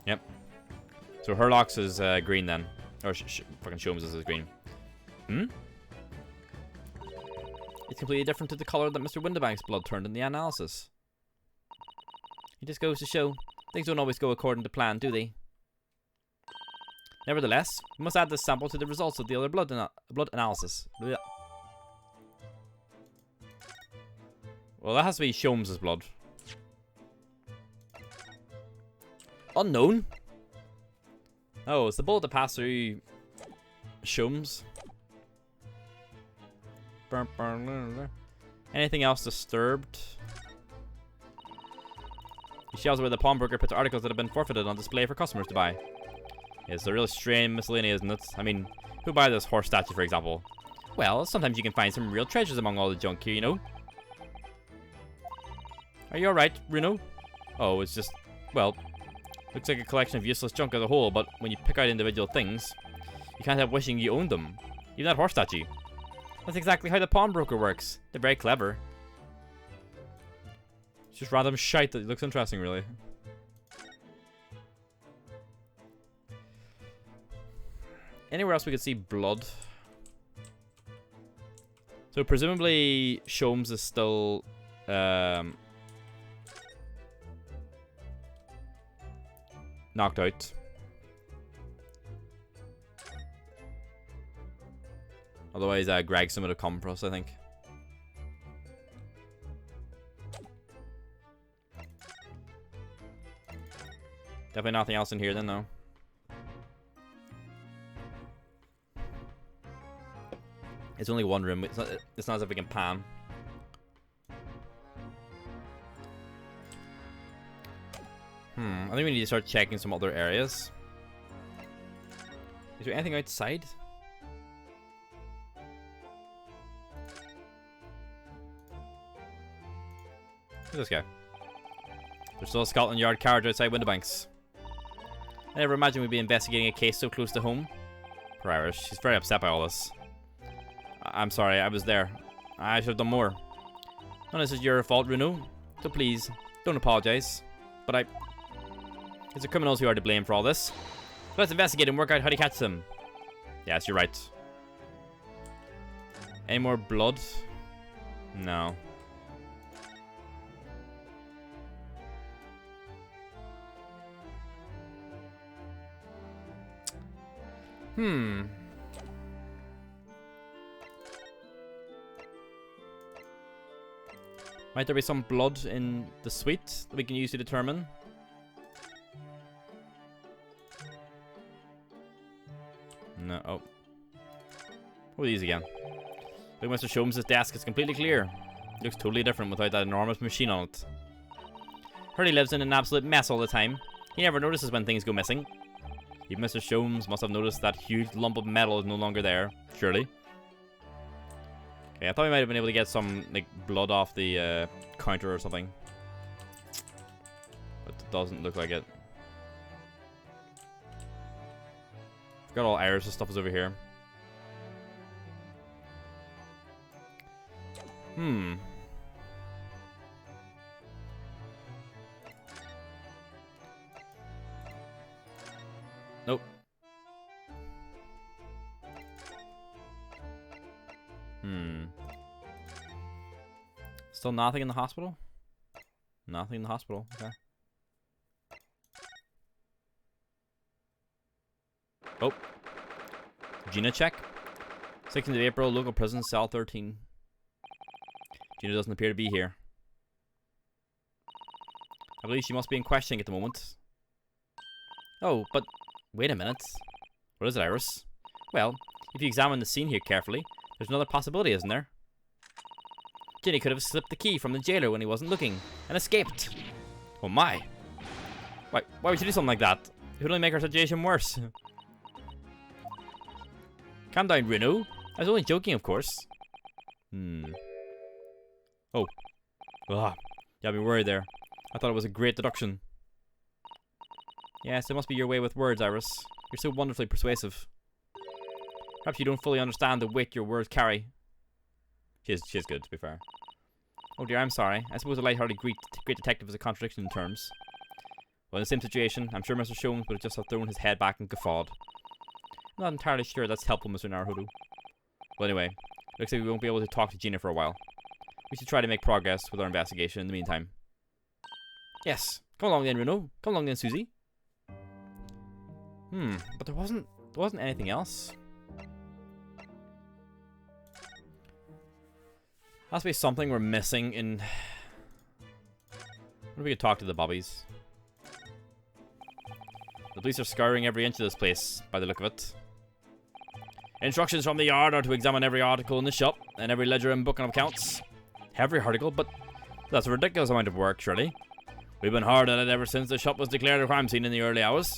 A: Yep. So Herlock's is green then. Or fucking Sholmes is green. It's completely different to the color that Mr. Windibank's blood turned in the analysis. It just goes to show, things don't always go according to plan, do they? Nevertheless, we must add this sample to the results of the other blood analysis. Blech. Well, that has to be Sholmes' blood. Unknown? Oh, it's the bullet that passed through Sholmes. Anything else disturbed? The shelves where the pawnbroker puts articles that have been forfeited on display for customers to buy. It's a really strange miscellany, isn't it? I mean, who buy this horse statue, for example? Well, sometimes you can find some real treasures among all the junk here, you know? Are you alright, Bruno? Oh, it's just, well, looks like a collection of useless junk as a whole, but when you pick out individual things, you can't help wishing you owned them. Even that horse statue. That's exactly how the pawnbroker works. They're very clever. It's just random shite that looks interesting, really. Anywhere else we could see blood? As So presumably Sholmes is still knocked out. Otherwise, Gregson would have come for us, I think. Definitely nothing else in here then, though. It's only one room. It's not as if we can pan. I think we need to start checking some other areas. Is there anything outside? Who's this guy? There's still a Scotland Yard carriage outside Windibanks. I never imagined we'd be investigating a case so close to home. Poor Irish. She's very upset by all this. I'm sorry, I was there. I should have done more. None of this is your fault, Runo. So please, don't apologize. But it's the criminals who are to blame for all this. Let's investigate and work out how to catch them. Yes, you're right. Any more blood? No. Might there be some blood in the suite that we can use to determine? No. Oh. What are these again? Look, Mr. Sholmes' desk is completely clear. It looks totally different without that enormous machine on it. Hurley lives in an absolute mess all the time. He never notices when things go missing. Even Mr. Sholmes must have noticed that huge lump of metal is no longer there, surely. Okay, I thought we might have been able to get some like blood off the counter or something. But it doesn't look like it. Got all Irish stuff is over here. Nope. Still nothing in the hospital? Nothing in the hospital. Okay. Oh. Gina check. 16th of April, local prison, cell 13. Gina doesn't appear to be here. I believe she must be in questioning at the moment. Oh, but wait a minute. What is it, Iris? Well, if you examine the scene here carefully, there's another possibility, isn't there? Ginny could have slipped the key from the jailer when he wasn't looking and escaped. Oh my. Why would you do something like that? It would only make our situation worse. Calm down, Runo. I was only joking, of course. Oh. Ah. You had me worried there. I thought it was a great deduction. Yes, it must be your way with words, Iris. You're so wonderfully persuasive. Perhaps you don't fully understand the weight your words carry. She is good, to be fair. Oh dear, I'm sorry. I suppose a light-hearted great detective is a contradiction in terms. Well, in the same situation, I'm sure Mr. Sholmes would have just have thrown his head back and guffawed. I'm not entirely sure that's helpful, Mr. Naruhodo. Well, anyway, looks like we won't be able to talk to Gina for a while. We should try to make progress with our investigation in the meantime. Yes. Come along then, Runo. Come along then, Susie. But there wasn't anything else. Has to be something we're missing in... What if we could talk to the bobbies? The police are scouring every inch of this place, by the look of it. Instructions from the yard are to examine every article in the shop, and every ledger and book of accounts. Every article? But that's a ridiculous amount of work, surely. We've been hard at it ever since the shop was declared a crime scene in the early hours.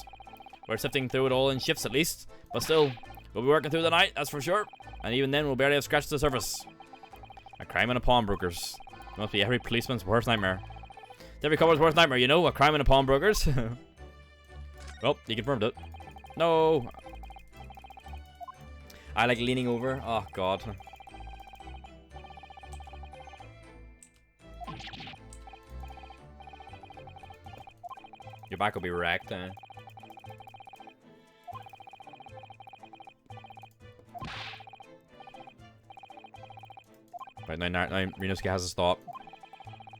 A: We're sifting through it all in shifts at least, but still, we'll be working through the night, that's for sure. And even then, we'll barely have scratched the surface. A crime and a pawnbrokers. It must be every policeman's worst nightmare. It's every couple's worst nightmare, you know, a crime and a pawnbrokers. Well, you confirmed it. No! I like leaning over. Oh, God. Your back will be wrecked, eh? Right, now Ryunosuke has his thought.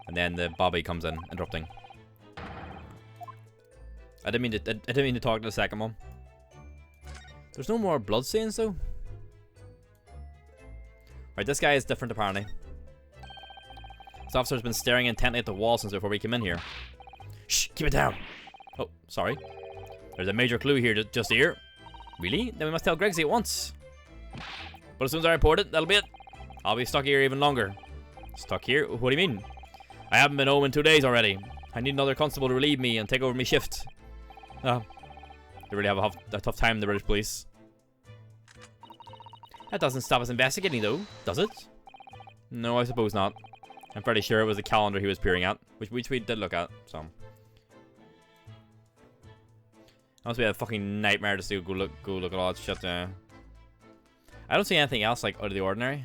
A: And then the Bobby comes in, interrupting. I didn't mean to talk to the second one. There's no more bloodstains though. Right, this guy is different apparently. This officer's been staring intently at the wall since before we came in here. Shh, keep it down. Oh, sorry. There's a major clue here, just here. Really? Then we must tell Gregsy at once. But as soon as I report it, that'll be it. I'll be stuck here even longer. Stuck here? What do you mean? I haven't been home in 2 days already. I need another constable to relieve me and take over my shift. They really have a tough time, the British police. That doesn't stop us investigating though, does it? No, I suppose not. I'm pretty sure it was the calendar he was peering at, which we did look at, so. That must be a fucking nightmare to see go look at all that shit. I don't see anything else like out of the ordinary.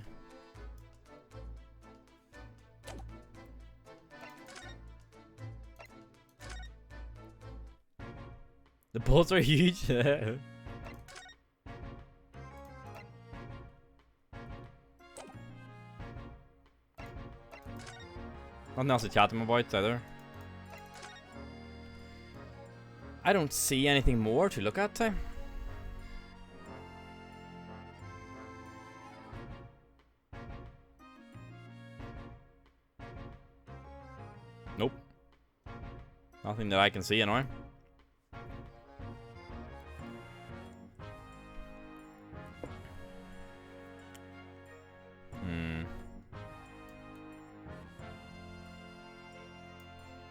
A: The bullets are huge. Nothing else to chat to him about either. I don't see anything more to look at. Nope. Nothing that I can see anyway.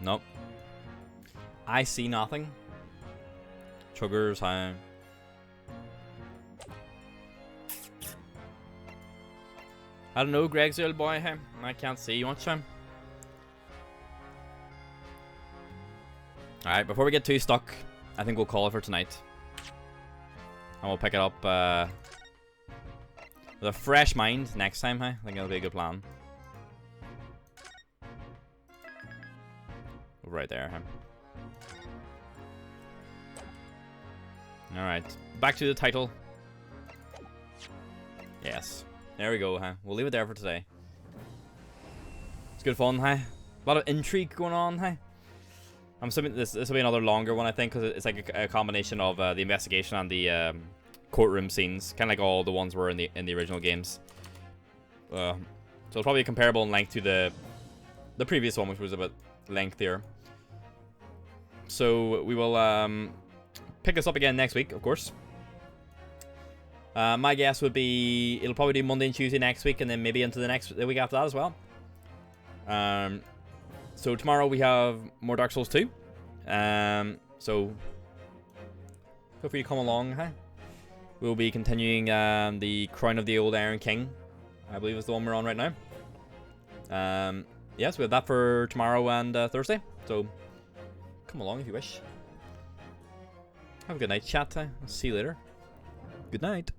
A: Nope. I see nothing. Sugars, I don't know, Greg's old boy, hey. I can't see you much, him. Alright, before we get too stuck, I think we'll call it for tonight. And we'll pick it up with a fresh mind next time, hey. I think that'll be a good plan. Right there, huh? Alright, back to the title. Yes, there we go, huh? We'll leave it there for today. It's good fun, huh? A lot of intrigue going on, huh? I'm assuming this will be another longer one, I think, because it's like a combination of the investigation and the courtroom scenes, kind of like all the ones were in the original games. So it's probably comparable in length to the previous one, which was a bit lengthier. So we will pick this up again next week, of course. My guess would be it'll probably do Monday and Tuesday next week, and then maybe into the week after that as well. So tomorrow we have more Dark Souls 2. So feel free to come along, huh? We'll be continuing the Crown of the Old Iron King, I believe is the one we're on right now. Yes, we have that for tomorrow and Thursday. So come along if you wish. Have a good night, chat. I'll see you later. Good night.